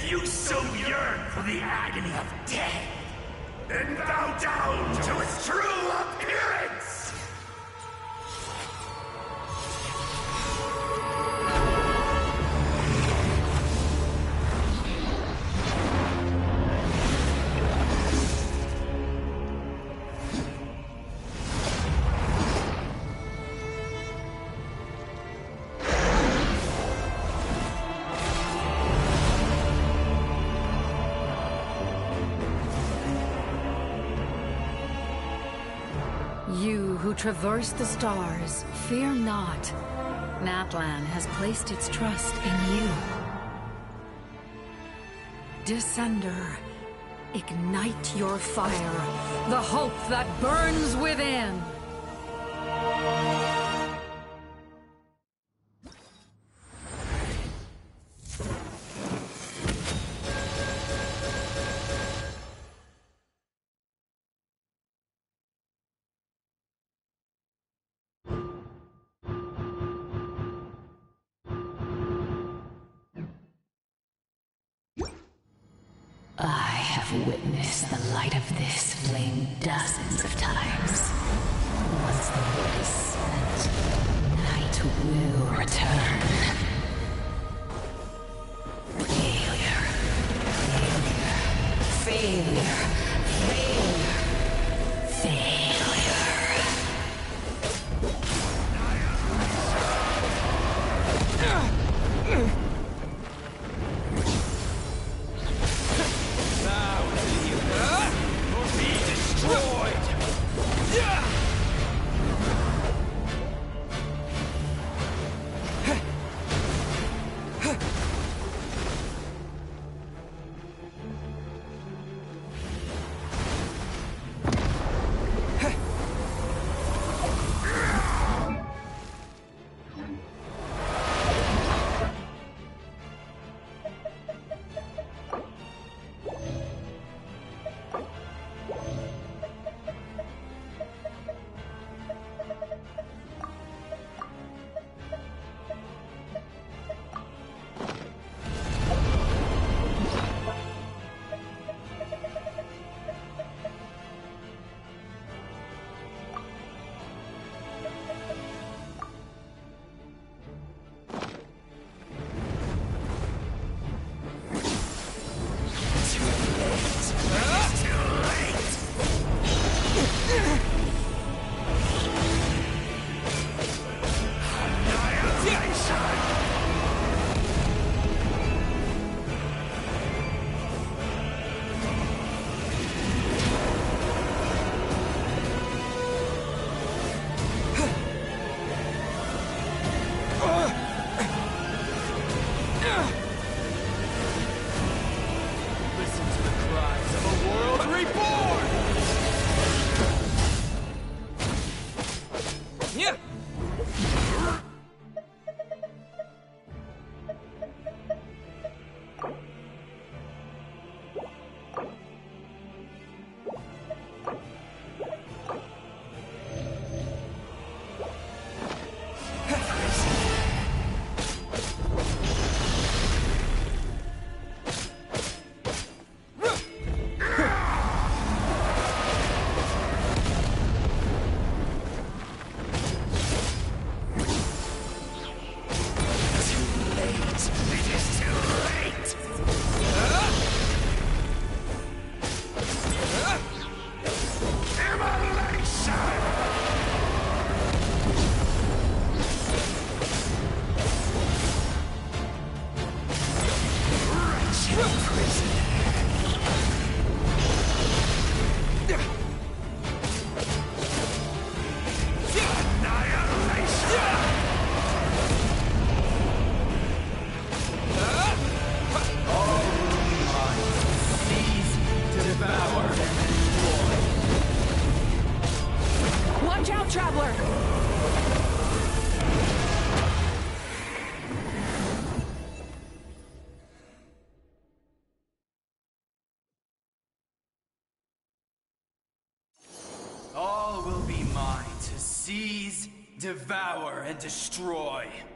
Speaker 18: If you so yearn for the agony of death, then bow down to its true appearance!
Speaker 8: You who traverse the stars, fear not. Natlan has placed its trust in you. Descender, ignite your fire, the hope that burns within.
Speaker 7: I have witnessed the light of this flame dozens of times. Once the wood is spent, night will return. Failure. Failure. Failure. Failure. Failure.
Speaker 15: All will be mine to seize, devour, and destroy. 。 . 。 . 。 . 。 . 。 . 。 . 。 . 。 . 。 . 。 . 。 。 . 。 . 。 . . 。 . 。 。 . 。 。 . . 。 。 . 。 。 . 。 . 。 . 。 . . . . . 。 .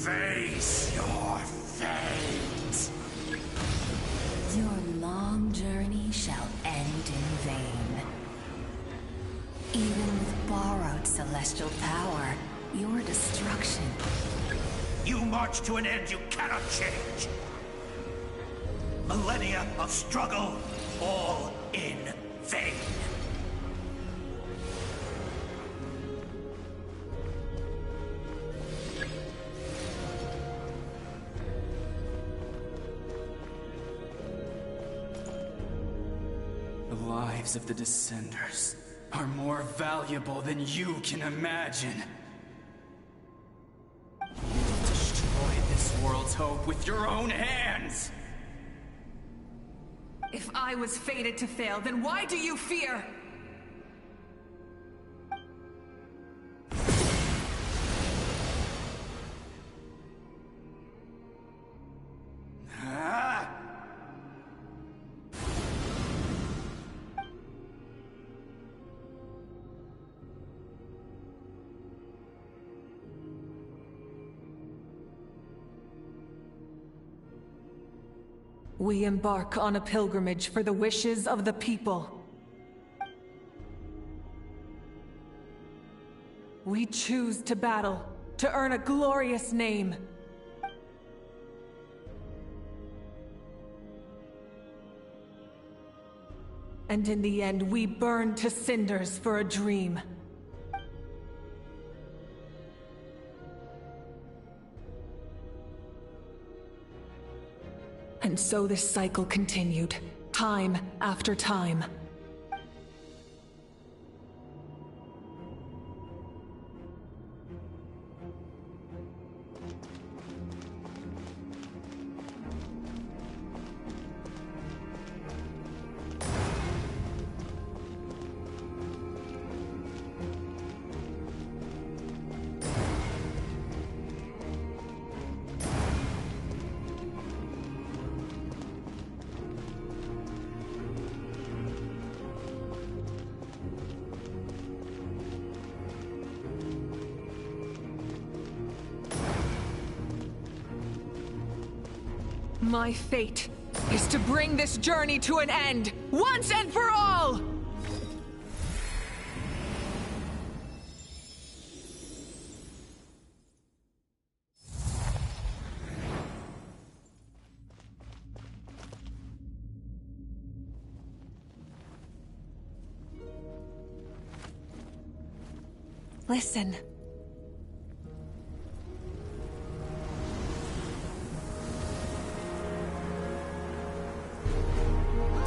Speaker 15: Face your fate.
Speaker 7: Your long journey shall end in vain. Even with borrowed celestial power, your destruction.
Speaker 12: You march to an end you cannot change. Millennia of struggle, all in vain.
Speaker 15: The lives of the Descenders are more valuable than you can imagine. You will destroy this world's hope with your own hands!
Speaker 4: If I was fated to fail, then why do you fear?
Speaker 15: Ah!
Speaker 4: We embark on a pilgrimage for the wishes of the people. We choose to battle, to earn a glorious name. And in the end, we burn to cinders for a dream. And so this cycle continued, time after time. My fate is to bring this journey to an end, once and for all! Listen.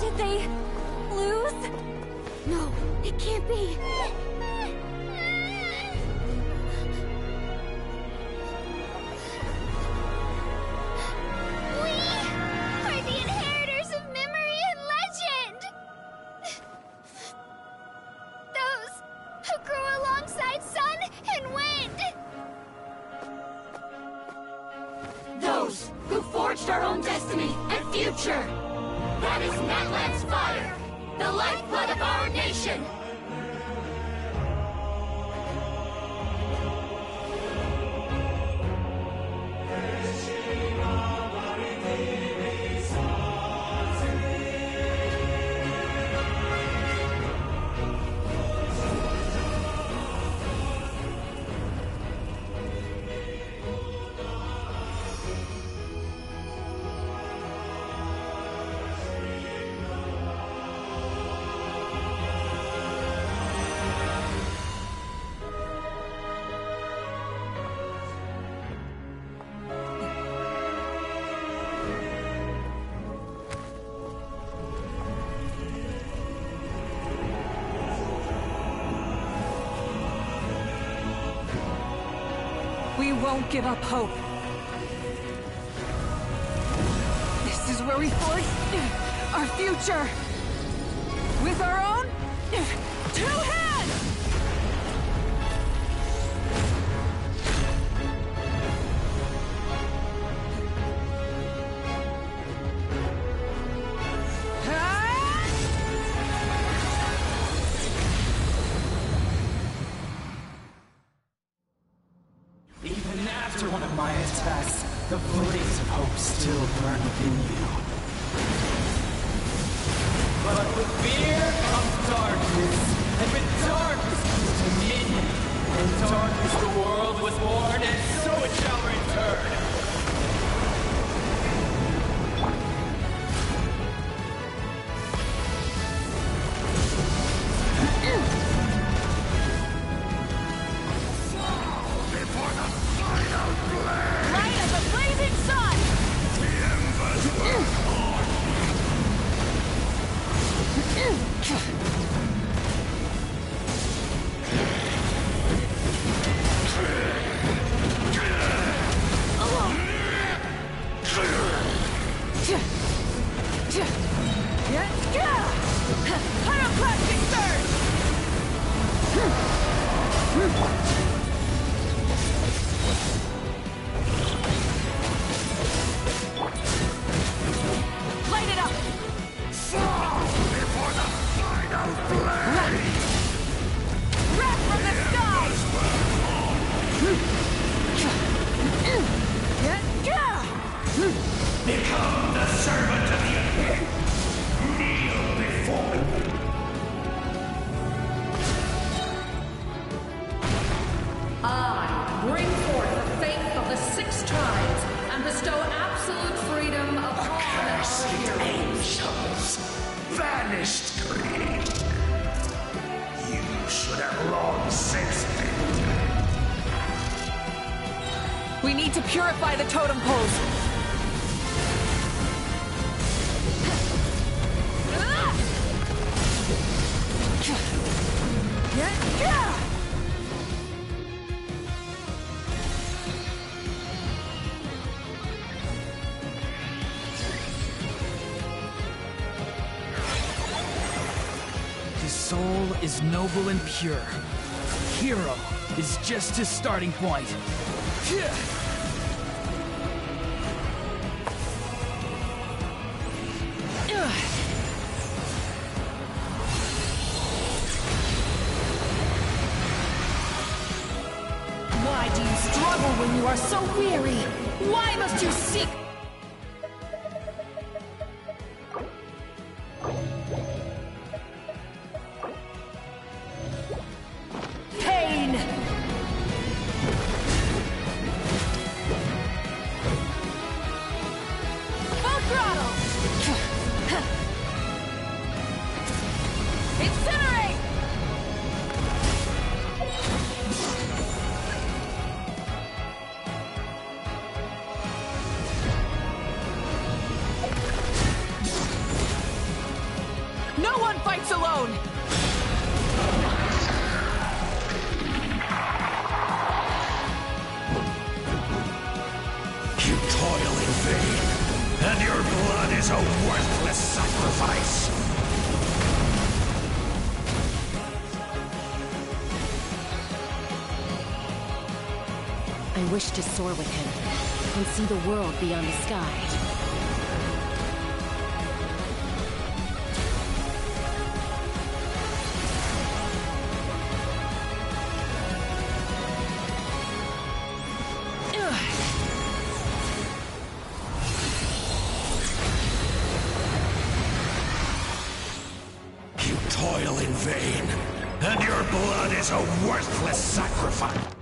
Speaker 6: Did they lose? No, it can't be.
Speaker 1: We are the inheritors of memory and legend! Those who grew alongside sun and wind!
Speaker 3: Those who forged our own destiny and future! That is Natlan's fire, the lifeblood of our nation!
Speaker 4: We won't give up hope. This is where we forge our future. With our own 2 hands!
Speaker 15: Even After one of my attacks, the flames of hope still burn within you. But with fear comes darkness, and with darkness comes dominion. In darkness the world was born, and so it shall return.
Speaker 18: Become the servant of the earth. Kneel before me.
Speaker 8: I bring forth the faith of the 6 tribes and bestow absolute freedom upon
Speaker 18: Accursed
Speaker 8: our heroes.
Speaker 18: angels, vanished greed. You should have long since been dead.
Speaker 4: We need to purify the totem poles.
Speaker 10: His soul is noble and pure. Hero is just his starting point.
Speaker 17: Why do you struggle when you are so weary? Why must you seek? Pain! Full throttle! Incinerate!
Speaker 4: No one fights alone!
Speaker 18: You toil in vain, and your blood is a worthless sacrifice.
Speaker 9: I wish to soar with him and see the world beyond the sky.
Speaker 18: You toil in vain, and your blood is a worthless sacrifice.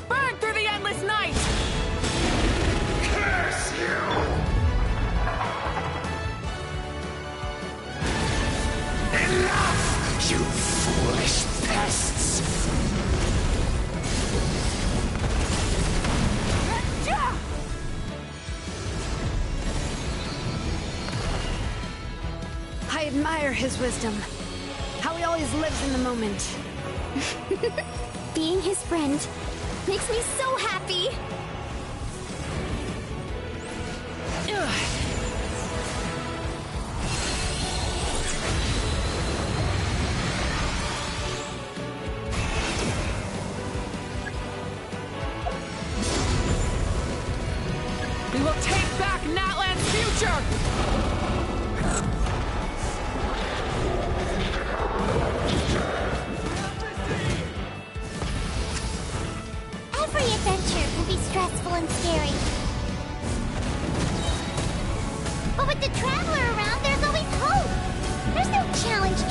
Speaker 4: Burn through the endless night!
Speaker 18: Curse you! Enough, you foolish pests!
Speaker 14: I admire his wisdom. How he always lives in the moment.
Speaker 6: Being his friend makes me so happy.
Speaker 4: We will take back Natlan's future!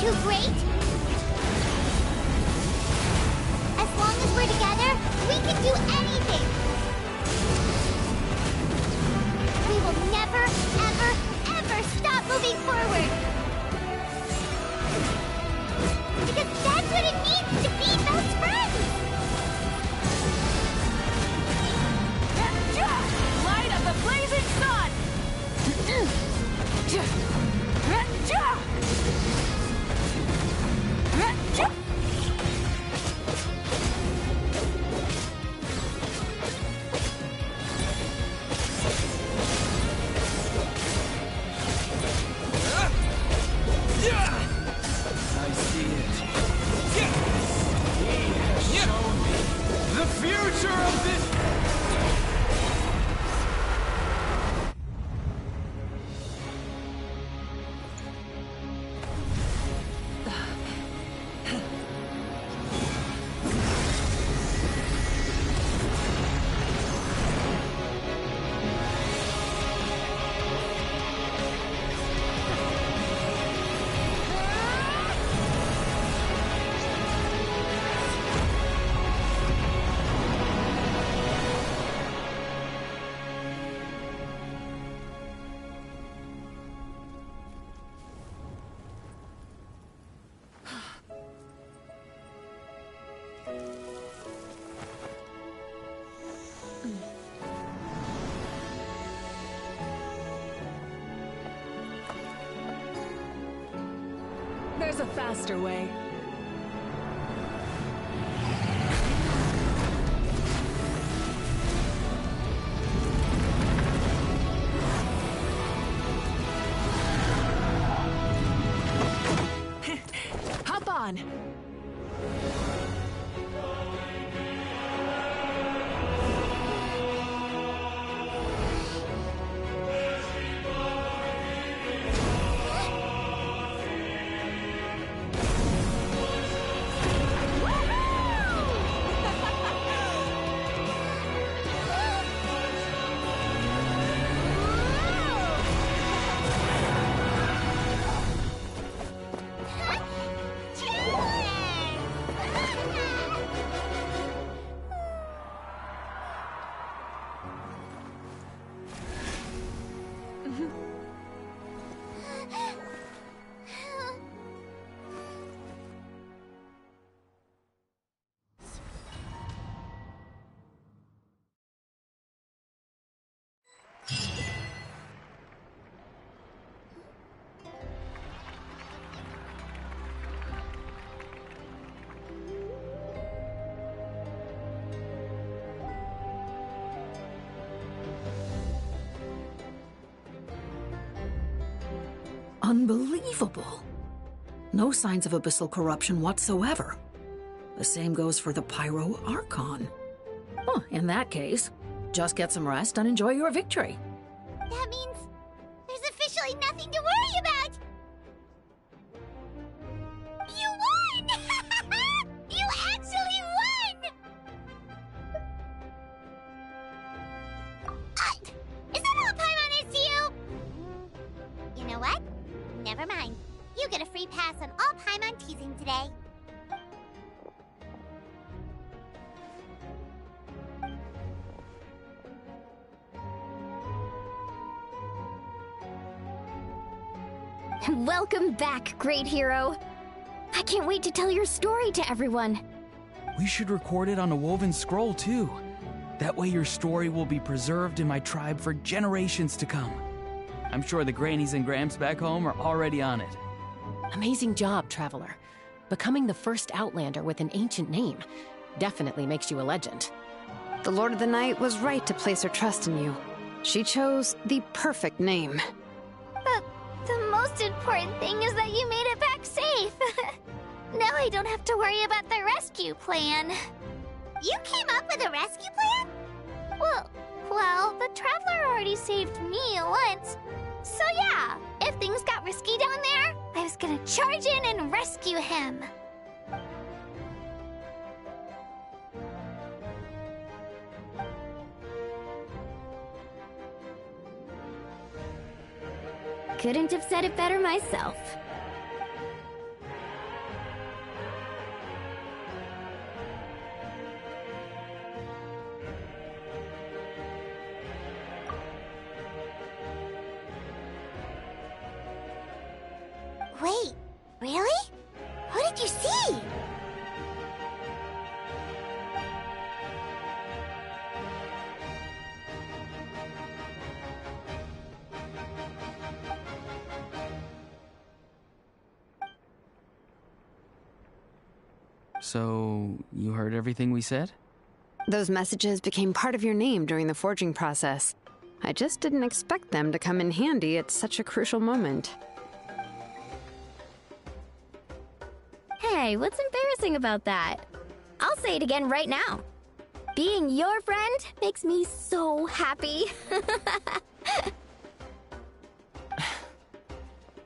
Speaker 1: too great? As long as we're together, we can do anything! We will never, ever, ever stop moving forward! Because that's what it means to be best friends!
Speaker 3: Light of the blazing sun!
Speaker 15: I see it. He has shown me the future of this.
Speaker 4: There's a faster way. Hop on!
Speaker 8: Unbelievable. No signs of abyssal corruption whatsoever. The same goes for the Pyro Archon. Well, in that case, just get some rest and enjoy your victory.
Speaker 1: That means there's officially nothing to worry about! You won! You actually won! Is that all Paimon is to you? You know what? Never mind. You get a free pass on all Paimon teasing today.
Speaker 6: Welcome back, great hero. I can't wait to tell your story to everyone.
Speaker 10: We should record it on a woven scroll, too. That way your story will be preserved in my tribe for generations to come. I'm sure the grannies and gramps back home are already on it.
Speaker 9: Amazing job, Traveler. Becoming the first Outlander with an ancient name definitely makes you a legend.
Speaker 14: The Lord of the Night was right to place her trust in you. She chose the perfect name.
Speaker 1: The most important thing is that you made it back safe. Now I don't have to worry about the rescue plan. You came up with a rescue plan? Well, the Traveler already saved me once. So yeah, if things got risky down there, I was gonna charge in and rescue him.
Speaker 6: Couldn't have said it better myself.
Speaker 1: Wait, really? Who did you see?
Speaker 10: So, you heard everything we said?
Speaker 14: Those messages became part of your name during the forging process. I just didn't expect them to come in handy at such a crucial moment.
Speaker 6: Hey, what's embarrassing about that? I'll say it again right now. Being your friend makes me so happy.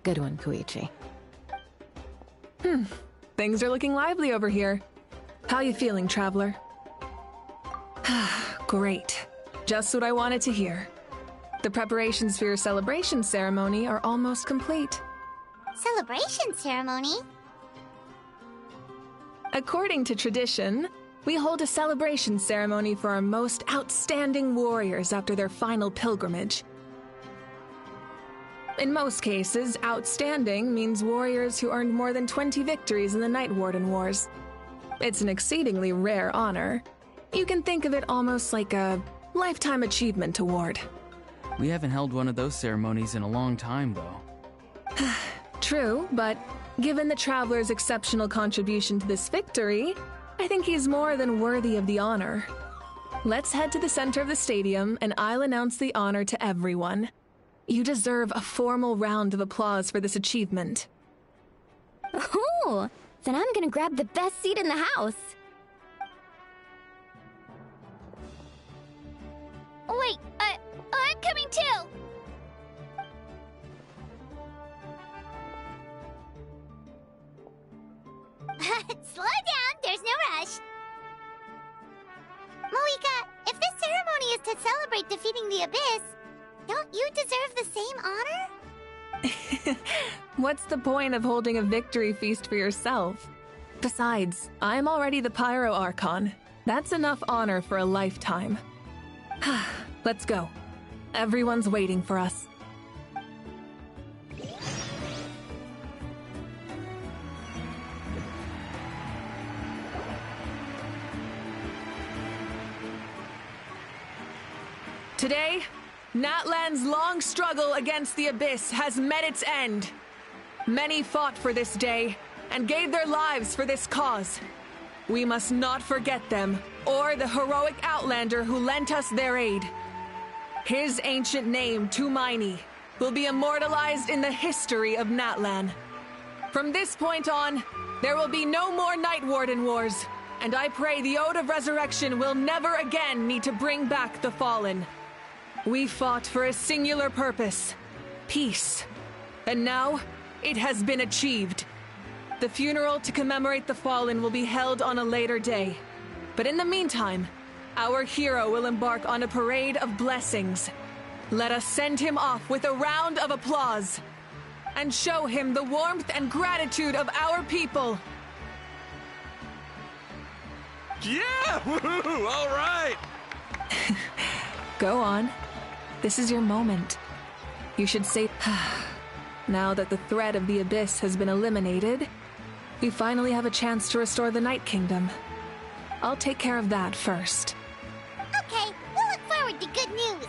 Speaker 9: Good one, Koichi.
Speaker 4: Things are looking lively over here. How you feeling, Traveler? Great. Just what I wanted to hear. The preparations for your celebration ceremony are almost complete.
Speaker 1: Celebration ceremony?
Speaker 4: According to tradition, we hold a celebration ceremony for our most outstanding warriors after their final pilgrimage. In most cases, outstanding means warriors who earned more than 20 victories in the Night Warden Wars. It's an exceedingly rare honor. You can think of it almost like a lifetime achievement award.
Speaker 10: We haven't held one of those ceremonies in a long time, though.
Speaker 4: True, but given the Traveler's exceptional contribution to this victory, I think he's more than worthy of the honor. Let's head to the center of the stadium, and I'll announce the honor to everyone. You deserve a formal round of applause for this achievement.
Speaker 6: Oh, then I'm gonna grab the best seat in the house.
Speaker 1: Wait, I'm coming too! Slow down, there's no rush. Moika, if this ceremony is to celebrate defeating the Abyss, don't you deserve the same honor?
Speaker 4: What's the point of holding a victory feast for yourself? Besides, I'm already the Pyro Archon. That's enough honor for a lifetime. Let's go. Everyone's waiting for us. Today, Natlan's long struggle against the Abyss has met its end. Many fought for this day and gave their lives for this cause. We must not forget them or the heroic Outlander who lent us their aid. His ancient name, Tumaini, will be immortalized in the history of Natlan. From this point on, there will be no more Night Warden Wars, and I pray the Ode of Resurrection will never again need to bring back the Fallen. We fought for a singular purpose, peace. And now, it has been achieved. The funeral to commemorate the Fallen will be held on a later day. But in the meantime, our hero will embark on a parade of blessings. Let us send him off with a round of applause and show him the warmth and gratitude of our people.
Speaker 2: Yeah! Woohoo! All right!
Speaker 4: Go on. This is your moment. You should say, now that the threat of the Abyss has been eliminated, we finally have a chance to restore the Night Kingdom. I'll take care of that first.
Speaker 1: Okay, we'll look forward to good news.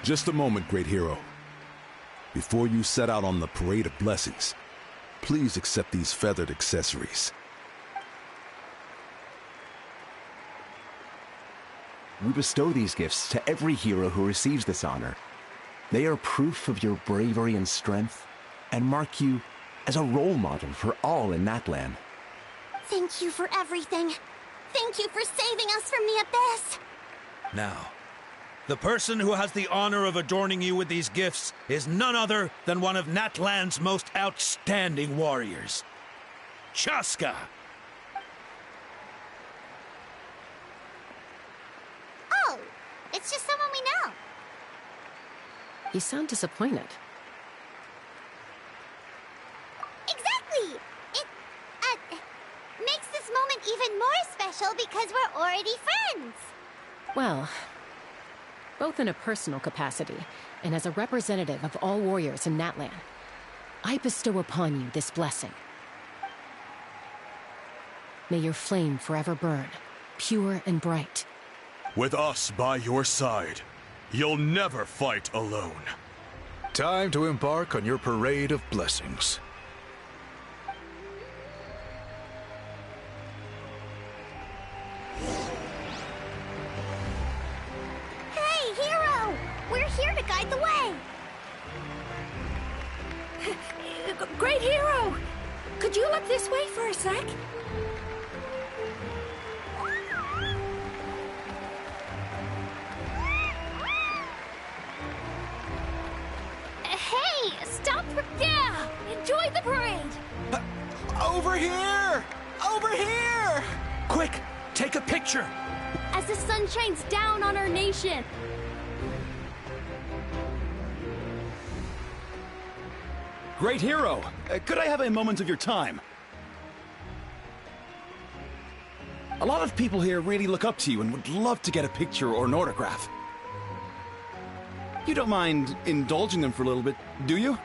Speaker 5: Just a moment, great hero. Before you set out on the parade of blessings, please accept these feathered accessories.
Speaker 13: We bestow these gifts to every hero who receives this honor. They are proof of your bravery and strength, and mark you as a role model for all in Natlan.
Speaker 1: Thank you for everything. Thank you for saving us from the Abyss.
Speaker 2: Now, the person who has the honor of adorning you with these gifts is none other than one of Natlan's most outstanding warriors, Chaska.
Speaker 1: Oh, it's just someone we know.
Speaker 9: You sound disappointed.
Speaker 1: Exactly! special because we're already friends.
Speaker 9: Well, both in a personal capacity and as a representative of all warriors in Natlan, I bestow upon you this blessing. May your flame forever burn, pure and bright.
Speaker 5: With us by your side, you'll never fight alone.
Speaker 11: Time to embark on your parade of blessings.
Speaker 1: Hey, Hero! We're here to guide the way!
Speaker 8: Great Hero! Could you look this way for a sec?
Speaker 3: Hey, stop! Yeah! Enjoy the parade!
Speaker 2: Over here! Over here! Quick, take a picture!
Speaker 3: As the sun shines down on our nation!
Speaker 20: Great Hero! Could I have a moment of your time? A lot of people here really look up to you and would love to get a picture or an autograph. You don't mind indulging them for a little bit, do you?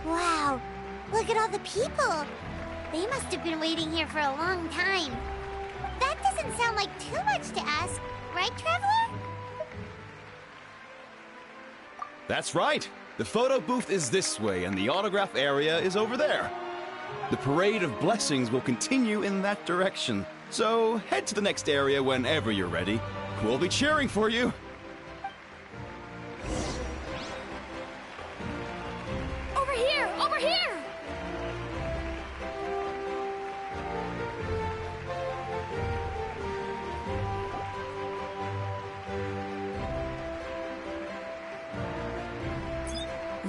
Speaker 1: Wow, look at all the people. They must have been waiting here for a long time. That doesn't sound like too much to ask, right, Traveler?
Speaker 20: That's right. The photo booth is this way and the autograph area is over there. The parade of blessings will continue in that direction. So head to the next area whenever you're ready. We'll be cheering for you.
Speaker 3: Over here! Over here!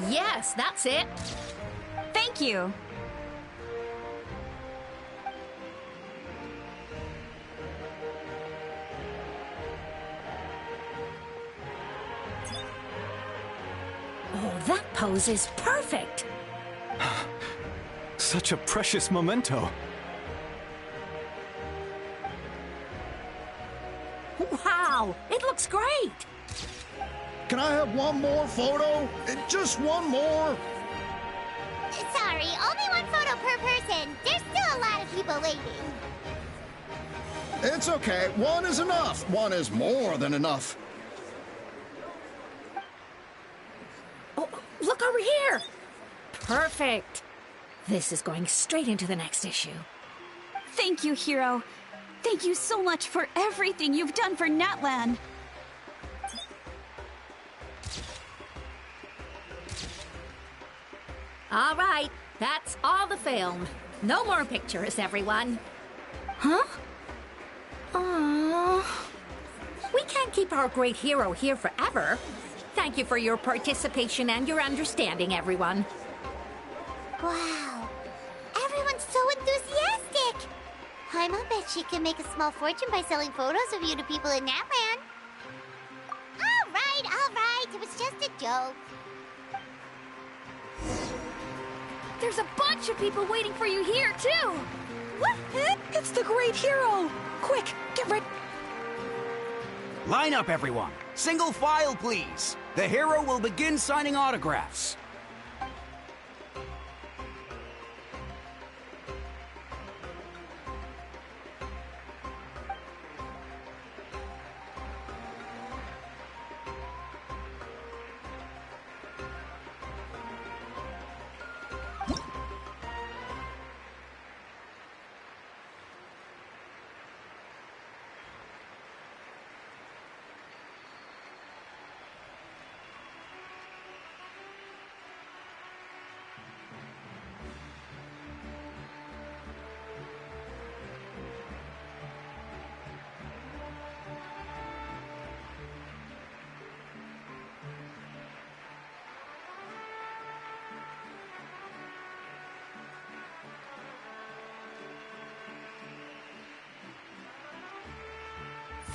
Speaker 8: Yes, that's it.
Speaker 23: Thank you.
Speaker 8: Oh, that pose is perfect.
Speaker 20: Such a precious memento.
Speaker 8: Wow, it looks great.
Speaker 24: Can I have one more photo? Just one more?
Speaker 1: Sorry, only one photo per person. There's still a lot of people waiting.
Speaker 24: It's okay. One is enough. One is more than enough.
Speaker 8: Oh, look over here. Perfect. This is going straight into the next issue.
Speaker 23: Thank you, Hero. Thank you so much for everything you've done for Natlan.
Speaker 8: All right, that's all the film. No more pictures, everyone.
Speaker 23: Huh?
Speaker 8: Aww. We can't keep our great hero here forever. Thank you for your participation and your understanding, everyone.
Speaker 1: Wow, everyone's so enthusiastic. Paimon bet she can make a small fortune by selling photos of you to people in Natlan. All right, it was just a joke.
Speaker 3: There's a bunch of people waiting for you here, too!
Speaker 4: It's the great hero! Quick, get ready!
Speaker 25: Line up, everyone. Single file, please. The hero will begin signing autographs.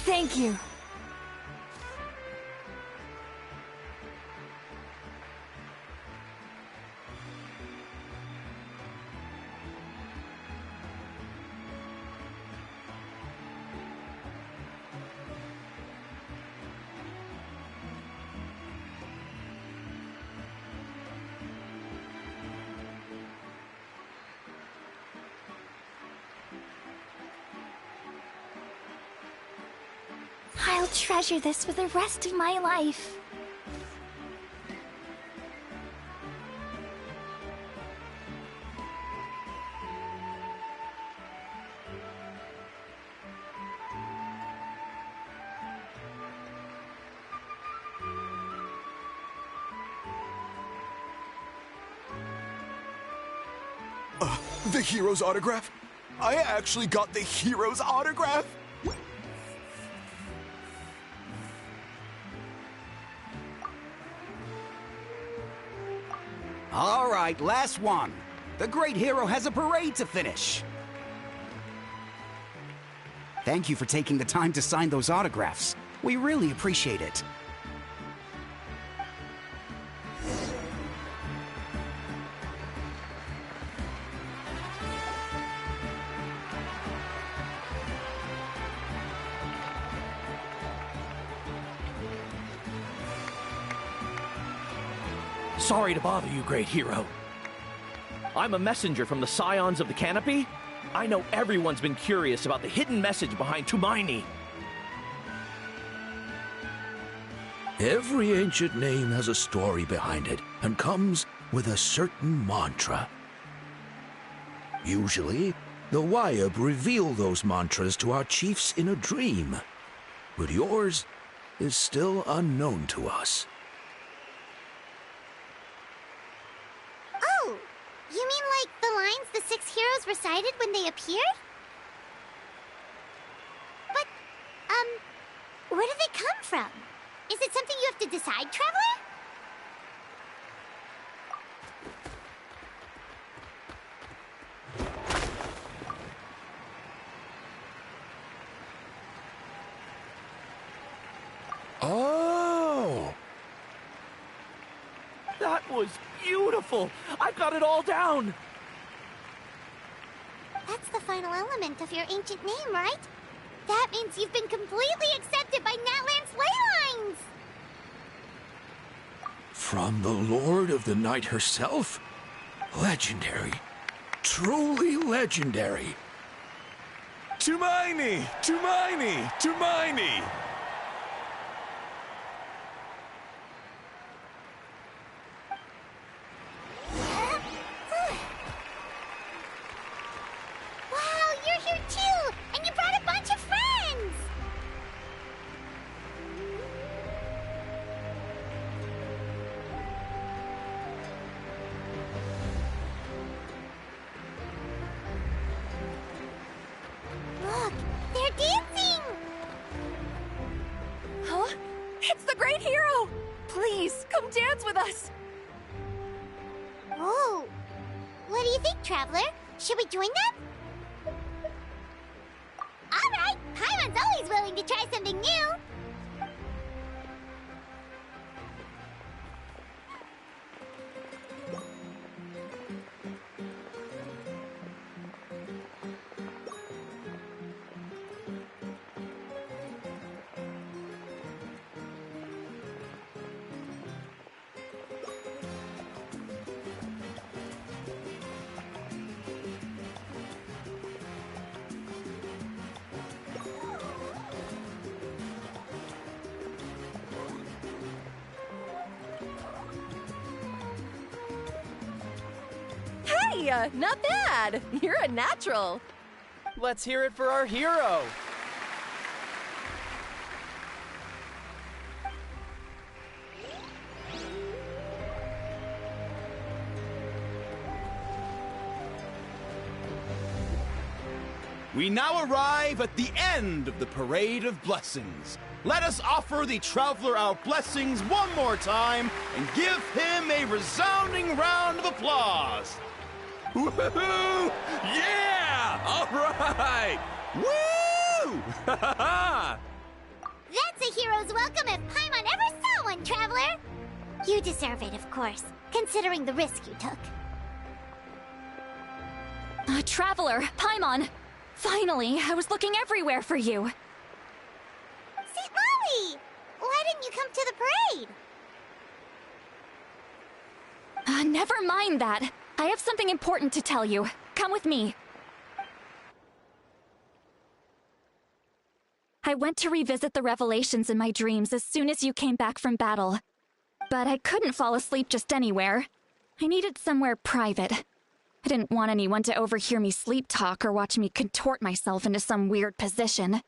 Speaker 23: Thank you. I'll treasure this for the rest of my life.
Speaker 7: The hero's autograph? I actually got the hero's autograph?
Speaker 25: All right, last one. The great hero has a parade to finish. Thank you for taking the time to sign those autographs. We really appreciate it.
Speaker 16: Sorry to bother you, great hero. I'm a messenger from the Scions of the Canopy. I know everyone's been curious about the hidden message behind Tumaini.
Speaker 2: Every ancient name has a story behind it and comes with a certain mantra. Usually, the Wayab reveal those mantras to our chiefs in a dream, but yours is still unknown to us.
Speaker 1: Oh, you mean like the lines the 6 heroes recited when they appeared? But, where do they come from? Is it something you have to decide, Traveler?
Speaker 16: Oh! That was beautiful! I've got it all down!
Speaker 1: That's the final element of your ancient name, right? That means you've been completely accepted by Natlan's ley lines!
Speaker 2: From the Lord of the Night herself? Legendary. Truly legendary.
Speaker 7: Tumaini! Tumaini! Tumaini!
Speaker 1: Wow, you're here too! And you brought a bunch of friends! Look, they're dancing!
Speaker 4: Huh? It's the great hero! Please, come dance with us!
Speaker 1: Oh, what do you think, Traveler? Should we join them? All right, Paimon's always willing to try something new.
Speaker 4: Hey, not bad! You're a natural!
Speaker 16: Let's hear it for our hero!
Speaker 20: We now arrive at the end of the Parade of Blessings. Let us offer the Traveler our blessings one more time and give him a resounding round of applause. Woohoo! Yeah! All right! Woo!
Speaker 1: That's a hero's welcome if Paimon ever saw one, Traveler! You deserve it, of course, considering the risk you took.
Speaker 23: Traveler, Paimon! Finally, I was looking everywhere for you.
Speaker 1: St. Molly! Why didn't you come to the parade?
Speaker 23: Never mind that. I have something important to tell you. Come with me. I I went to revisit the revelations in my dreams as soon as you came back from battle. But I couldn't fall asleep just anywhere. I needed somewhere private. I didn't want anyone to overhear me sleep talk or watch me contort myself into some weird position.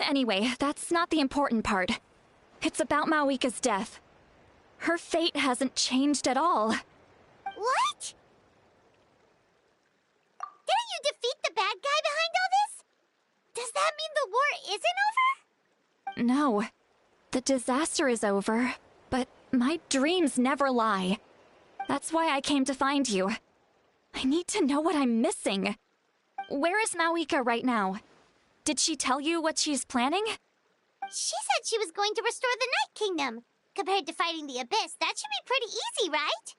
Speaker 23: Anyway, that's not the important part. It's about Mawika's death. Her fate hasn't changed at all.
Speaker 1: What? Didn't you defeat the bad guy behind all this? Does that mean the war isn't over?
Speaker 23: No. The disaster is over, but my dreams never lie. That's why I came to find you. I need to know what I'm missing. Where is Mawika right now? Did she tell you what she's planning?
Speaker 1: She said she was going to restore the Night Kingdom. Compared to fighting the Abyss, that should be pretty easy, right?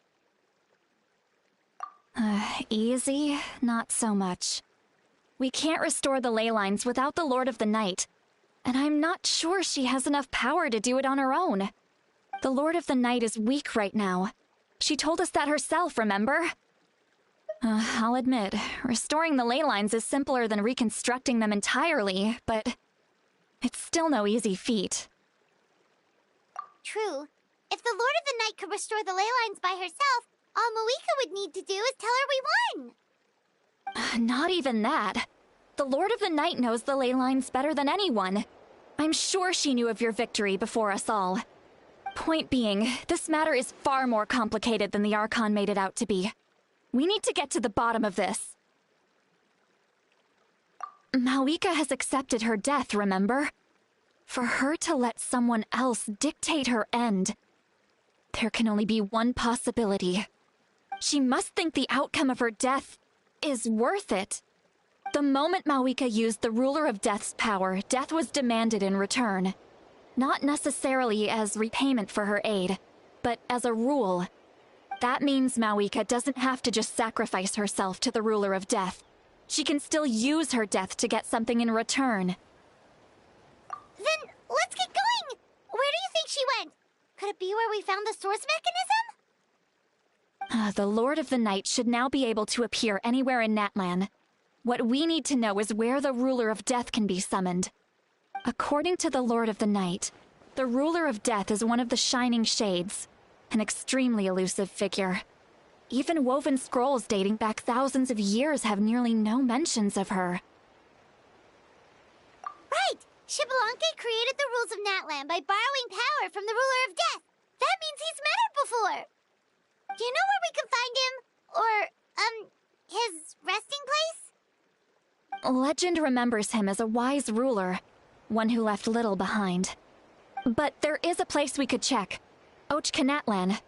Speaker 23: Easy? Not so much. We can't restore the ley lines without the Lord of the Night, and I'm not sure she has enough power to do it on her own. The Lord of the Night is weak right now. She told us that herself, remember? I'll admit, restoring the ley lines is simpler than reconstructing them entirely, but it's still no easy feat.
Speaker 1: True. If the Lord of the Night could restore the ley lines by herself, all Mawika would need to do is tell her we won.
Speaker 23: Not even that. The Lord of the Night knows the ley lines better than anyone. I'm sure she knew of your victory before us all. Point being, this matter is far more complicated than the Archon made it out to be. We need to get to the bottom of this. Mawika has accepted her death, remember? For her to let someone else dictate her end, there can only be one possibility. She must think the outcome of her death is worth it. The moment Mawika used the Ruler of Death's power, death was demanded in return. Not necessarily as repayment for her aid, but as a rule. That means Mawika doesn't have to just sacrifice herself to the Ruler of Death. She can still use her death to get something in return.
Speaker 1: Then let's get going! Where do you think she went? Could it be where we found the source mechanism?
Speaker 23: The Lord of the Night should now be able to appear anywhere in Natlan. What we need to know is where the Ruler of Death can be summoned. According to the Lord of the Night, the Ruler of Death is one of the Shining Shades, an extremely elusive figure. Even woven scrolls dating back thousands of years have nearly no mentions of her.
Speaker 1: Right! Xbalanque created the rules of Natlan by borrowing power from the Ruler of Death. That means he's met her before. Do you know where we can find him? Or, his resting place?
Speaker 23: Legend remembers him as a wise ruler, one who left little behind. But there is a place we could check. Natlan,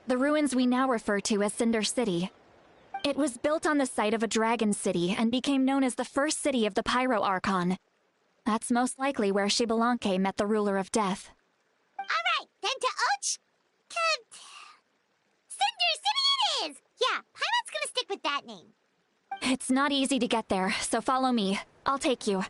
Speaker 23: the ruins we now refer to as Cinder City. It was built on the site of a dragon city and became known as the first city of the Pyro Archon. That's most likely where Xbalanque met the Ruler of Death.
Speaker 1: Alright, then to Cinder City it is! Yeah, Paimon's gonna stick with that name.
Speaker 23: It's not easy to get there, so follow me. I'll take you.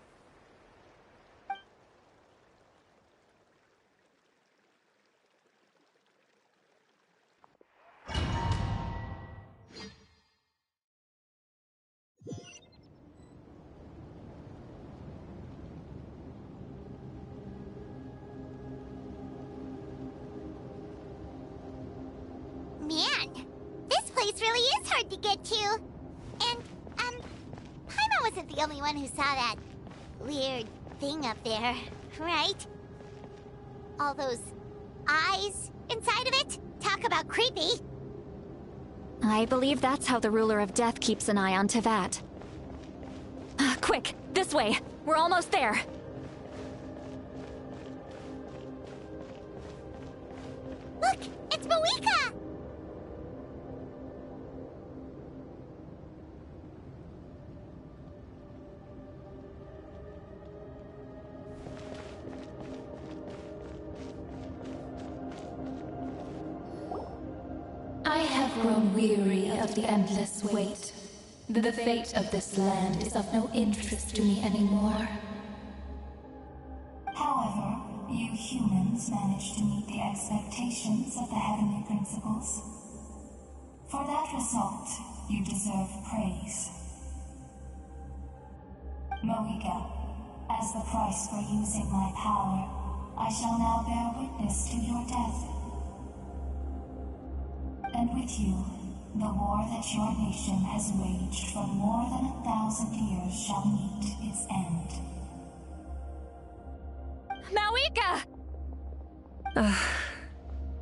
Speaker 1: Man, this place really is hard to get to. And, Paimon wasn't the only one who saw that weird thing up there, right? All those eyes inside of it? Talk about creepy.
Speaker 23: I believe that's how the Ruler of Death keeps an eye on Tevat. Quick, this way. We're almost there.
Speaker 1: Look, it's Mawika!
Speaker 12: I have grown weary of the endless wait. The fate of this land is of no interest to me anymore.
Speaker 17: However, you humans managed to meet the expectations of the Heavenly Principles. For that result, you deserve praise. Mawika, as the the price for using my power. I shall now bear witness to your death. And with you, the war that your nation has waged for more than 1,000 years shall meet its end.
Speaker 23: Mawika!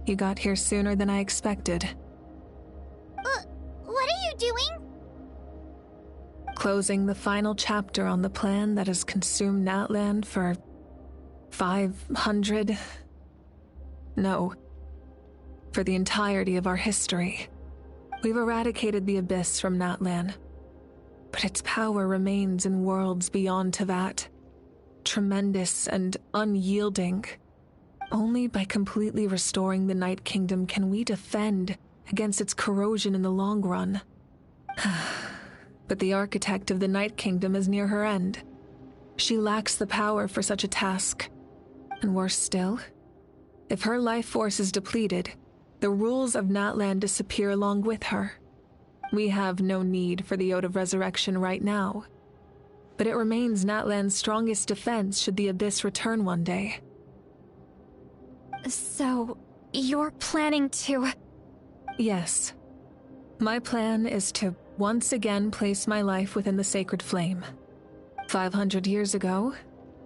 Speaker 4: You got here sooner than I expected.
Speaker 1: What are you doing?
Speaker 4: Closing the final chapter on the plan that has consumed Natlan for 500... No. For the entirety of our history. We've eradicated the Abyss from Natlan, but its power remains in worlds beyond Tevat. Tremendous and unyielding. Only by completely restoring the Night Kingdom can we defend against its corrosion in the long run. But the architect of the Night Kingdom is near her end. She lacks the power for such a task. And worse still, if her life force is depleted, the rules of Natlan disappear along with her. We have no need for the Ode of Resurrection right now. But it remains Natlan's strongest defense should the Abyss return one day.
Speaker 23: So, you're planning to...
Speaker 4: Yes. My plan is to once again place my life within the sacred flame. 500 years ago,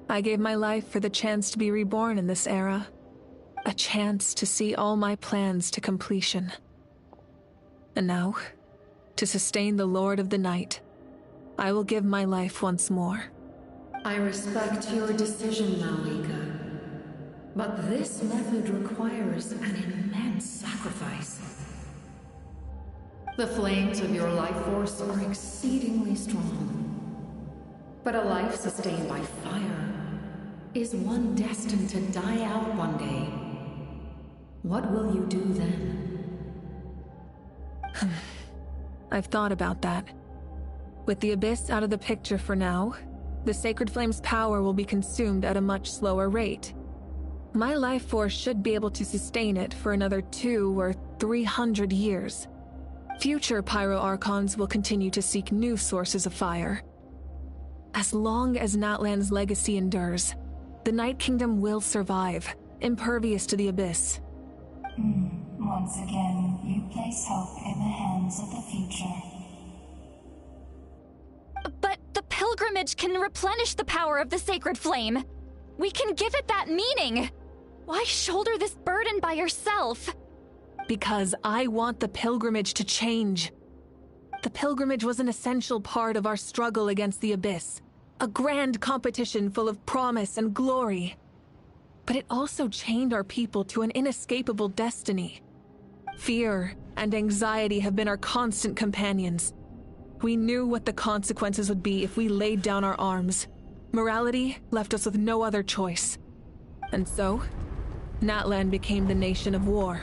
Speaker 4: I gave my life for the chance to be reborn in this era. A chance to see all my plans to completion. And now, to sustain the Lord of the Night, I will give my life once more.
Speaker 8: I respect your decision, Mawika. But this method requires an immense sacrifice. The flames of your life force are exceedingly strong. But a life sustained by fire is one destined to die out one day. What will you do then?
Speaker 4: I've thought about that. With the Abyss out of the picture for now, the Sacred Flame's power will be consumed at a much slower rate. My life force should be able to sustain it for another 200 or 300 years. Future Pyro Archons will continue to seek new sources of fire. As long as Natlan's legacy endures, the Night Kingdom will survive, impervious to the Abyss.
Speaker 17: Once again, you place hope in the hands of the future.
Speaker 23: But the pilgrimage can replenish the power of the sacred flame. We can give it that meaning. Why shoulder this burden by yourself?
Speaker 4: Because I want the pilgrimage to change. The pilgrimage was an essential part of our struggle against the Abyss. A grand competition full of promise and glory. But it also chained our people to an inescapable destiny. Fear and anxiety have been our constant companions. We knew what the consequences would be if we laid down our arms. Morality left us with no other choice. And so, Natlan became the nation of war.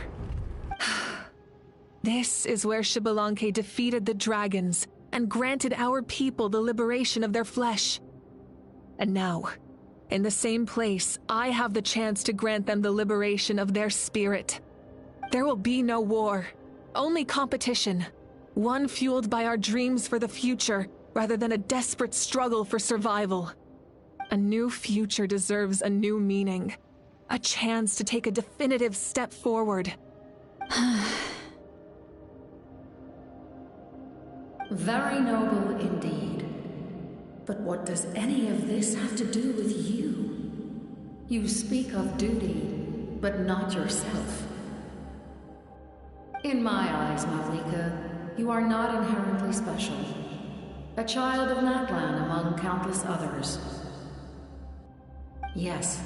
Speaker 4: This is where Xbalanque defeated the dragons and granted our people the liberation of their flesh. And now, in the same place, I have the chance to grant them the liberation of their spirit. There will be no war, only competition. One fueled by our dreams for the future, rather than a desperate struggle for survival. A new future deserves a new meaning. A chance to take a definitive step forward.
Speaker 8: Very noble indeed. But what does any of this have to do with you? You speak of duty, but not yourself. In my eyes, Mawika, you are not inherently special. A child of Natlan among countless others. Yes,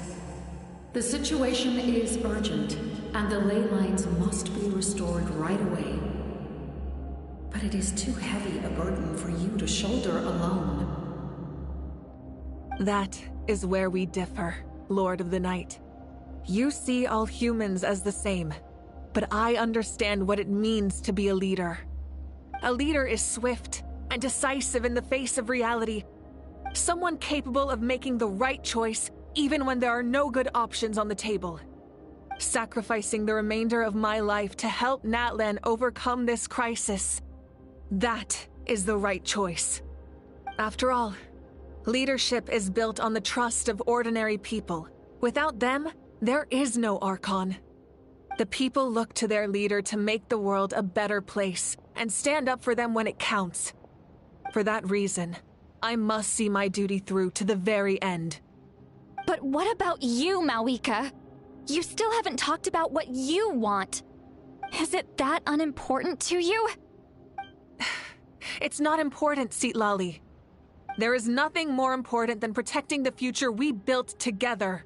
Speaker 8: the situation is urgent, and the ley lines must be restored right away. But it is too heavy a burden for you to shoulder alone.
Speaker 4: That is where we differ, Lord of the Night. You see all humans as the same, but I understand what it means to be a leader. A leader is swift and decisive in the face of reality. Someone capable of making the right choice even when there are no good options on the table. Sacrificing the remainder of my life to help Natlan overcome this crisis. That is the right choice. After all, Leadership is built on the trust of ordinary people. Without them, there is no Archon. The people look to their leader to make the world a better place and stand up for them when it counts. For that reason, I must see my duty through to the very end.
Speaker 23: But what about you, Malika? You still haven't talked about what you want. Is it that unimportant to you?
Speaker 4: It's not important, Citlali. There is nothing more important than protecting the future we built together.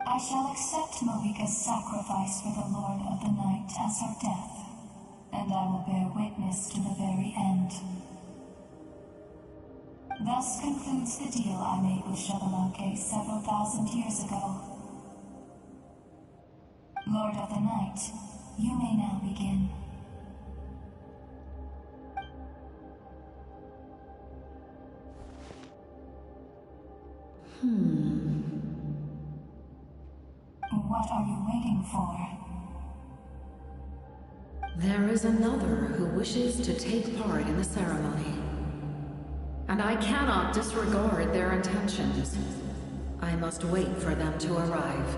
Speaker 17: I shall accept Malika's sacrifice for the Lord of the Night as her death, and I will bear witness to the very end. Thus concludes the deal I made with Xbalanque several thousand years ago. Lord of the Night, you may now begin. What are you waiting for?
Speaker 8: There is another who wishes to take part in the ceremony. And I cannot disregard their intentions. I must wait for them to arrive.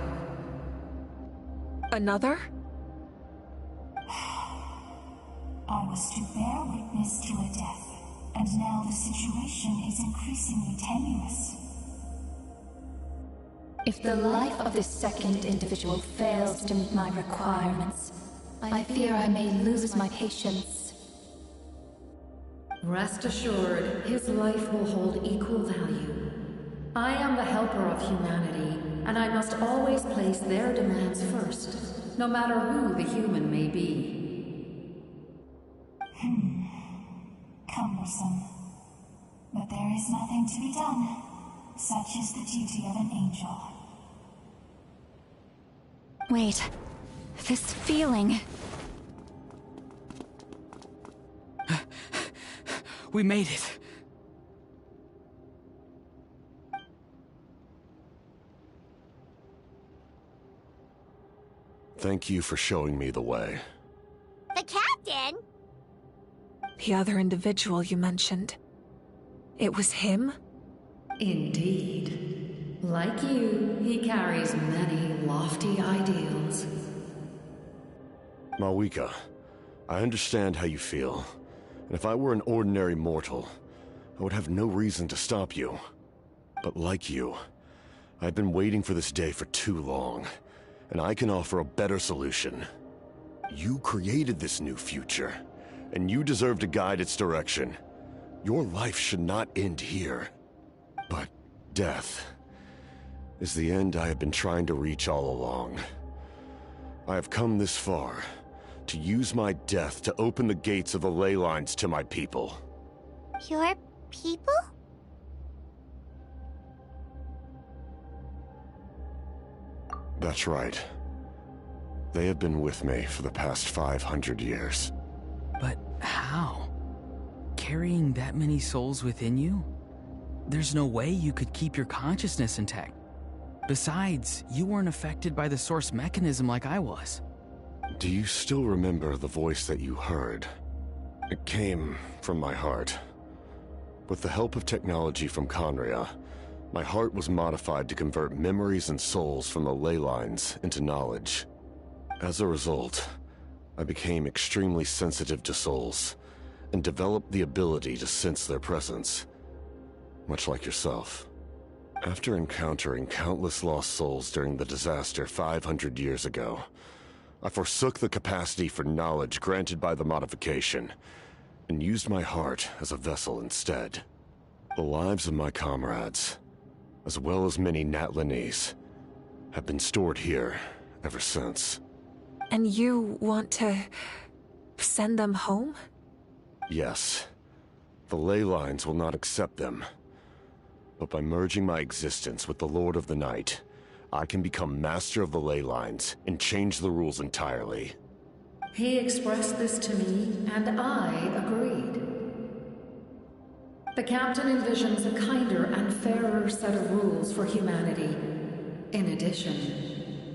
Speaker 4: Another?
Speaker 17: I was to bear witness to a death, and now the situation is increasingly tenuous.
Speaker 12: If the life of this second individual fails to meet my requirements, I fear I may lose my patience.
Speaker 8: Rest assured, his life will hold equal value. I am the helper of humanity, and I must always place their demands first, no matter who the human may be.
Speaker 17: Cumbersome. But there is nothing to be done. Such is the duty of an angel.
Speaker 23: Wait, this feeling...
Speaker 10: We made it.
Speaker 13: Thank you for showing me the way.
Speaker 1: The captain?
Speaker 4: The other individual you mentioned. It was him?
Speaker 8: Indeed. Like you, he carries many lofty ideals.
Speaker 13: Malika, I understand how you feel. And if I were an ordinary mortal, I would have no reason to stop you. But like you, I've been waiting for this day for too long, and I can offer a better solution. You created this new future, and you deserve to guide its direction. Your life should not end here. But death is the end I have been trying to reach all along. I have come this far to use my death to open the gates of the ley lines to my people.
Speaker 1: Your people?
Speaker 13: That's right. They have been with me for the past 500 years.
Speaker 10: But how? Carrying that many souls within you? There's no way you could keep your consciousness intact. Besides, you weren't affected by the source mechanism like I was.
Speaker 13: Do you still remember the voice that you heard? It came from my heart. With the help of technology from Conria, my heart was modified to convert memories and souls from the ley lines into knowledge. As a result, I became extremely sensitive to souls, and developed the ability to sense their presence, much like yourself. After encountering countless lost souls during the disaster 500 years ago, I forsook the capacity for knowledge granted by the modification, and used my heart as a vessel instead. The lives of my comrades, as well as many Natlanese, have been stored here ever since.
Speaker 4: And you want to send them home?
Speaker 13: Yes. The ley lines will not accept them. But by merging my existence with the Lord of the Night, I can become master of the ley lines and change the rules entirely.
Speaker 8: He expressed this to me, and I agreed. The captain envisions a kinder and fairer set of rules for humanity. In addition,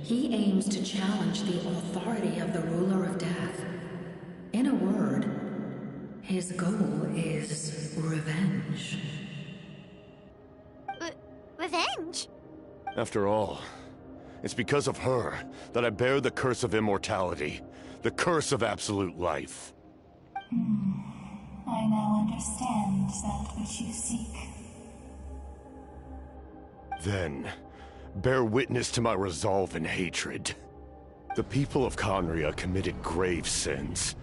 Speaker 8: he aims to challenge the authority of the ruler of death. In a word, his goal is revenge.
Speaker 1: Revenge?
Speaker 13: After all, it's because of her that I bear the curse of immortality, the curse of absolute life.
Speaker 17: I now understand that which you seek.
Speaker 13: Then, bear witness to my resolve and hatred. The people of Conria committed grave sins,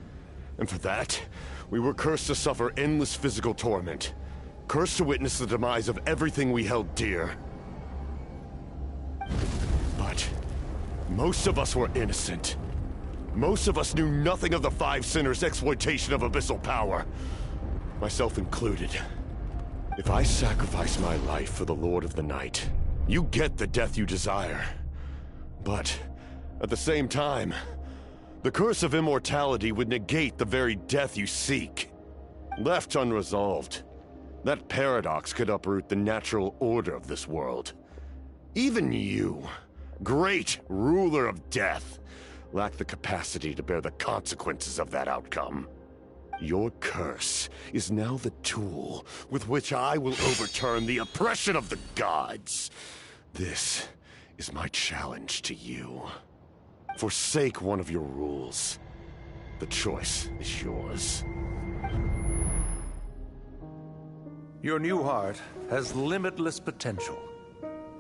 Speaker 13: and for that, we were cursed to suffer endless physical torment, cursed to witness the demise of everything we held dear. But most of us were innocent. Most of us knew nothing of the Five Sinners' exploitation of abyssal power, myself included. If I sacrifice my life for the Lord of the Night, you get the death you desire. But at the same time, the curse of immortality would negate the very death you seek. Left unresolved, that paradox could uproot the natural order of this world. Even you, great ruler of death, lack the capacity to bear the consequences of that outcome. Your curse is now the tool with which I will overturn the oppression of the gods. This is my challenge to you. Forsake one of your rules. The choice is yours.
Speaker 15: Your new heart has limitless potential,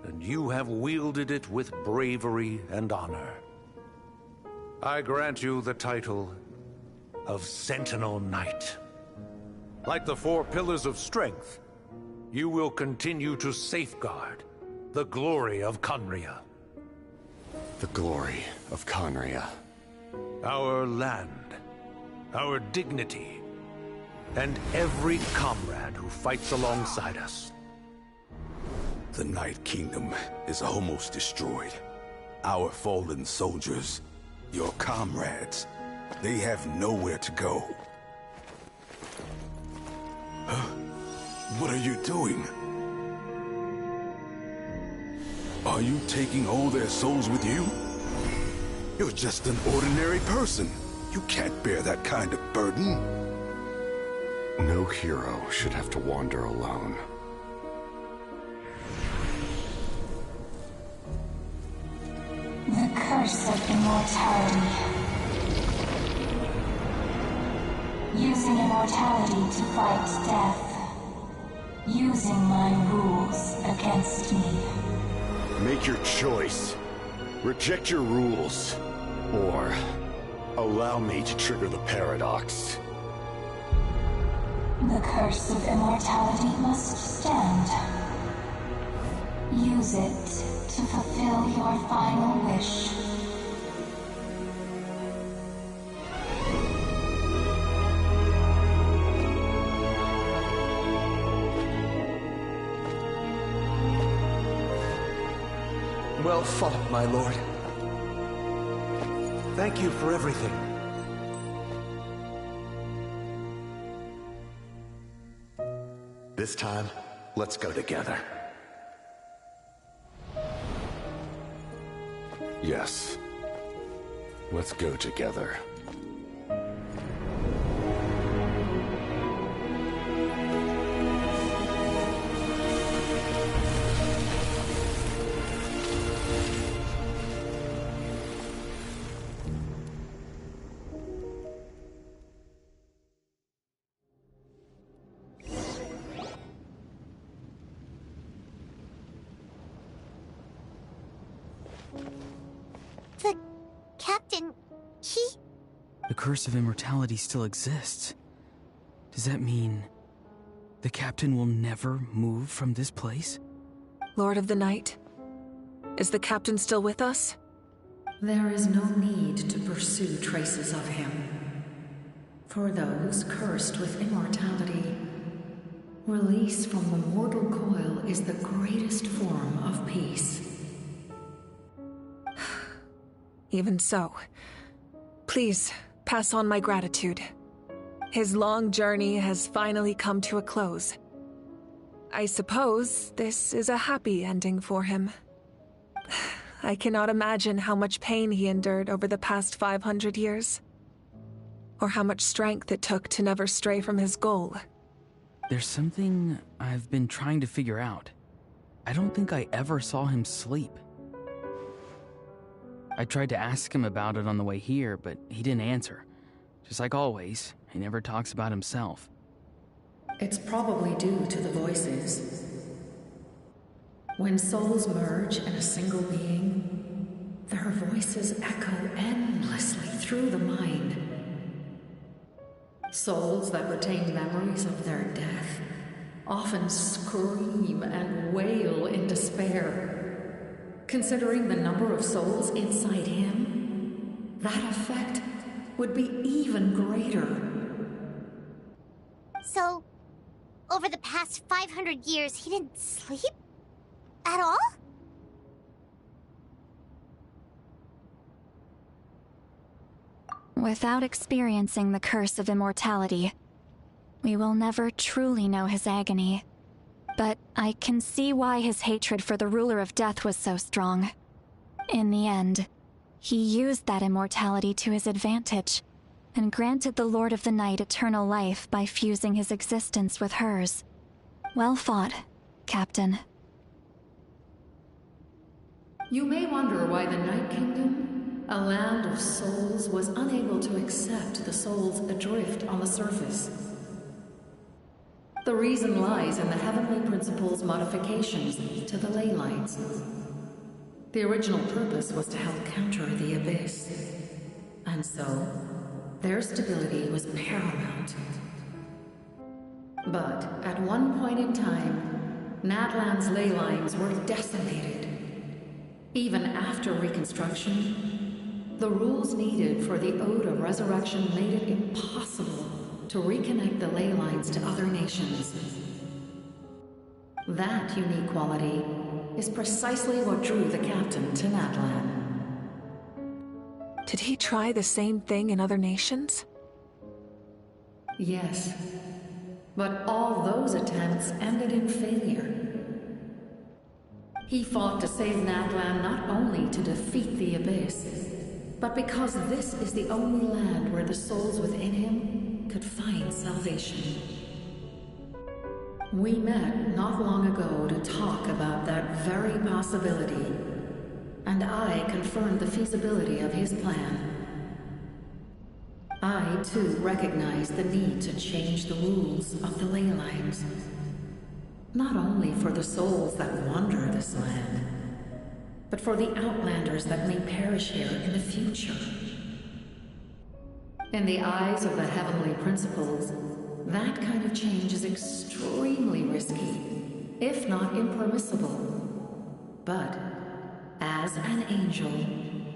Speaker 15: and you have wielded it with bravery and honor. I grant you the title of Sentinel Knight. Like the four pillars of strength, you will continue to safeguard the glory of Conria.
Speaker 13: The glory of Conria.
Speaker 15: Our land, our dignity, and every comrade who fights alongside us.
Speaker 5: The Night Kingdom is almost destroyed. Our fallen soldiers, your comrades, they have nowhere to go. Huh? What are you doing? Are you taking all their souls with you? You're just an ordinary person. You can't bear that kind of burden.
Speaker 13: No hero should have to wander alone.
Speaker 17: The curse of immortality. Using immortality to fight death. Using my rules against me.
Speaker 13: Make your choice. Reject your rules. Or allow me to trigger the paradox.
Speaker 17: The curse of immortality must stand. Use it to fulfill your final wish.
Speaker 15: Well fought, my lord. Thank you for everything.
Speaker 18: This time, let's go together.
Speaker 13: Yes. Let's go together.
Speaker 1: The captain, he...
Speaker 10: The curse of immortality still exists. Does that mean the captain will never move from this place?
Speaker 4: Lord of the Night, is the captain still with us?
Speaker 8: There is no need to pursue traces of him. For those cursed with immortality, release from the mortal coil is the greatest form of peace.
Speaker 4: Even so, please, pass on my gratitude. His long journey has finally come to a close. I suppose this is a happy ending for him. I cannot imagine how much pain he endured over the past 500 years, or how much strength it took to never stray from his goal.
Speaker 10: There's something I've been trying to figure out. I don't think I ever saw him sleep. I tried to ask him about it on the way here, but he didn't answer. Just like always, he never talks about himself.
Speaker 8: It's probably due to the voices. When souls merge in a single being, their voices echo endlessly through the mind. Souls that retain memories of their death often scream and wail in despair. Considering the number of souls inside him, that effect would be even greater.
Speaker 1: So, over the past 500 years, he didn't sleep? At all?
Speaker 23: Without experiencing the curse of immortality, we will never truly know his agony. But I can see why his hatred for the ruler of death was so strong. In the end, he used that immortality to his advantage, and granted the Lord of the Night eternal life by fusing his existence with hers. Well fought, Captain.
Speaker 8: You may wonder why the Night Kingdom, a land of souls, was unable to accept the souls adrift on the surface. The reason lies in the Heavenly Principle's modifications to the ley lines. The original purpose was to help counter the Abyss, and so their stability was paramount. But at one point in time, Natlan's ley lines were decimated. Even after reconstruction, the rules needed for the Ode of Resurrection made it impossible to reconnect the ley lines to other nations. That unique quality is precisely what drew the captain to Natlan.
Speaker 4: Did he try the same thing in other nations?
Speaker 8: Yes, but all those attempts ended in failure. He fought to save Natlan not only to defeat the Abyss, but because this is the only land where the souls within him could find salvation. We met not long ago to talk about that very possibility, and I confirmed the feasibility of his plan. I, too, recognized the need to change the rules of the ley lines. Not only for the souls that wander this land, but for the outlanders that may perish here in the future. In the eyes of the Heavenly Principles, that kind of change is extremely risky, if not impermissible. But, as an angel,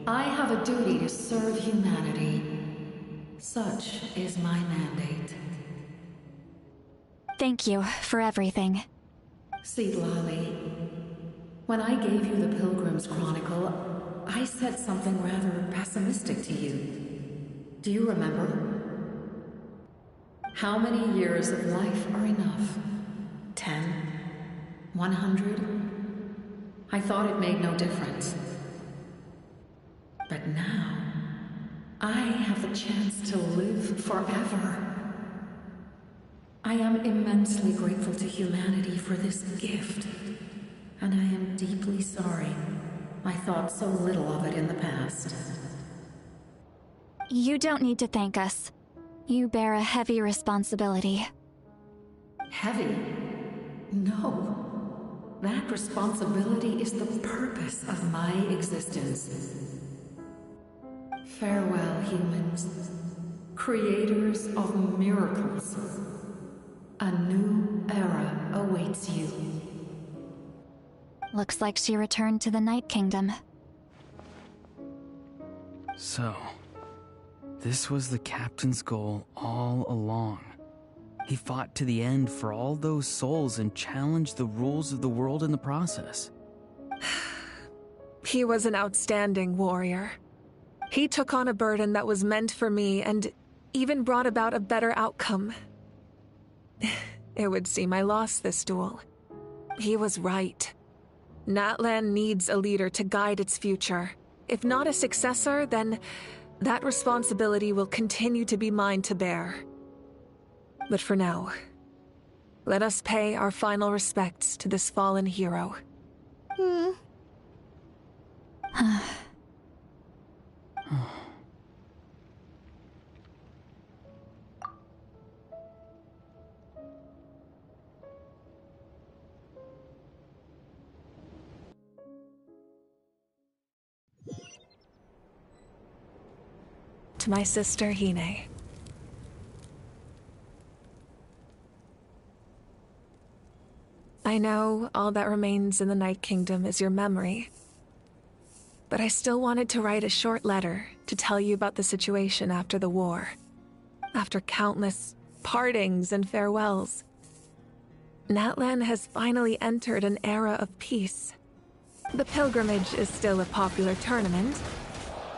Speaker 8: I have a duty to serve humanity. Such is my mandate.
Speaker 23: Thank you for everything.
Speaker 8: Seedlali, when I gave you the Pilgrim's Chronicle, I said something rather pessimistic to you. Do you remember? How many years of life are enough? 10? 100? I thought it made no difference. But now, I have the chance to live forever. I am immensely grateful to humanity for this gift, and I am deeply sorry I thought so little of it in the past.
Speaker 23: You don't need to thank us. You bear a heavy responsibility.
Speaker 8: Heavy? No. That responsibility is the purpose of my existence. Farewell, humans. Creators of miracles. A new era awaits you.
Speaker 23: Looks like she returned to the Night Kingdom.
Speaker 10: So, this was the captain's goal all along. He fought to the end for all those souls and challenged the rules of the world in the process.
Speaker 4: He was an outstanding warrior. He took on a burden that was meant for me and even brought about a better outcome. It would seem I lost this duel. He was right. Natlan needs a leader to guide its future. If not a successor, then that responsibility will continue to be mine to bear. But for now, let us pay our final respects to this fallen hero. To my sister, Hine. I know all that remains in the Night Kingdom is your memory, but I still wanted to write a short letter to tell you about the situation after the war. After countless partings and farewells, Natlan has finally entered an era of peace. The pilgrimage is still a popular tournament,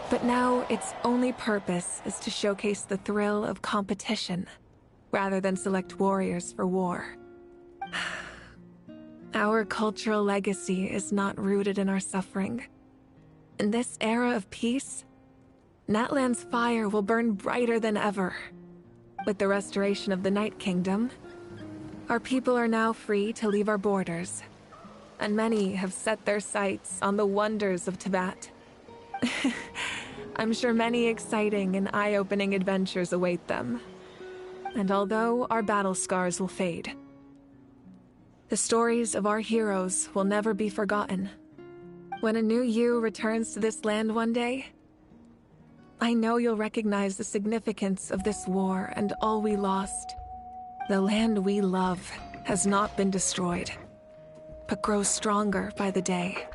Speaker 4: but now its only purpose is to showcase the thrill of competition, rather than select warriors for war. Our cultural legacy is not rooted in our suffering. In this era of peace, Natlan's fire will burn brighter than ever. With the restoration of the Night Kingdom, our people are now free to leave our borders, and many have set their sights on the wonders of Tibet. I'm sure many exciting and eye-opening adventures await them. And although our battle scars will fade, the stories of our heroes will never be forgotten. When a new you returns to this land one day, I know you'll recognize the significance of this war and all we lost. The land we love has not been destroyed, but grows stronger by the day.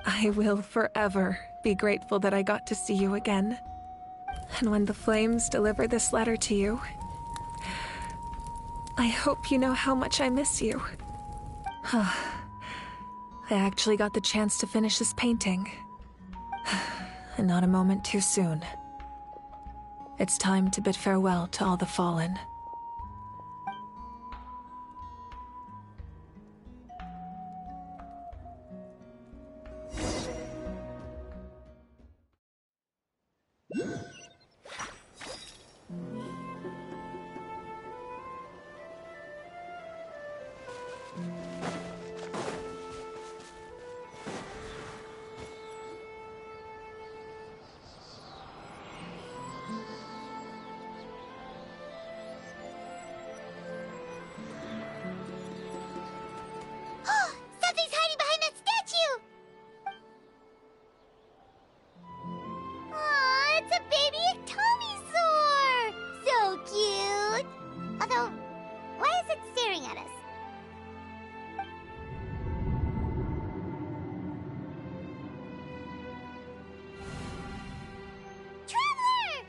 Speaker 4: I will forever be grateful that I got to see you again. And when the flames deliver this letter to you, I hope you know how much I miss you. I actually got the chance to finish this painting. And not a moment too soon. It's time to bid farewell to all the fallen.
Speaker 1: Something's hiding behind that statue! Aw, it's a baby Ectomisaur! So cute! Although, why is it staring at us? Traveler!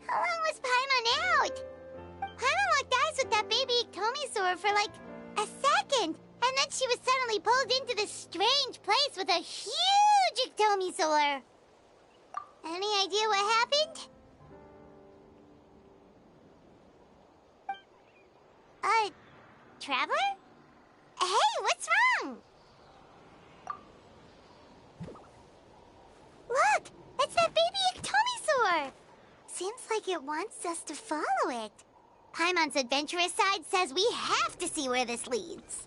Speaker 1: How long was Paimon out? Paimon locked eyes with that baby Ectomisaur for like a second, and then she was suddenly pulled into this strange place with a huge Ectomisaur. Any idea what happened? Traveler? Hey, what's wrong? Look, it's that baby Ectomisaur! Seems like it wants us to follow it. Paimon's adventurous side says we have to see where this leads.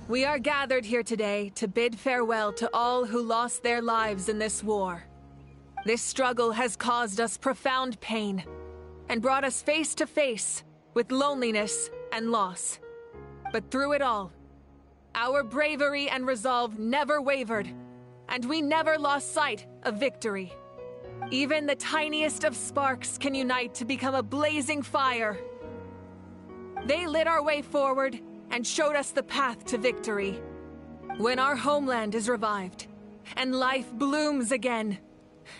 Speaker 4: We are gathered here today to bid farewell to all who lost their lives in this war. This struggle has caused us profound pain and brought us face to face with loneliness and loss. But through it all, our bravery and resolve never wavered, and we never lost sight of victory. Even the tiniest of sparks can unite to become a blazing fire. They lit our way forward and showed us the path to victory. When our homeland is revived and life blooms again,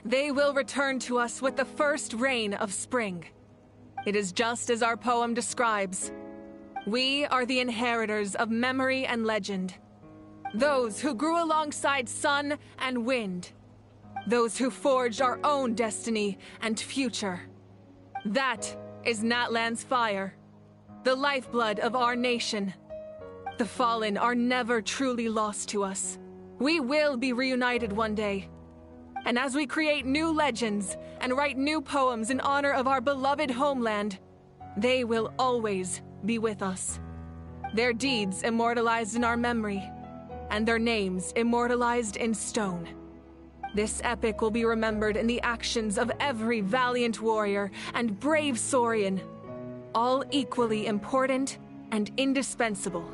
Speaker 4: they will return to us with the first rain of spring. It is just as our poem describes. We are the inheritors of memory and legend. Those who grew alongside sun and wind. Those who forged our own destiny and future. That is Natlan's fire, the lifeblood of our nation. The fallen are never truly lost to us. We will be reunited one day. And as we create new legends and write new poems in honor of our beloved homeland, they will always be with us. Their deeds immortalized in our memory, and their names immortalized in stone. This epic will be remembered in the actions of every valiant warrior and brave Saurian, all equally important and indispensable.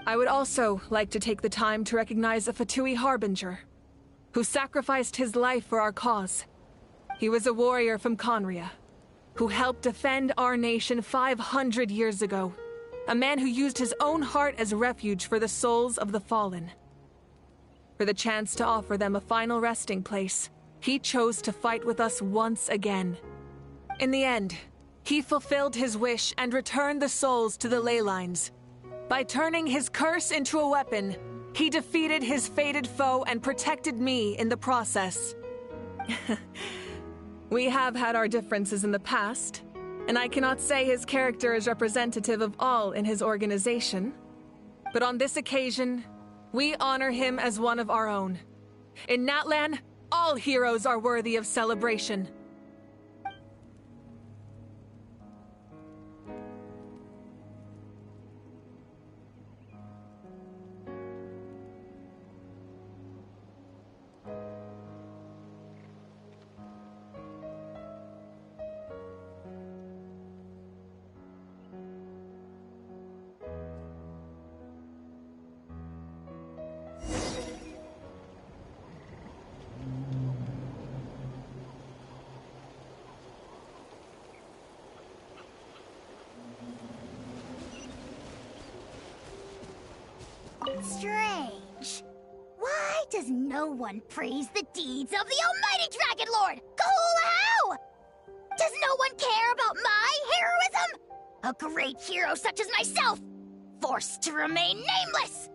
Speaker 4: I would also like to take the time to recognize a Fatui Harbinger, who sacrificed his life for our cause. He was a warrior from Conria, who helped defend our nation 500 years ago. A man who used his own heart as refuge for the souls of the fallen. For the chance to offer them a final resting place, he chose to fight with us once again. In the end, he fulfilled his wish and returned the souls to the ley lines. By turning his curse into a weapon, he defeated his fated foe and protected me in the process. We have had our differences in the past, and I cannot say his character is representative of all in his organization. But on this occasion, we honor him as one of our own. In Natlan, all heroes are worthy of celebration.
Speaker 1: Strange. Why does no one praise the deeds of the almighty Dragon Lord? How? Does no one care about my heroism? A great hero such as myself, forced to remain nameless.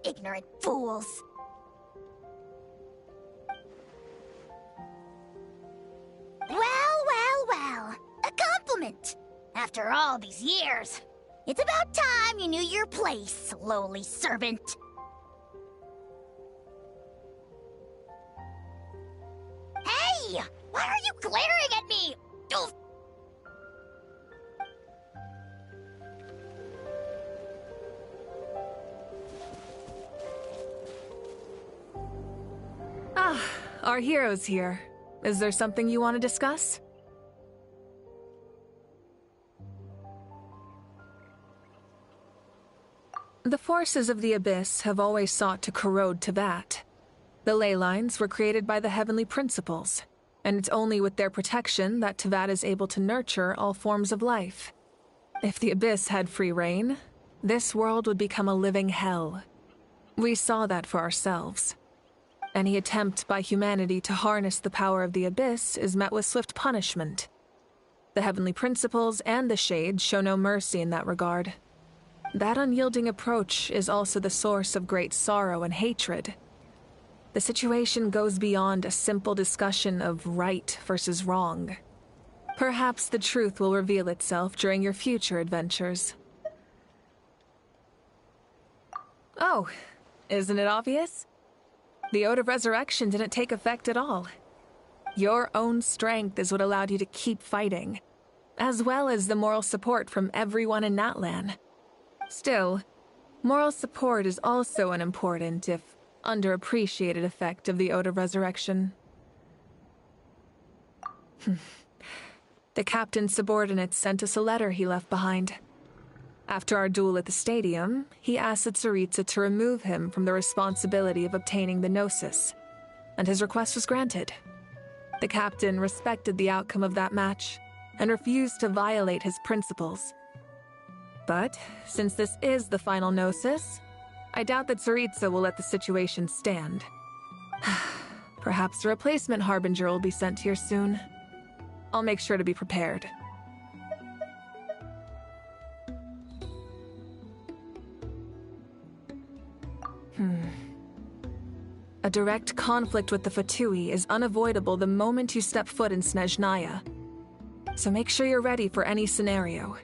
Speaker 1: Ignorant fools. Well. A compliment. After all these years. It's about time you knew your place, lowly servant. Hey! Why are you glaring at me? Oof.
Speaker 4: Ah, our hero's here. Is there something you want to discuss? The forces of the Abyss have always sought to corrode Teyvat. The ley lines were created by the Heavenly Principles, and it's only with their protection that Teyvat is able to nurture all forms of life. If the Abyss had free reign, this world would become a living hell. We saw that for ourselves. Any attempt by humanity to harness the power of the Abyss is met with swift punishment. The Heavenly Principles and the Shades show no mercy in that regard. That unyielding approach is also the source of great sorrow and hatred. The situation goes beyond a simple discussion of right versus wrong. Perhaps the truth will reveal itself during your future adventures. Oh, isn't it obvious? The Ode of Resurrection didn't take effect at all. Your own strength is what allowed you to keep fighting, as well as the moral support from everyone in Natlan. Still, Moral support is also an important, if underappreciated, effect of the Ode of Resurrection. The captain's subordinates sent us a letter he left behind. After our duel at the stadium, he asked Tsaritsa to remove him from the responsibility of obtaining the Gnosis, and his request was granted. The captain respected the outcome of that match and refused to violate his principles. But since this is the final Gnosis, I doubt that Tsaritsa will let the situation stand. Perhaps a replacement Harbinger will be sent here soon. I'll make sure to be prepared. A direct conflict with the Fatui is unavoidable the moment you step foot in Snezhnaya. So make sure you're ready for any scenario.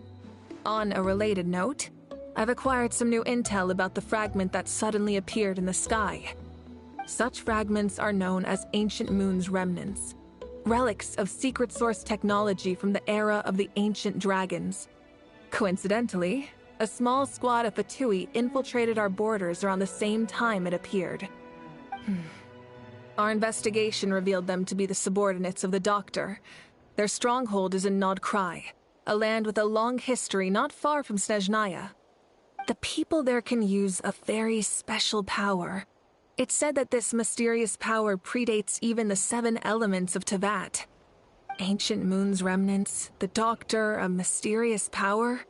Speaker 4: On a related note, I've acquired some new intel about the fragment that suddenly appeared in the sky. Such fragments are known as Ancient Moon's remnants, relics of secret source technology from the era of the ancient dragons. Coincidentally, a small squad of Fatui infiltrated our borders around the same time it appeared. Our investigation revealed them to be the subordinates of the Doctor. Their stronghold is in Nod Krai, a land with a long history not far from Snezhnaya. The people there can use a very special power. It's said that this mysterious power predates even the 7 elements of Tevat. Ancient Moon's remnants, the Doctor, a mysterious power.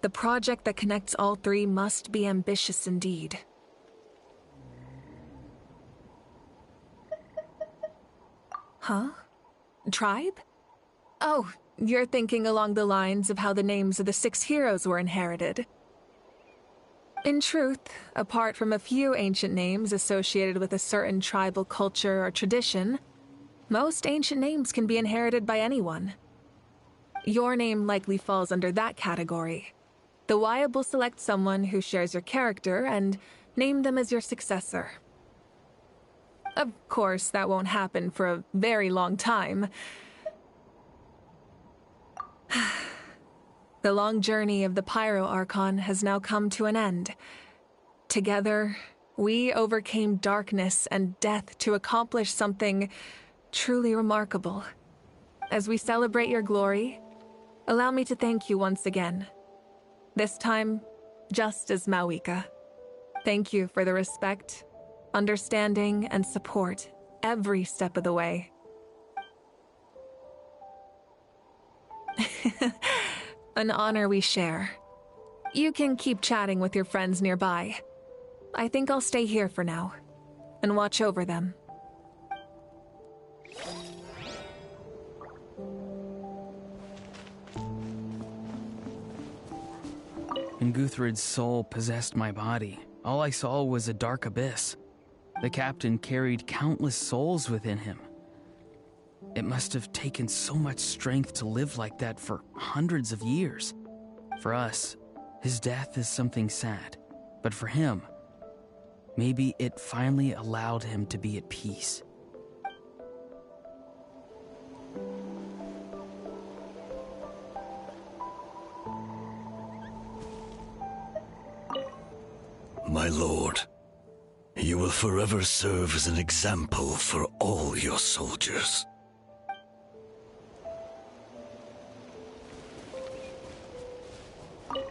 Speaker 4: The project that connects all 3 must be ambitious indeed. Huh? Tribe? Oh, you're thinking along the lines of how the names of the 6 heroes were inherited. In truth, apart from a few ancient names associated with a certain tribal culture or tradition, most ancient names can be inherited by anyone. Your name likely falls under that category. The Wyab will select someone who shares your character and name them as your successor. Of course, that won't happen for a very long time. The long journey of the Pyro Archon has now come to an end. Together, we overcame darkness and death to accomplish something truly remarkable. As we celebrate your glory, allow me to thank you once again. This time, just as Mawika. Thank you for the respect, understanding, and support every step of the way. An honor we share. You can keep chatting with your friends nearby. I think I'll stay here for now, and watch over them.
Speaker 10: When Guthred's soul possessed my body, all I saw was a dark abyss. The captain carried countless souls within him. It must have taken so much strength to live like that for hundreds of years. For us, his death is something sad, but for him, maybe it finally allowed him to be at peace.
Speaker 6: My lord, you will forever serve as an example for all your soldiers.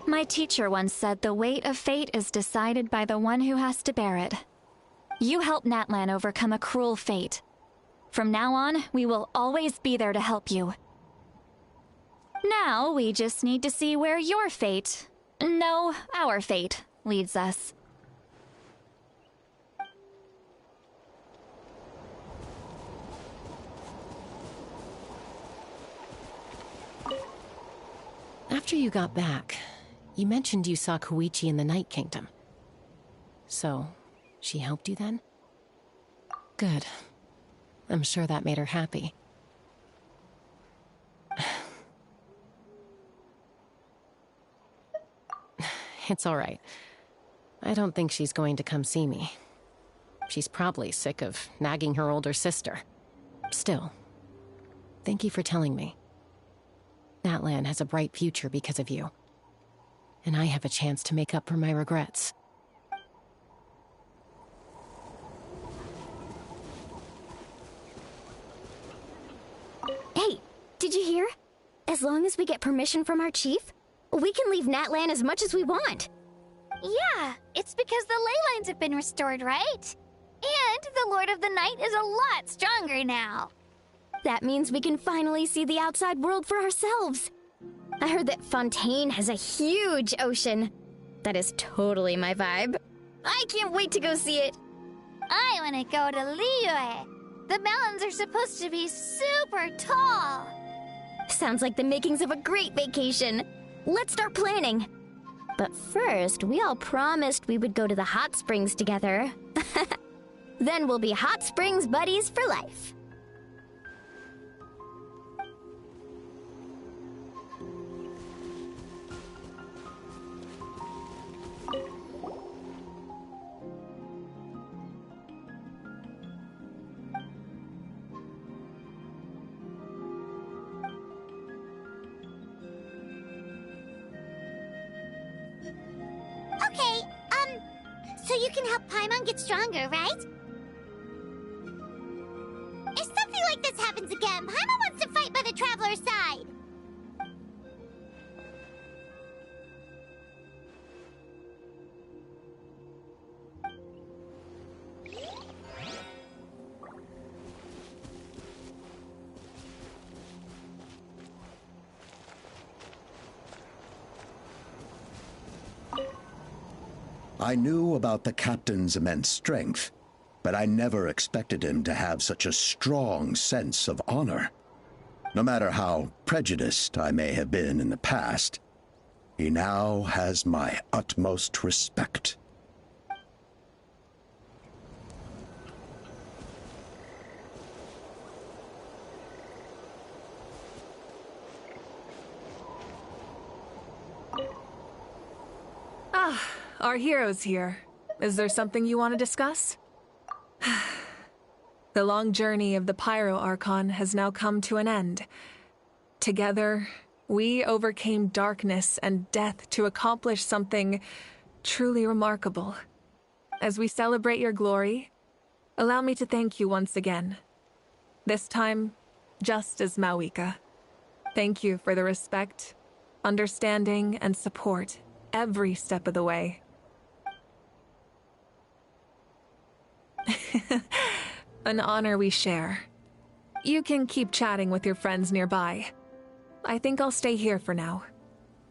Speaker 23: My teacher once said the weight of fate is decided by the one who has to bear it. You helped Natlan overcome a cruel fate. From now on, we will always be there to help you. Now, we just need to see where your fate, no, our fate, leads us.
Speaker 9: After you got back, you mentioned you saw Koichi in the Night Kingdom. So, she helped you then? Good. I'm sure that made her happy. It's all right. I don't think she's going to come see me. She's probably sick of nagging her older sister. Still, thank you for telling me. Natlan has a bright future because of you. and I have a chance to make up for my regrets.
Speaker 11: Hey, did you hear? As long as we get permission from our chief, we can leave Natlan as much as we want.
Speaker 1: Yeah, it's because the ley lines have been restored, right? And the Lord of the Night is a lot stronger now.
Speaker 11: That means we can finally see the outside world for ourselves. I heard that Fontaine has a huge ocean. That is totally my vibe. I can't wait to go see it.
Speaker 1: I want to go to Liyue. The mountains are supposed to be super tall.
Speaker 11: Sounds like the makings of a great vacation. Let's start planning. But first, we all promised we would go to the hot springs together. Then we'll be hot springs buddies for life.
Speaker 1: Okay, so you can help Paimon get stronger, right? If something like this happens again, Paimon wants to fight by the Traveler's side.
Speaker 14: I knew about the captain's immense strength, but I never expected him to have such a strong sense of honor. No matter how prejudiced I may have been in the past, he now has my utmost respect.
Speaker 4: Ah, our hero's here. Is there something you want to discuss? The long journey of the Pyro Archon has now come to an end. Together, we overcame darkness and death to accomplish something truly remarkable. As we celebrate your glory, allow me to thank you once again. This time, just as Mawika. Thank you for the respect, understanding, and support every step of the way. An honor we share. You can keep chatting with your friends nearby. I think I'll stay here for now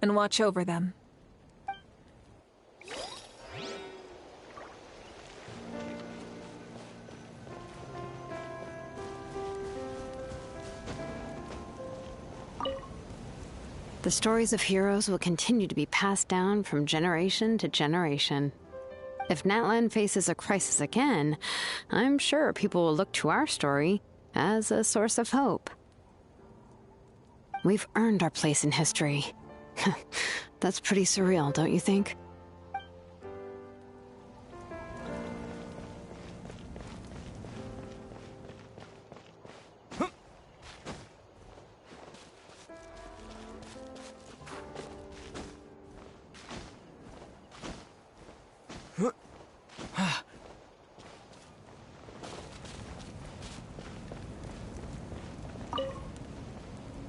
Speaker 4: and watch over them.
Speaker 19: The stories of heroes will continue to be passed down from generation to generation. If Natlan faces a crisis again, I'm sure people will look to our story as a source of hope. We've earned our place in history. That's pretty surreal, don't you think?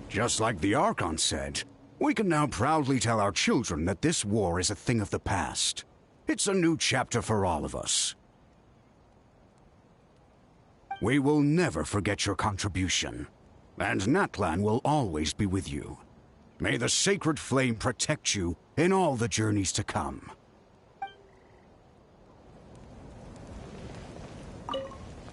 Speaker 21: Just like the Archon said, we can now proudly tell our children that this war is a thing of the past. It's a new chapter for all of us. We will never forget your contribution, and Natlan will always be with you. May the sacred flame protect you in all the journeys to come.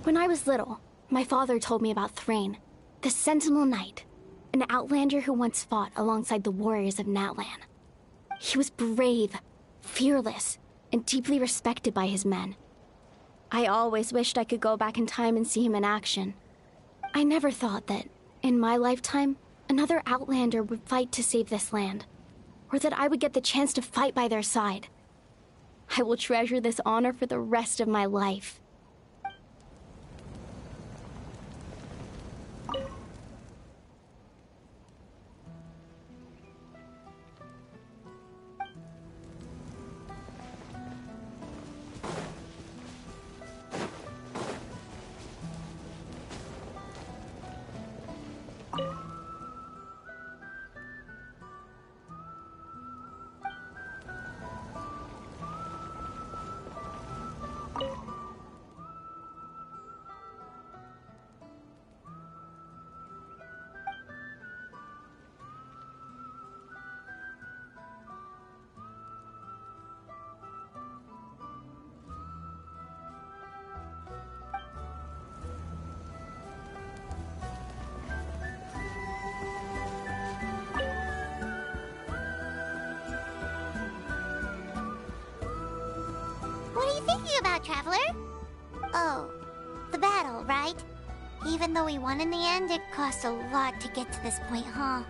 Speaker 11: When I was little, my father told me about Thrain, the Sentinel Knight, an outlander who once fought alongside the warriors of Natlan. He was brave, fearless, and deeply respected by his men. I always wished I could go back in time and see him in action. I never thought that, in my lifetime, another outlander would fight to save this land, or that I would get the chance to fight by their side. I will treasure this honor for the rest of my life.
Speaker 1: thinking about, Traveler? Oh, the battle, right? Even though we won in the end, it cost a lot to get to this point, huh?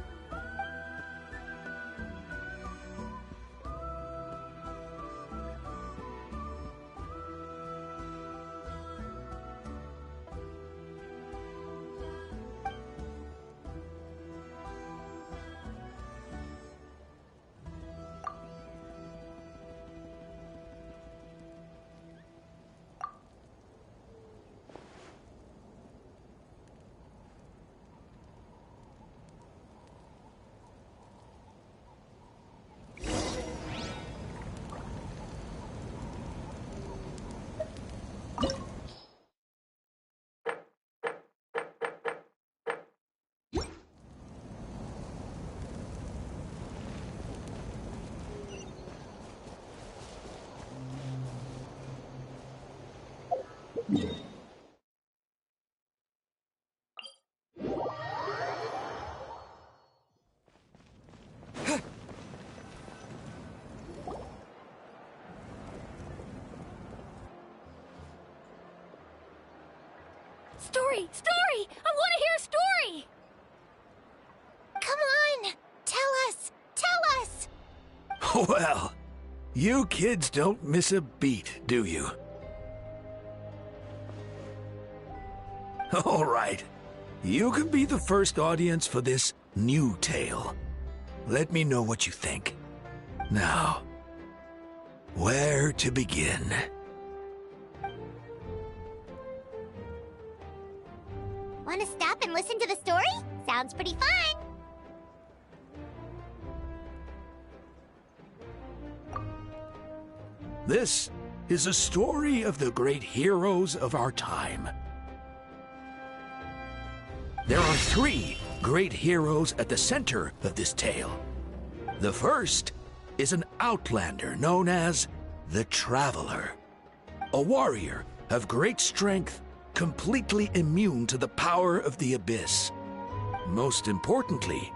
Speaker 23: Story! Story! I want to hear a story!
Speaker 1: Come on! Tell us! Tell us!
Speaker 2: Well, you kids don't miss a beat, do you? All right. You can be the first audience for this new tale. Let me know what you think. Now, where to begin?
Speaker 1: Want to stop and listen to the story? Sounds pretty fun!
Speaker 2: This is a story of the great heroes of our time. There are 3 great heroes at the center of this tale. The first is an outlander known as the Traveler, a warrior of great strength, completely immune to the power of the Abyss. Most importantly,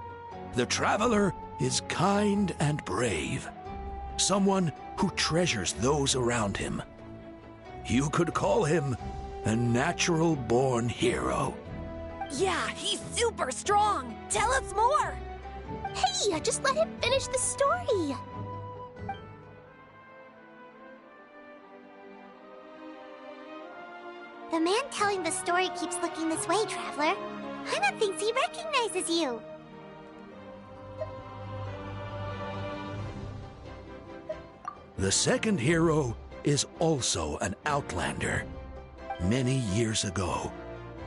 Speaker 2: the Traveler is kind and brave, someone who treasures those around him. You could call him a natural-born hero.
Speaker 23: Yeah, he's super strong! Tell us more!
Speaker 1: Hey, just let him finish the story! The man telling the story keeps looking this way, Traveler. Paimon thinks he recognizes you.
Speaker 2: The second hero is also an outlander. Many years ago,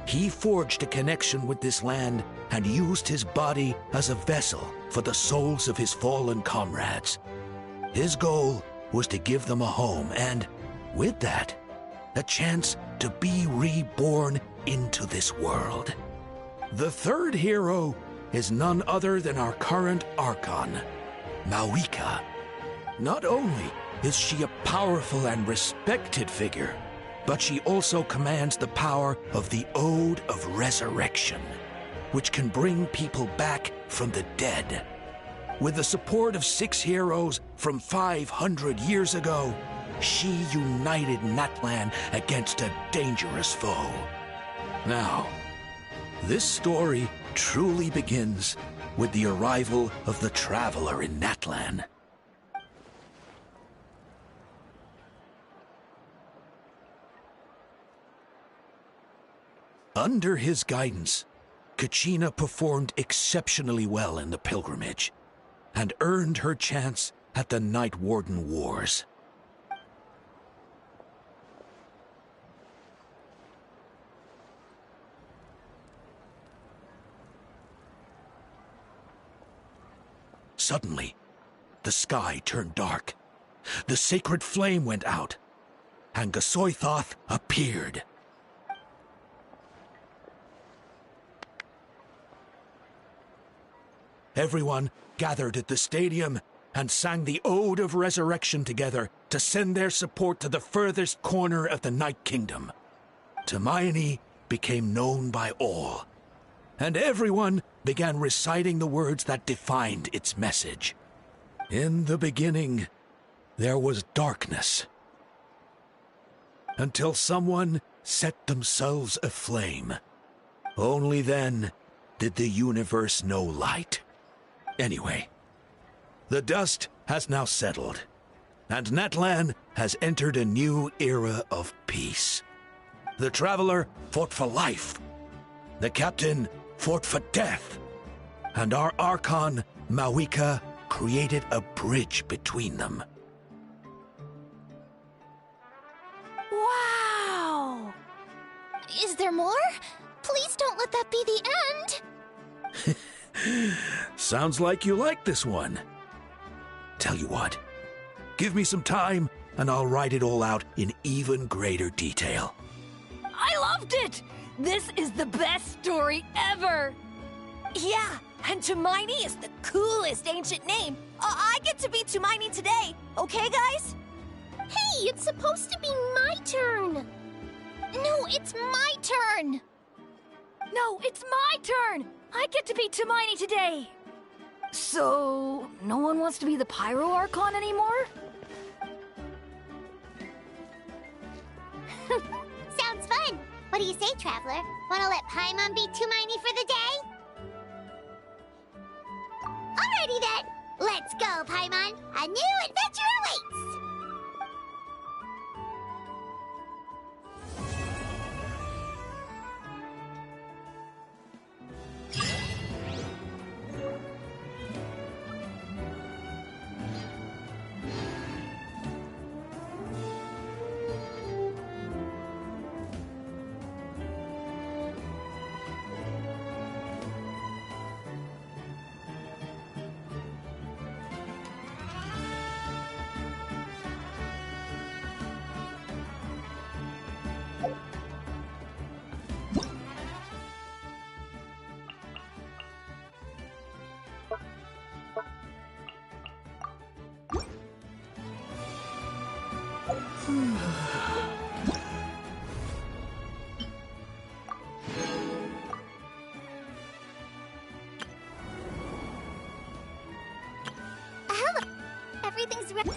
Speaker 2: he forged a connection with this land and used his body as a vessel for the souls of his fallen comrades. His goal was to give them a home and, with that, a chance to be reborn into this world. The third hero is none other than our current Archon, Mawika. Not only is she a powerful and respected figure, but she also commands the power of the Ode of Resurrection, which can bring people back from the dead. With the support of 6 heroes from 500 years ago, she united Natlan against a dangerous foe. Now, this story truly begins with the arrival of the Traveler in Natlan. Under his guidance, Kachina performed exceptionally well in the pilgrimage and earned her chance at the Night Warden Wars. Suddenly, the sky turned dark. The sacred flame went out, and Gasoithoth appeared. Everyone gathered at the stadium and sang the Ode of Resurrection together to send their support to the furthest corner of the Night Kingdom. Hermione became known by all, and everyone began reciting the words that defined its message. In the beginning, there was darkness. until someone set themselves aflame. Only then did the universe know light. Anyway, the dust has now settled, and Natlan has entered a new era of peace. The Traveler fought for life, the Captain fought for death, and our Archon, Mawika, created a bridge between them.
Speaker 23: Wow! Is there more? Please don't let that be the end!
Speaker 2: Sounds like you like this one. Tell you what, give me some time and I'll write it all out in even greater detail.
Speaker 3: I loved it! This is the best story ever! Yeah, and Tumaini is the coolest ancient name. I get to be Tumaini today, okay, guys?
Speaker 1: Hey, it's supposed to be my turn!
Speaker 23: No, it's my turn!
Speaker 3: No, it's my turn! I get to be Tumaini today! So, no one wants to be the Pyro Archon anymore?
Speaker 1: Sounds fun! What do you say, Traveler? Wanna let Paimon be Tumaini for the day? Alrighty then! Let's go, Paimon! A new adventure awaits! Everything's ready.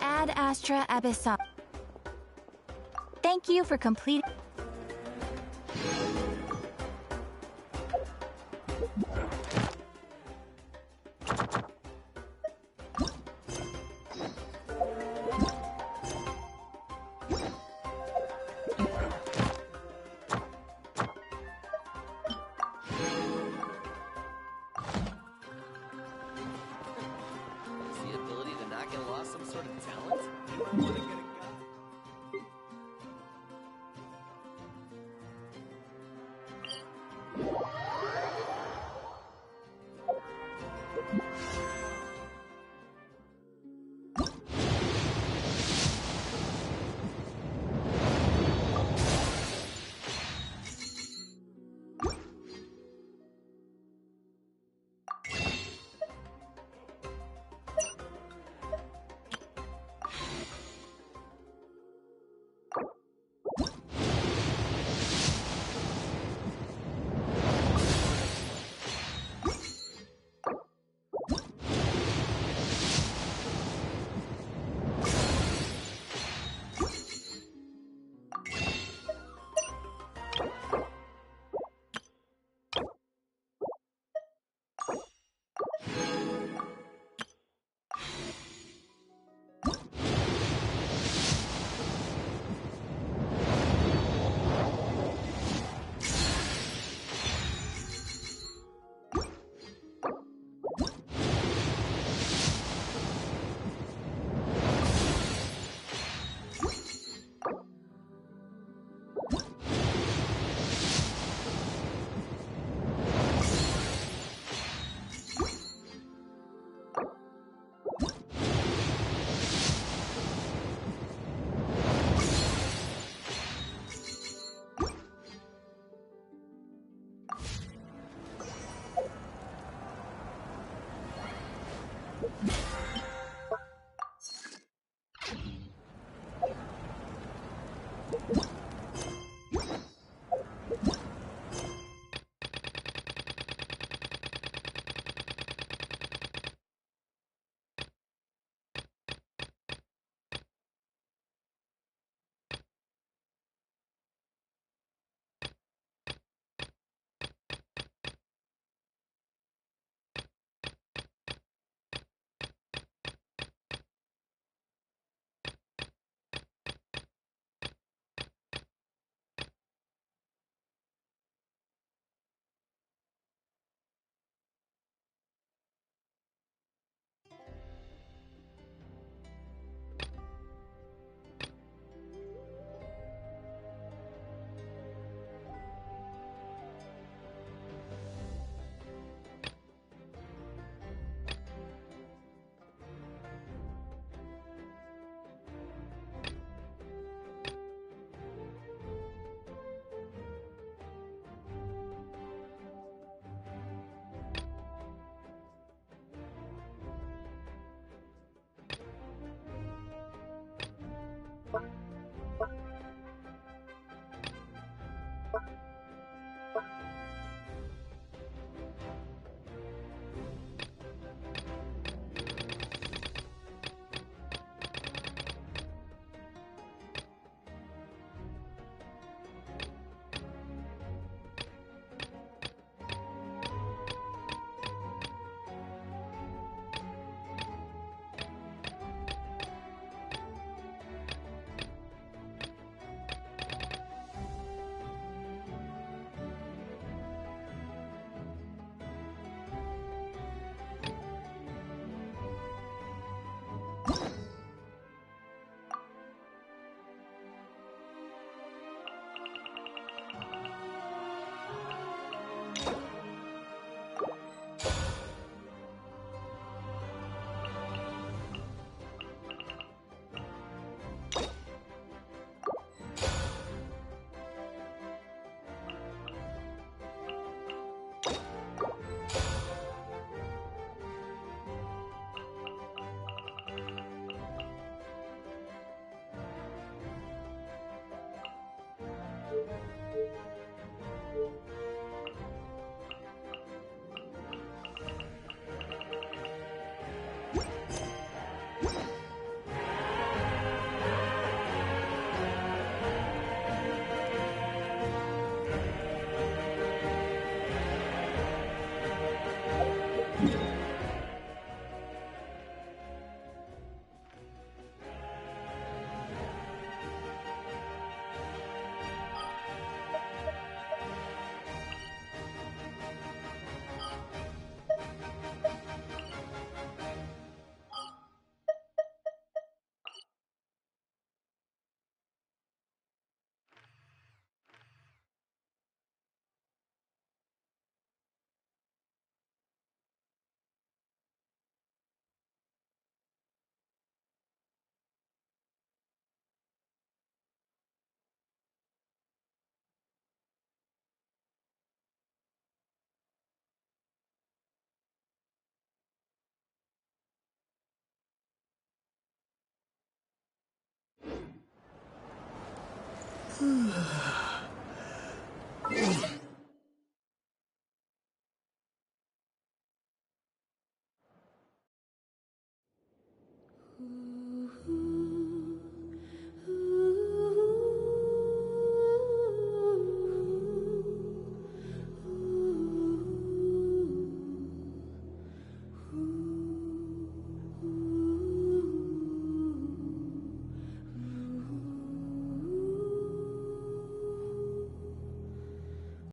Speaker 23: Ad Astra Abyssal. Thank you for completing.
Speaker 7: The ability to not get lost some sort of talent? You might want to get a gun.